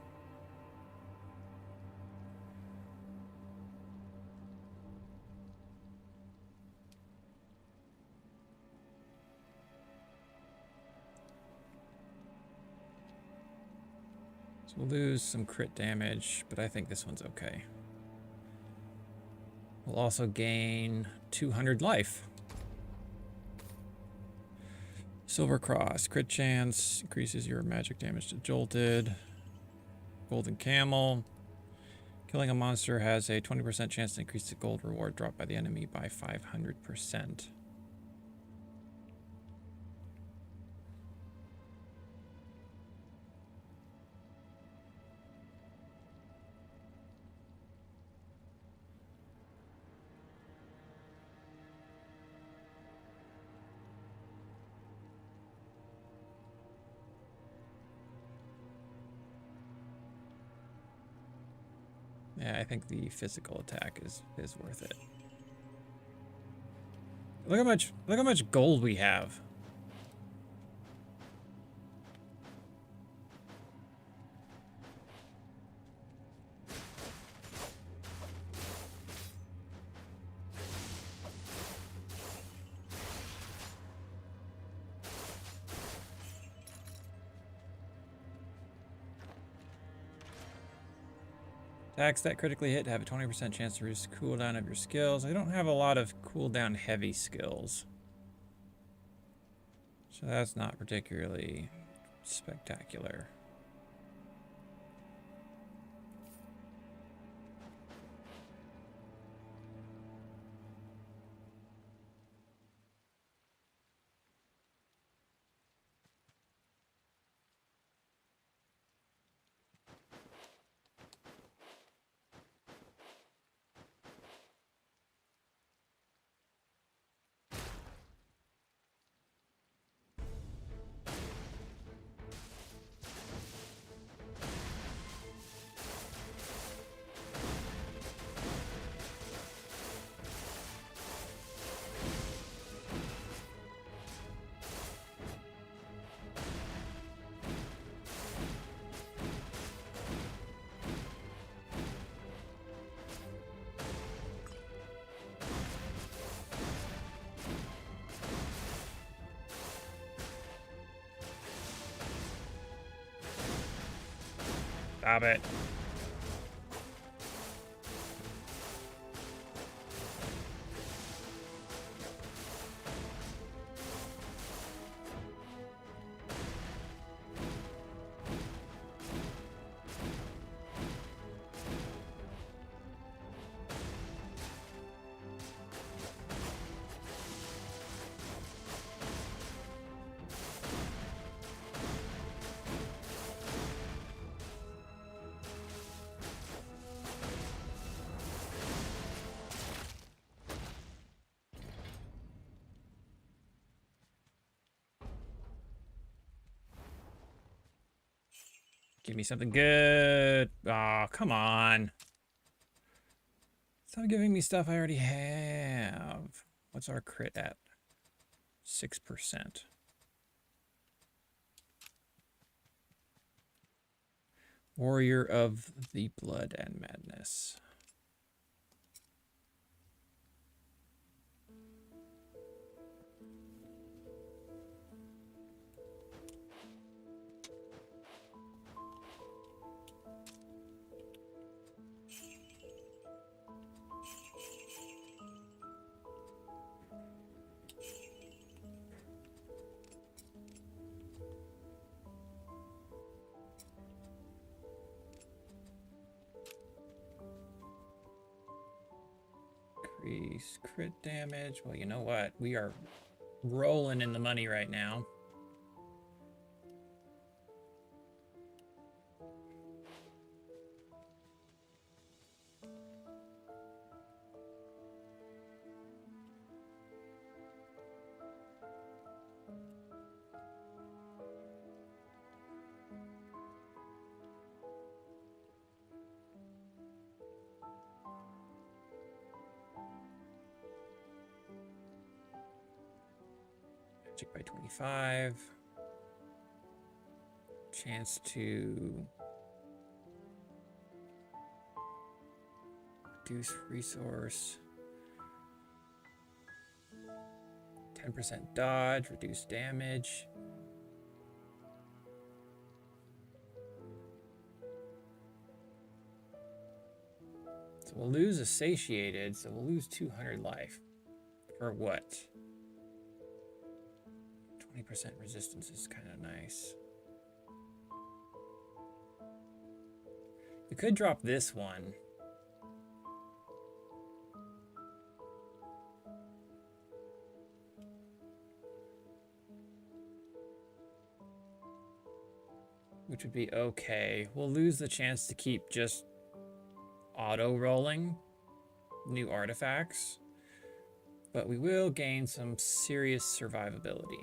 So we'll lose some crit damage, but I think this one's okay. We'll also gain 200 life. Silver Cross, crit chance, increases your magic damage to jolted. Golden Camel. Killing a monster has a 20% chance to increase the gold reward dropped by the enemy by 500%. Yeah, I think the physical attack is worth it. Look how much gold we have. Attacks that critically hit have a 20% chance to reduce the cooldown of your skills. I don't have a lot of cooldown heavy skills, so that's not particularly spectacular. Stop it. Give me something good. Oh, come on. Stop giving me stuff I already have. What's our crit at? 6%. Warrior of the Blood and Madness. Increase crit damage. Well, you know what? We are rolling in the money right now. Magic by 25. Chance to reduce resource. 10% dodge, reduce damage. So we'll lose a satiated, so we'll lose 200 life. For what? 20% resistance is kind of nice. We could drop this one. Which would be okay. We'll lose the chance to keep just auto-rolling new artifacts, but we will gain some serious survivability.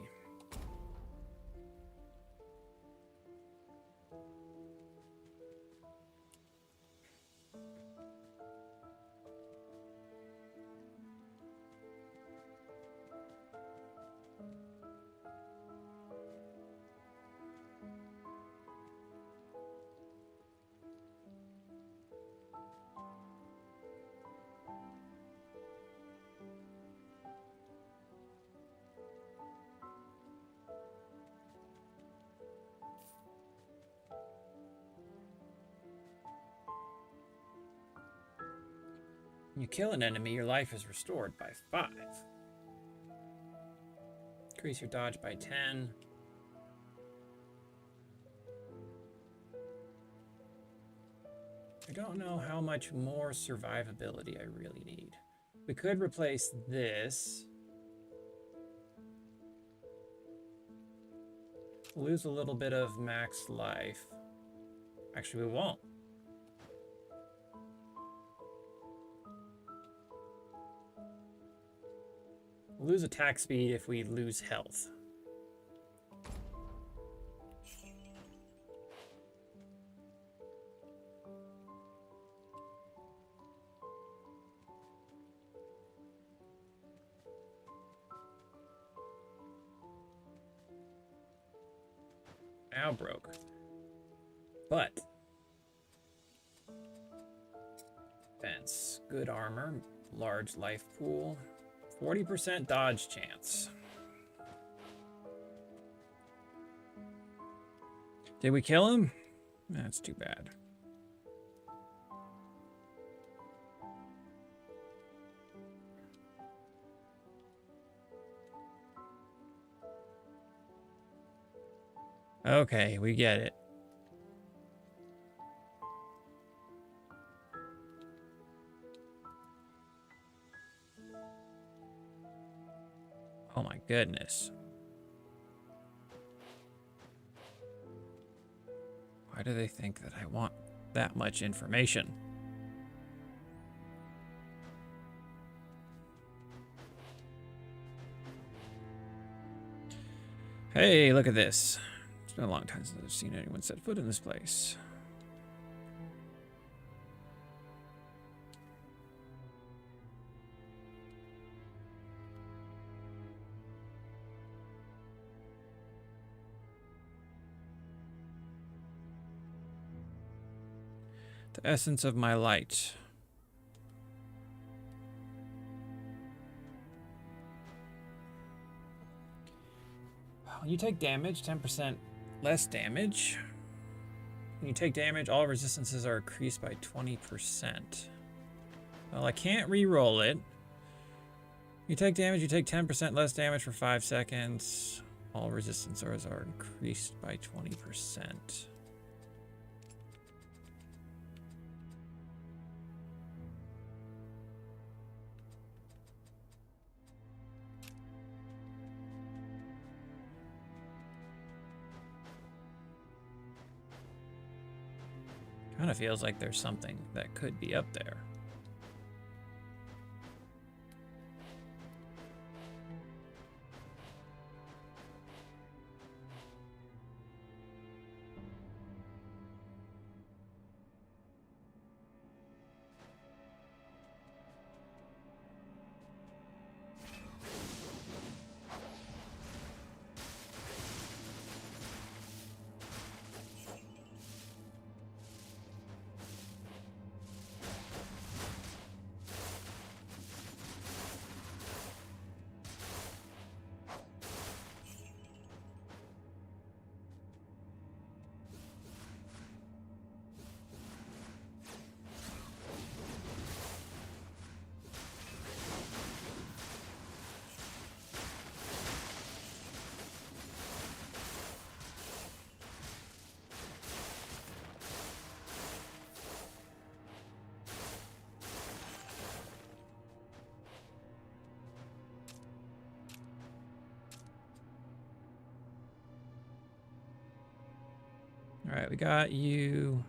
When you kill an enemy, your life is restored by 5. Increase your dodge by 10. I don't know how much more survivability I really need. We could replace this. Lose a little bit of max life. Actually, we won't. We'll lose attack speed if we lose health. Now broke. But defense, good armor, large life pool, 40% dodge chance. Did we kill him? That's too bad. Okay, we get it. Oh my goodness. Why do they think that I want that much information? Hey, look at this. It's been a long time since I've seen anyone set foot in this place. The essence of my light. When you take damage, 10% less damage. When you take damage, all resistances are increased by 20%. Well, I can't re-roll it. You take damage, you take 10% less damage for 5 seconds. All resistances are increased by 20%. Kind of feels like there's something that could be up there. All right, we got you.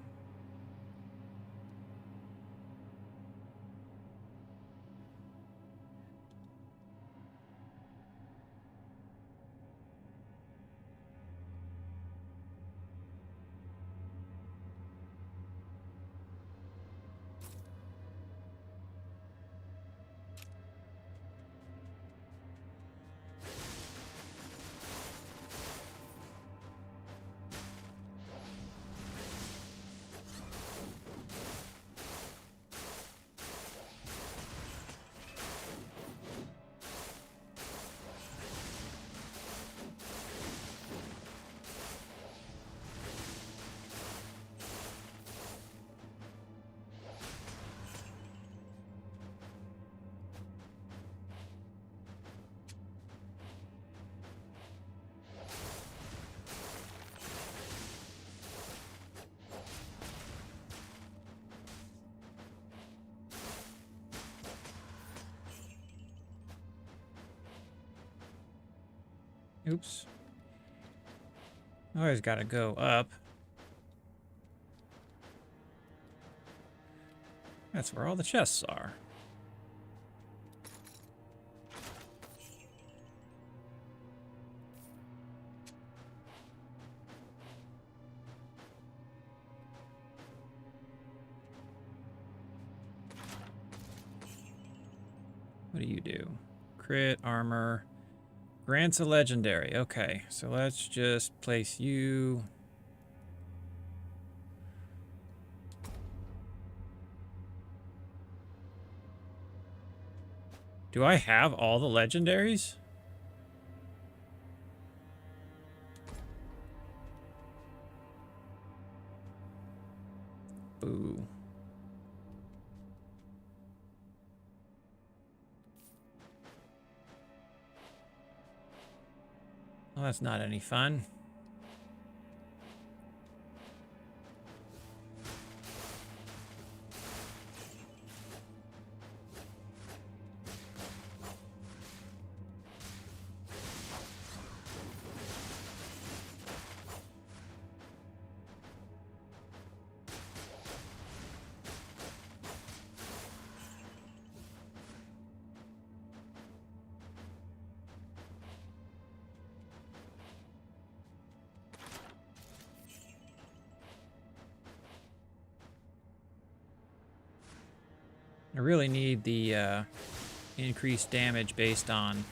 Oops. Always got to go up. That's where all the chests are. What do you do? Crit, armor, grants a legendary. Okay, so let's just place you. Do I have all the legendaries? Boo. Well, that's not any fun. I really need the increased damage based on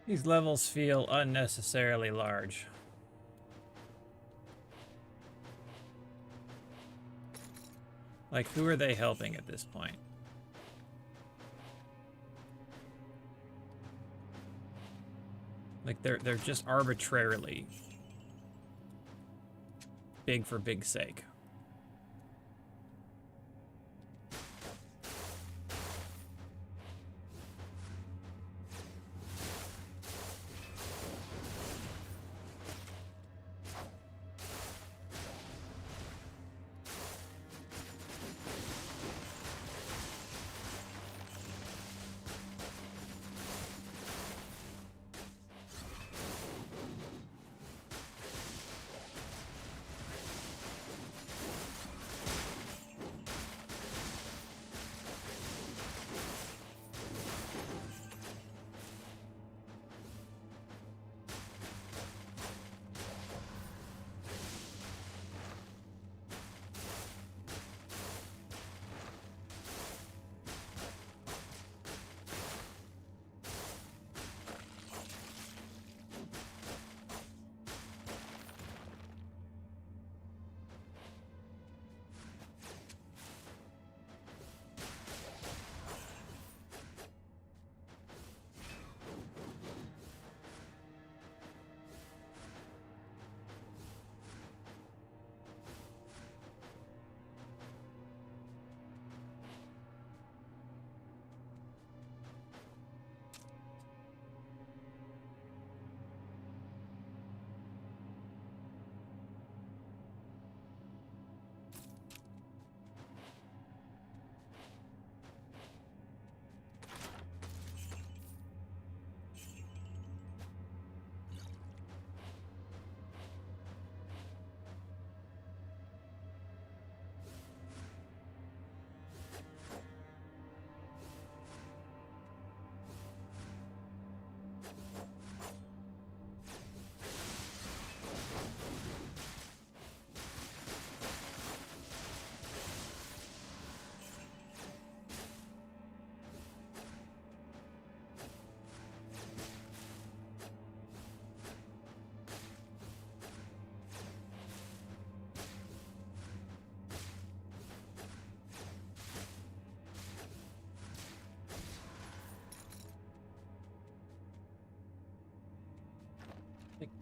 these levels feel unnecessarily large. Like, who are they helping at this point? Like, they're just arbitrarily big for big sake.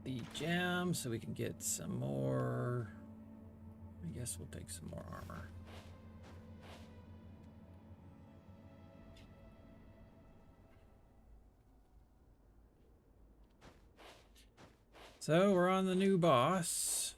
the gem so we can get some more. I guess we'll take some more armor. So we're on the new boss.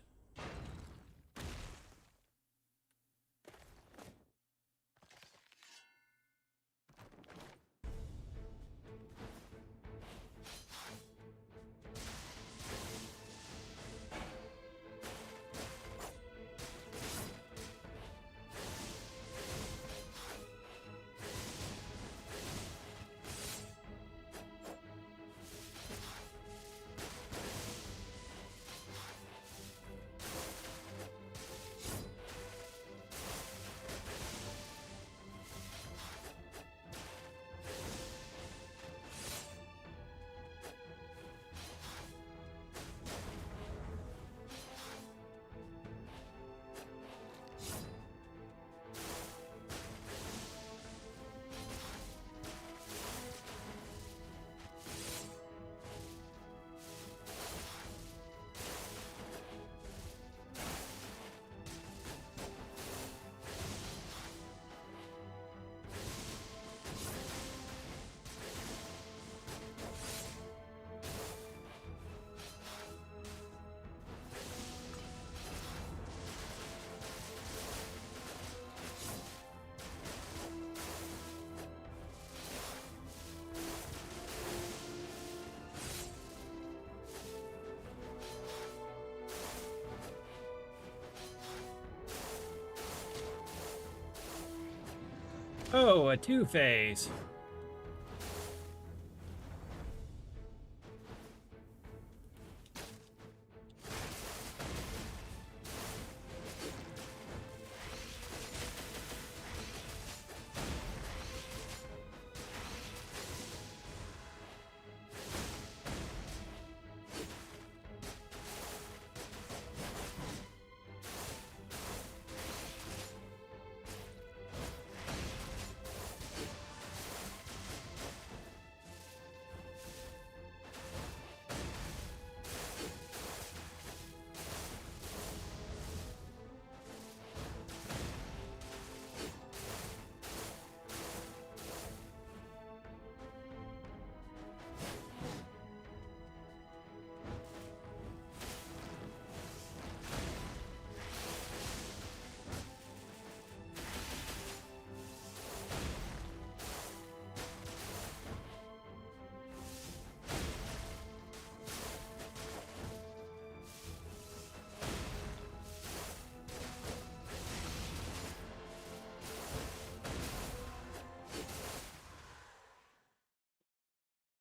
Oh, a two-phase.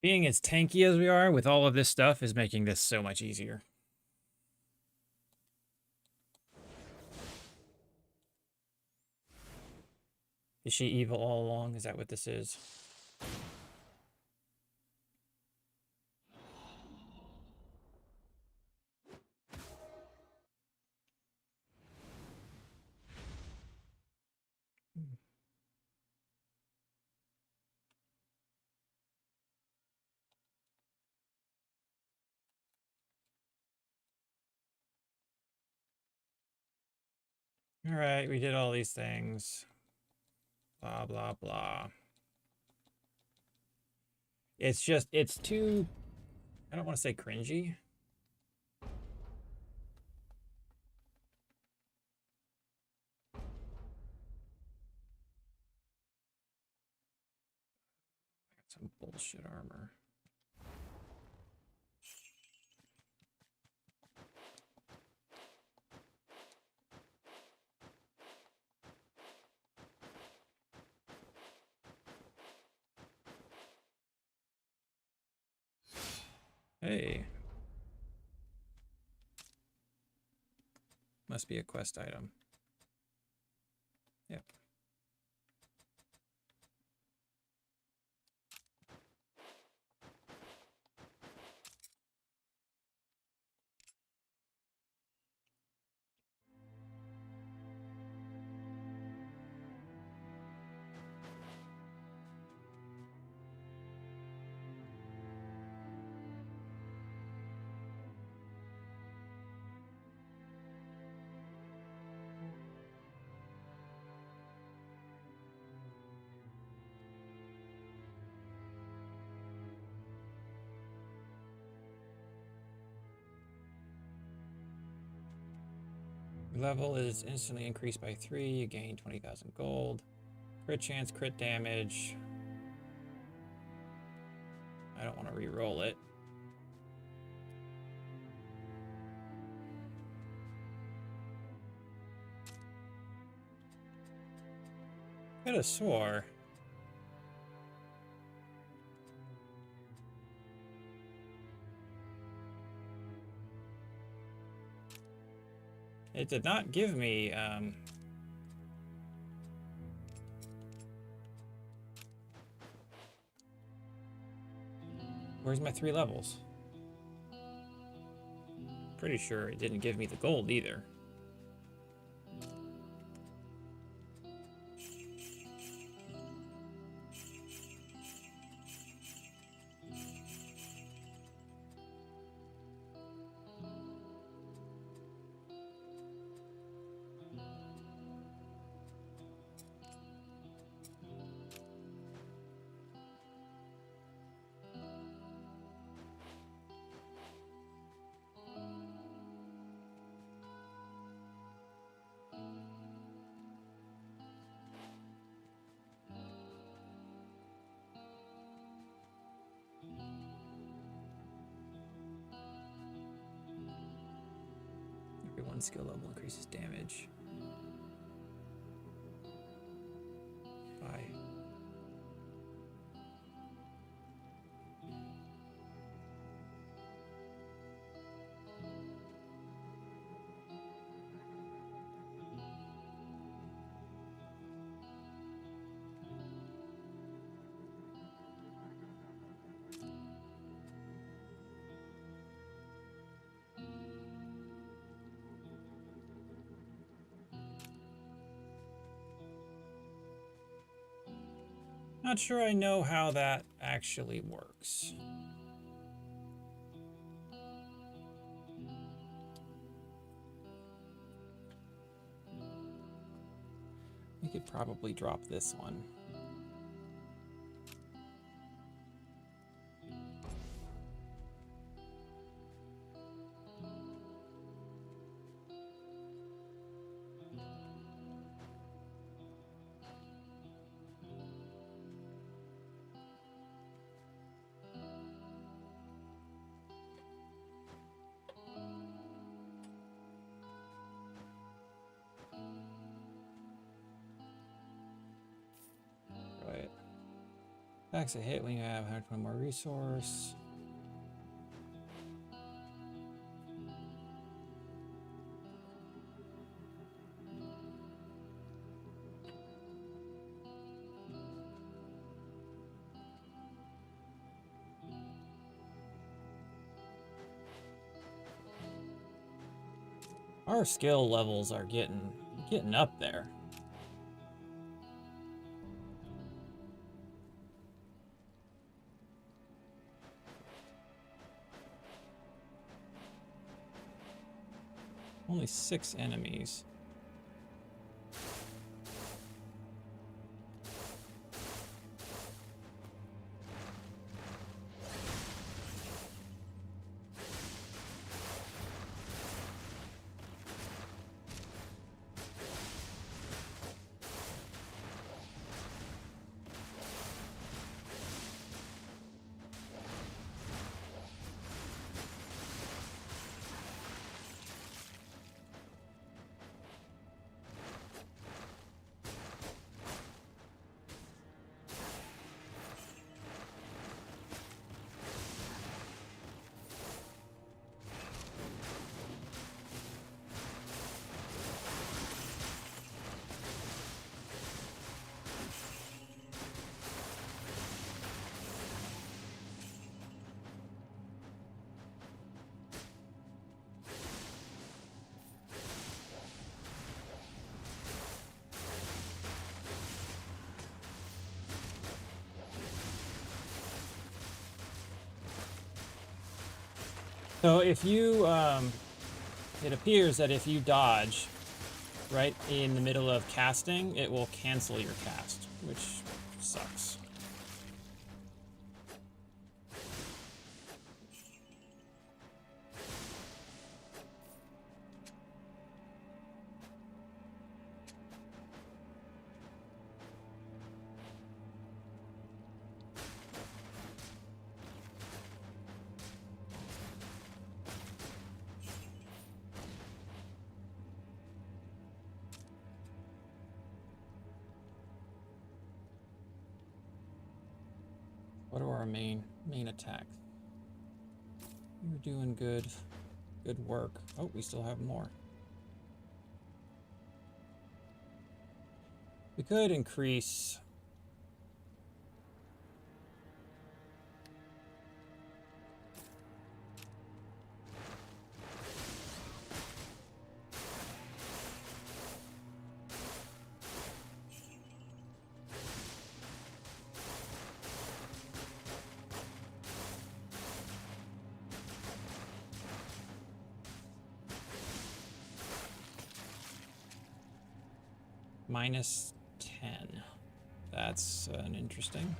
Being as tanky as we are with all of this stuff is making this so much easier. Is she evil all along? Is that what this is? All right, we did all these things. Blah, blah, blah. It's just, it's too, I don't want to say cringy. Some bullshit armor. Hey. Must be a quest item. Yep. Your level is instantly increased by 3. You gain 20,000 gold. Crit chance, crit damage. I don't want to re-roll it. Could have swore. It did not give me, where's my 3 levels? Pretty sure it didn't give me the gold either. Every 1 skill level increases damage by... Not sure I know how that actually works. We could probably drop this one. Right. Attacks a hit when you have 120 more resource. Our skill levels are getting up there. Only 6 enemies. So if you, it appears that if you dodge right in the middle of casting, it will cancel your cast, which sucks. What are our main attacks? You're doing good. Good work. Oh, we still have more. We could increase. Minus 10. That's an interesting.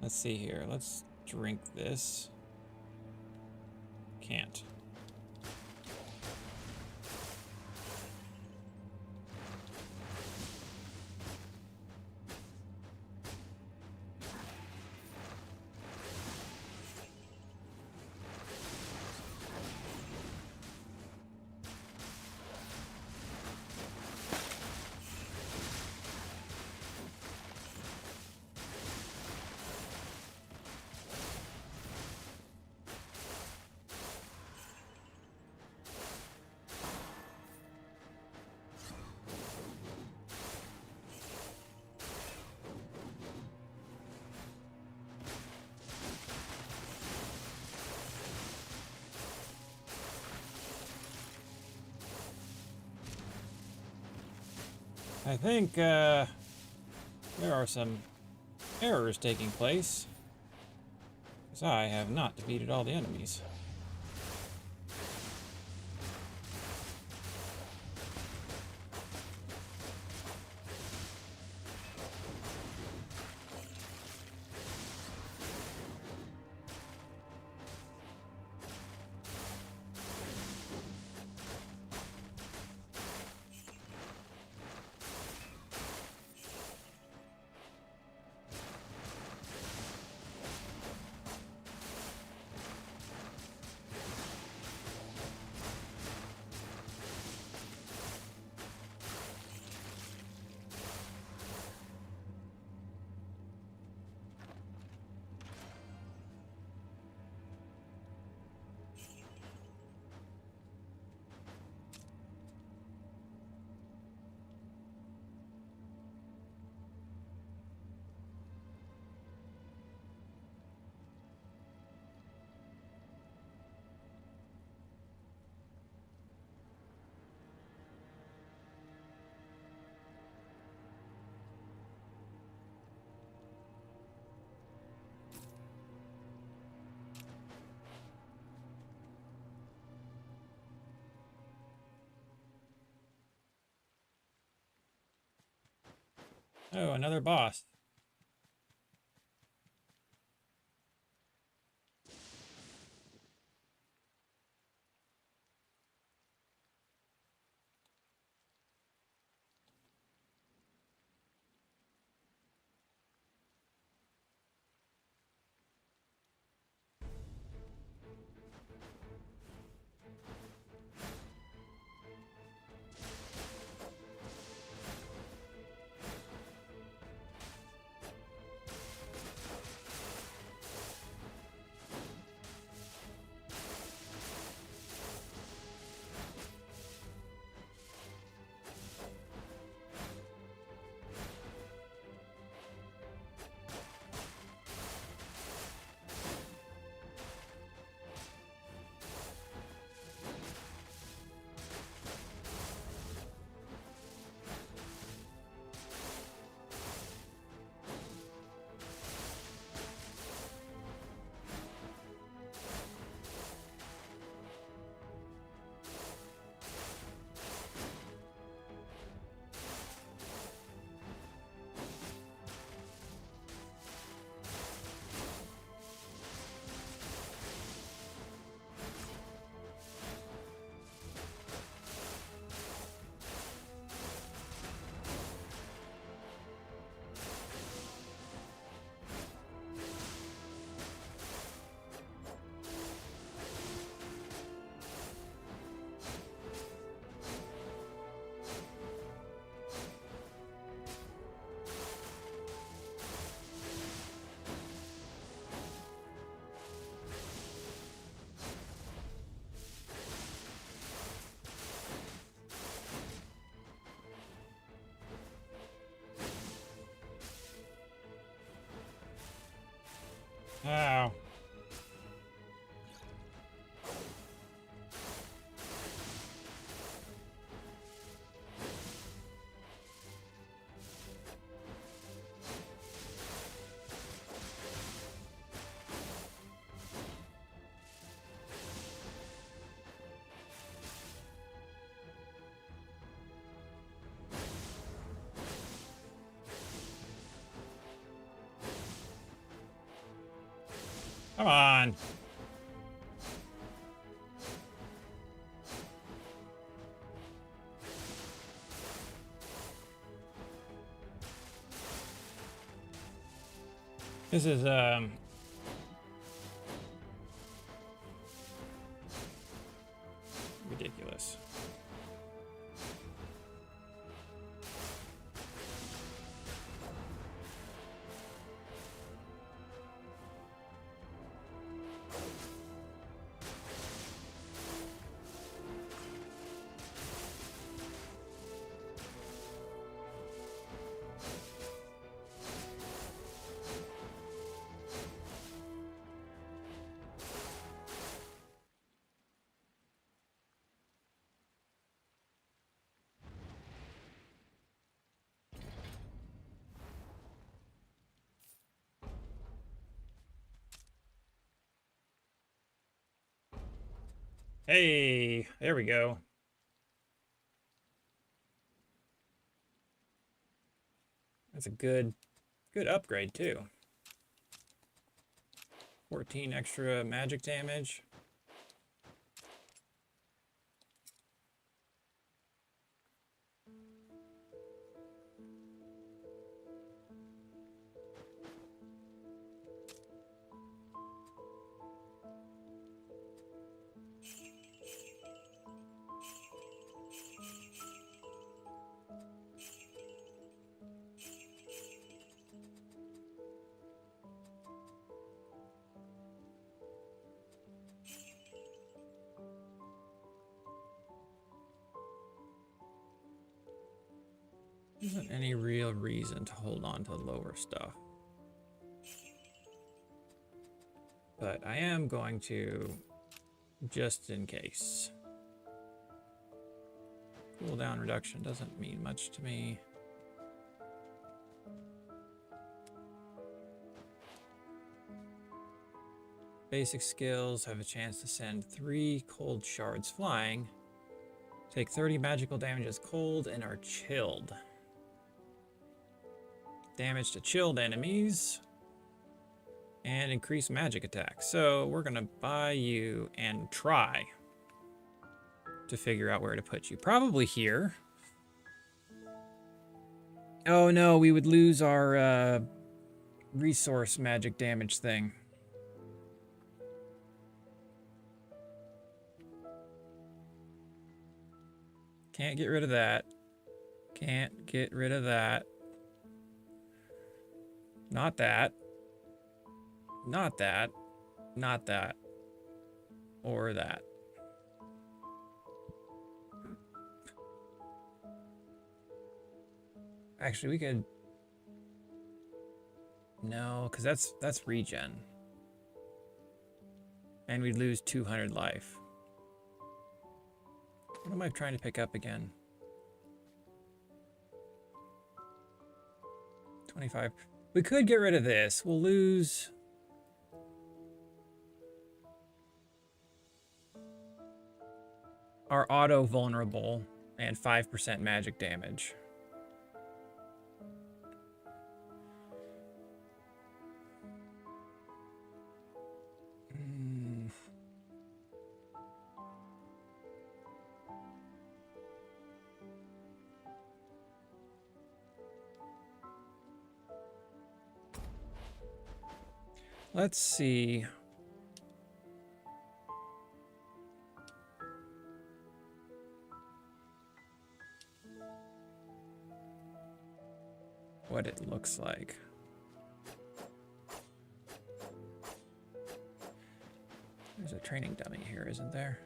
Let's see here. Let's drink this. Can't. I think there are some errors taking place, because I have not defeated all the enemies. Oh, another boss. Ow. Come on. This is ridiculous. Hey, there we go. That's a good upgrade too. 14 extra magic damage. There isn't any real reason to hold on to lower stuff. But I am going to, just in case. Cooldown reduction doesn't mean much to me. Basic skills have a chance to send 3 cold shards flying. Take 30 magical damage as cold and are chilled. Damage to chilled enemies. And increase magic attack. So we're gonna buy you and try to figure out where to put you. Probably here. Oh no, we would lose our resource magic damage thing. Can't get rid of that. Can't get rid of that. Not that. Not that. Not that. Or that. Actually, we could... No, because that's regen. And we'd lose 200 life. What am I trying to pick up again? 25. We could get rid of this. We'll lose... our auto vulnerable and 5% magic damage. Let's see. What it looks like. There's a training dummy here, isn't there?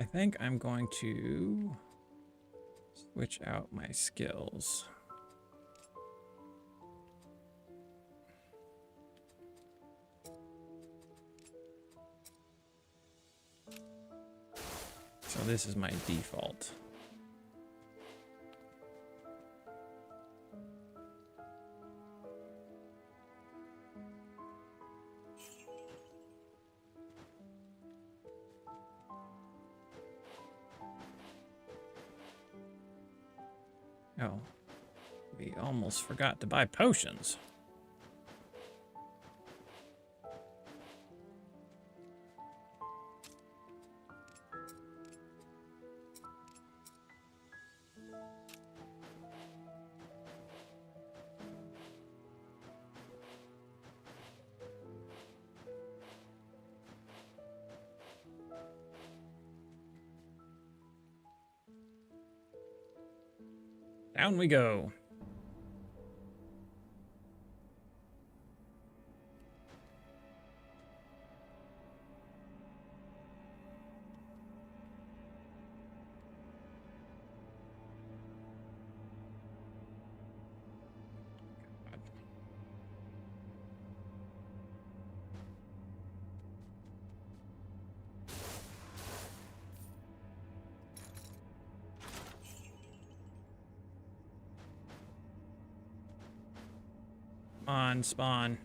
think I'm going to switch out my skills. So this is my default. Oh, we almost forgot to buy potions. Down we go. Come on, spawn.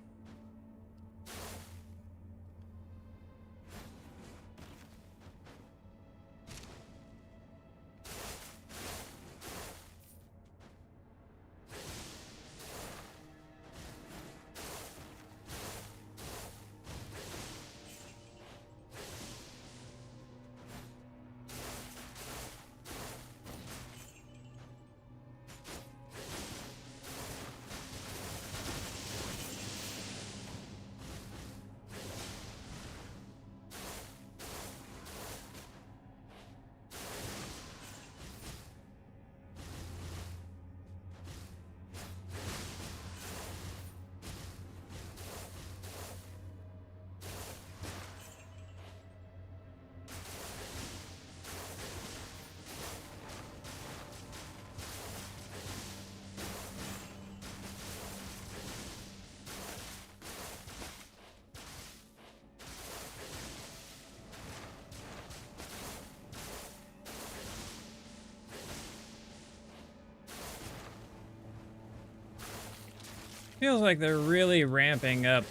Feels like they're really ramping up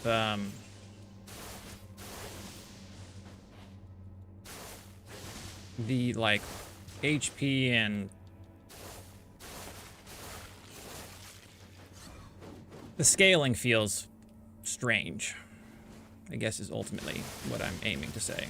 the like HP and the scaling feels strange, I guess is ultimately what I'm aiming to say.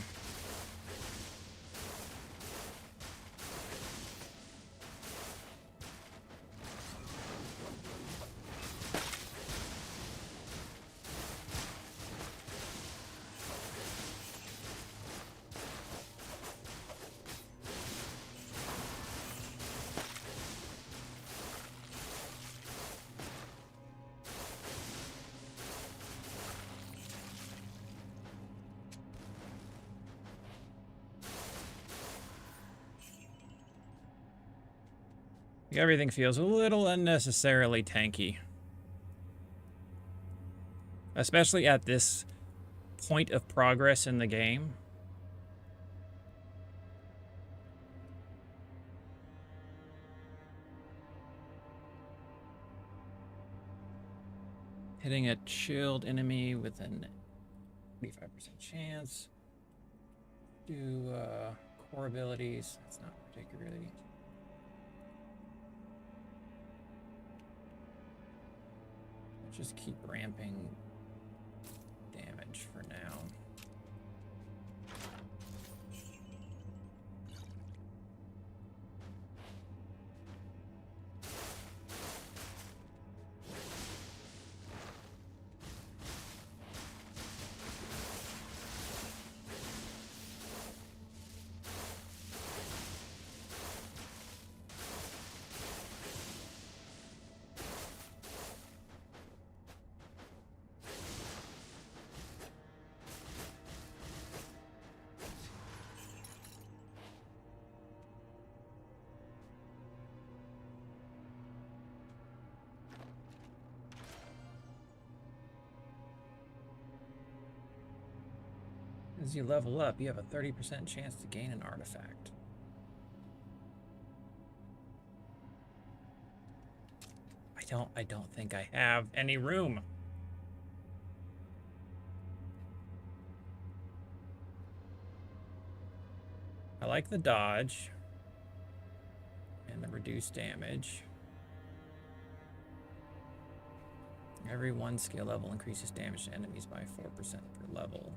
Everything feels a little unnecessarily tanky. Especially at this point of progress in the game. Hitting a chilled enemy with an 85% chance. Do core abilities. That's not particularly... Just keep ramping damage for now. As you level up, you have a 30% chance to gain an artifact. I don't think I have any room. I like the dodge and the reduced damage. Every 1 skill level increases damage to enemies by 4% per level.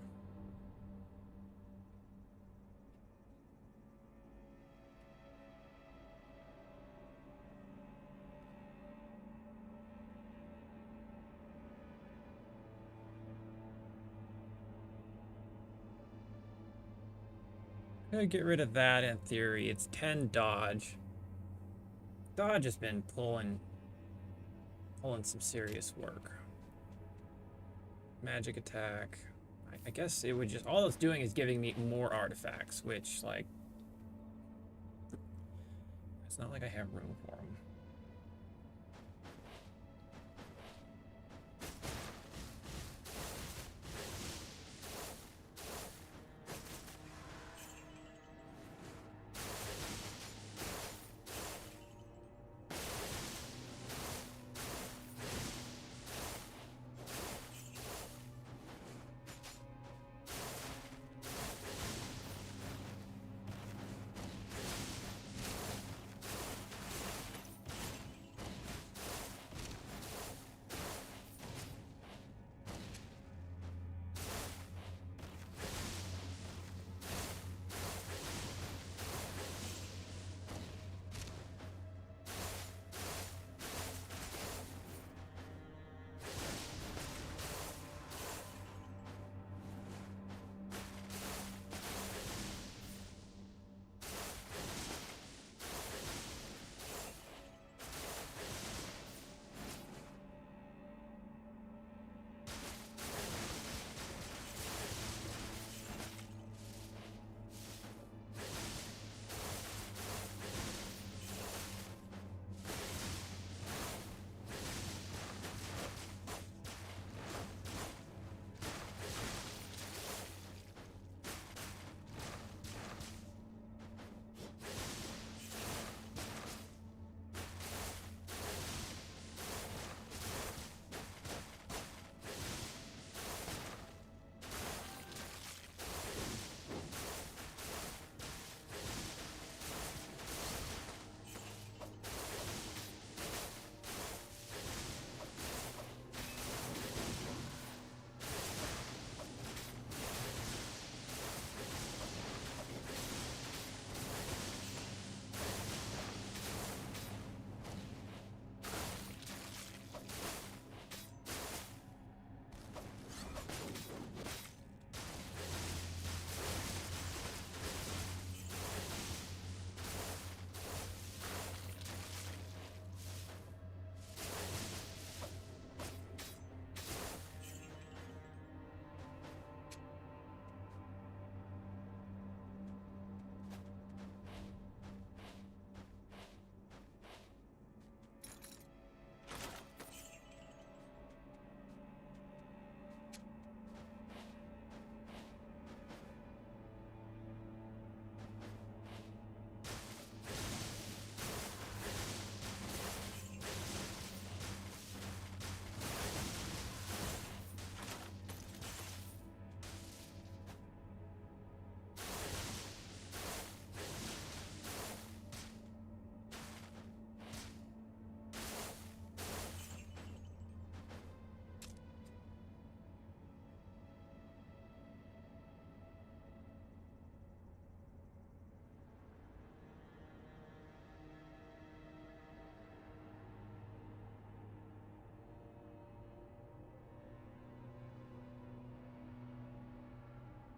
Could get rid of that in theory. It's 10 dodge. Dodge has been pulling some serious work. Magic attack. I guess it would just, all it's doing is giving me more artifacts, which, like, it's not like I have room for them.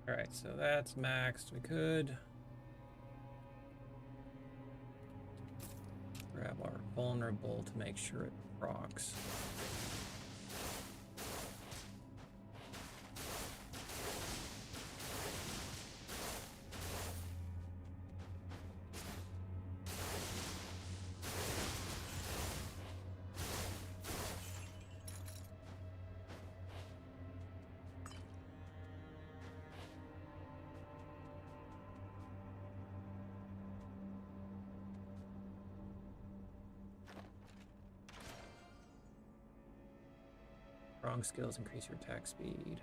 All right, so that's maxed. We could grab our vulnerable to make sure it procs. Strong skills increase your attack speed.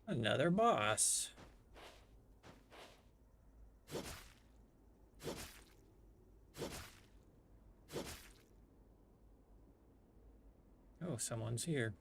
Another boss. Oh, someone's here.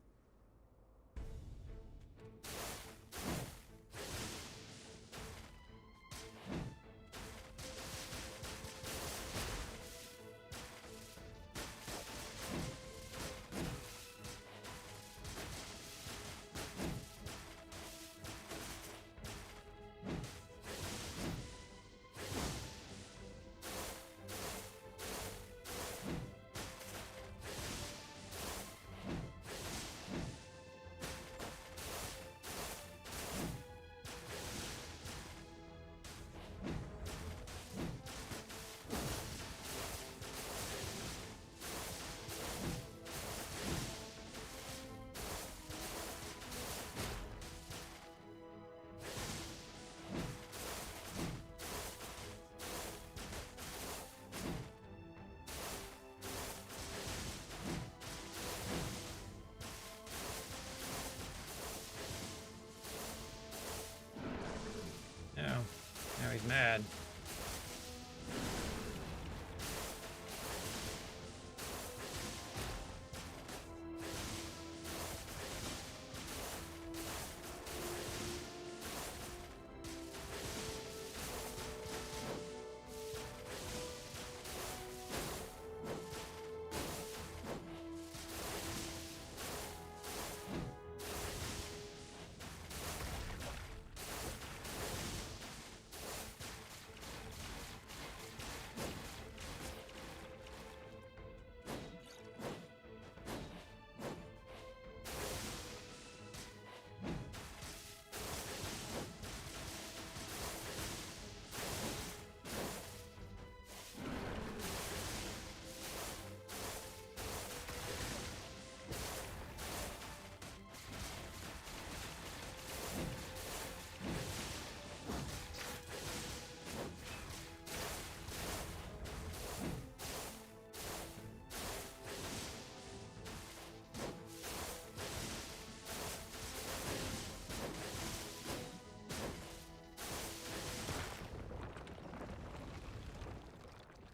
Now he's mad.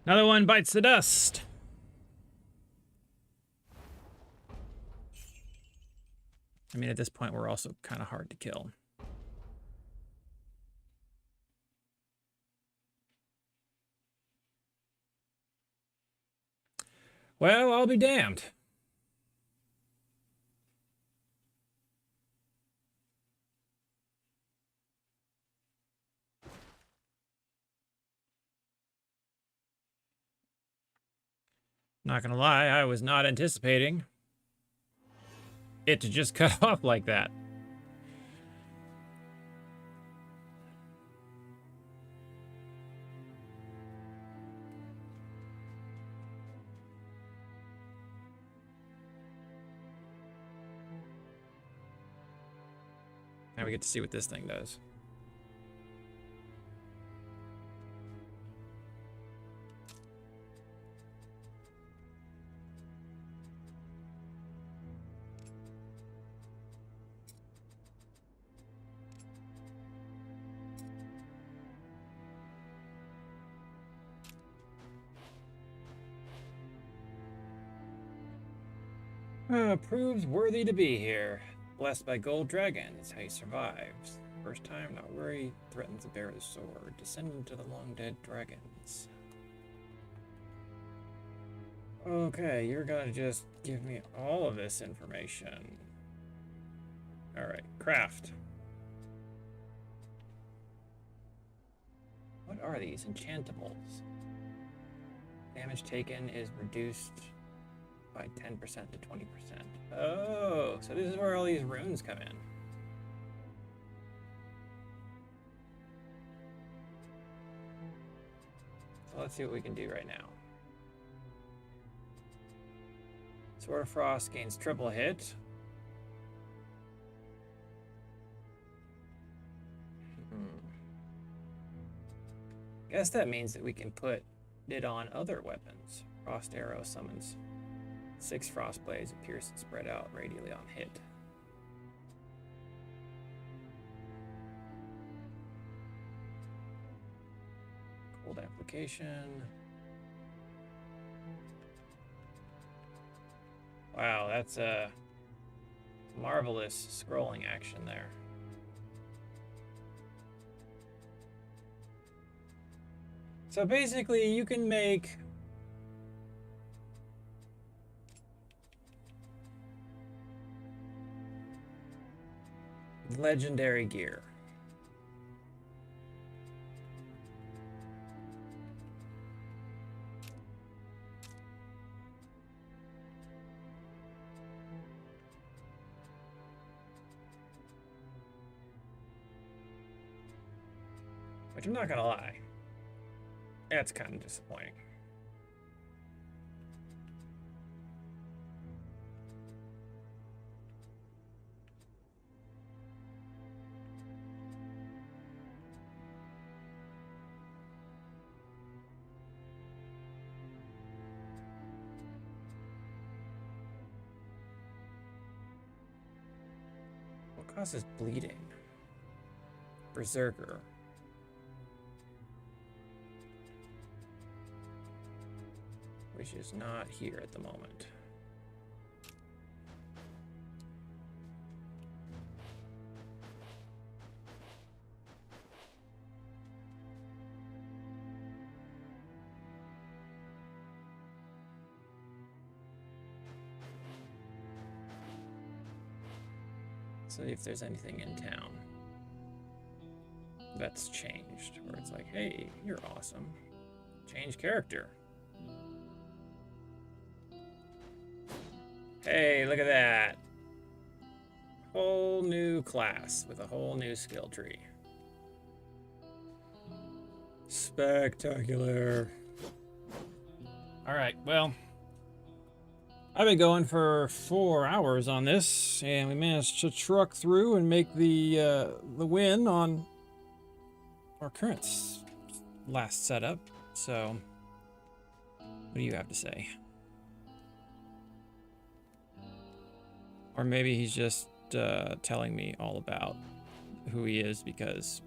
Another one bites the dust. I mean, at this point, we're also kind of hard to kill. Well, I'll be damned. Not gonna lie, I was not anticipating it to just cut off like that. Now we get to see what this thing does. Proves worthy to be here. Blessed by gold dragons, how he survives. First time, not worry, threatens to bear the sword. Descendant to the long dead dragons. Okay, you're gonna just give me all of this information. Alright, craft. What are these enchantables? Damage taken is reduced by 10% to 20%. Oh, so this is where all these runes come in. So let's see what we can do right now. Sword of Frost gains triple hit. Guess that means that we can put it on other weapons. Frost arrow summons 6 frost blades, appears and spread out radially on hit. Cold application. Wow, that's a marvelous scrolling action there. So basically, you can make legendary gear. Which I'm not gonna lie, that's kind of disappointing. What causes bleeding? Berserker. Which is not here at the moment. So if there's anything in town that's changed, where it's like, hey, you're awesome. Change character. Hey, look at that. Whole new class with a whole new skill tree. Spectacular. All right, well, I've been going for 4 hours on this, and we managed to truck through and make the win on our current last setup. So, what do you have to say? Or maybe he's just telling me all about who he is because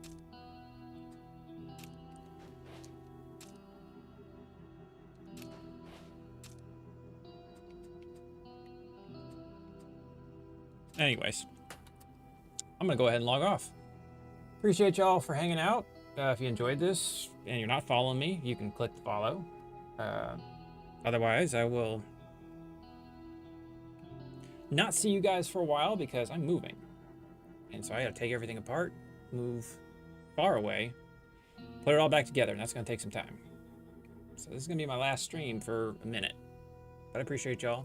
anyways, I'm gonna go ahead and log off. Appreciate y'all for hanging out. If you enjoyed this and you're not following me, you can click the follow. Otherwise, I will not see you guys for a while because I'm moving. And so I gotta take everything apart, move far away, put it all back together, and that's gonna take some time. So this is gonna be my last stream for a minute. But I appreciate y'all.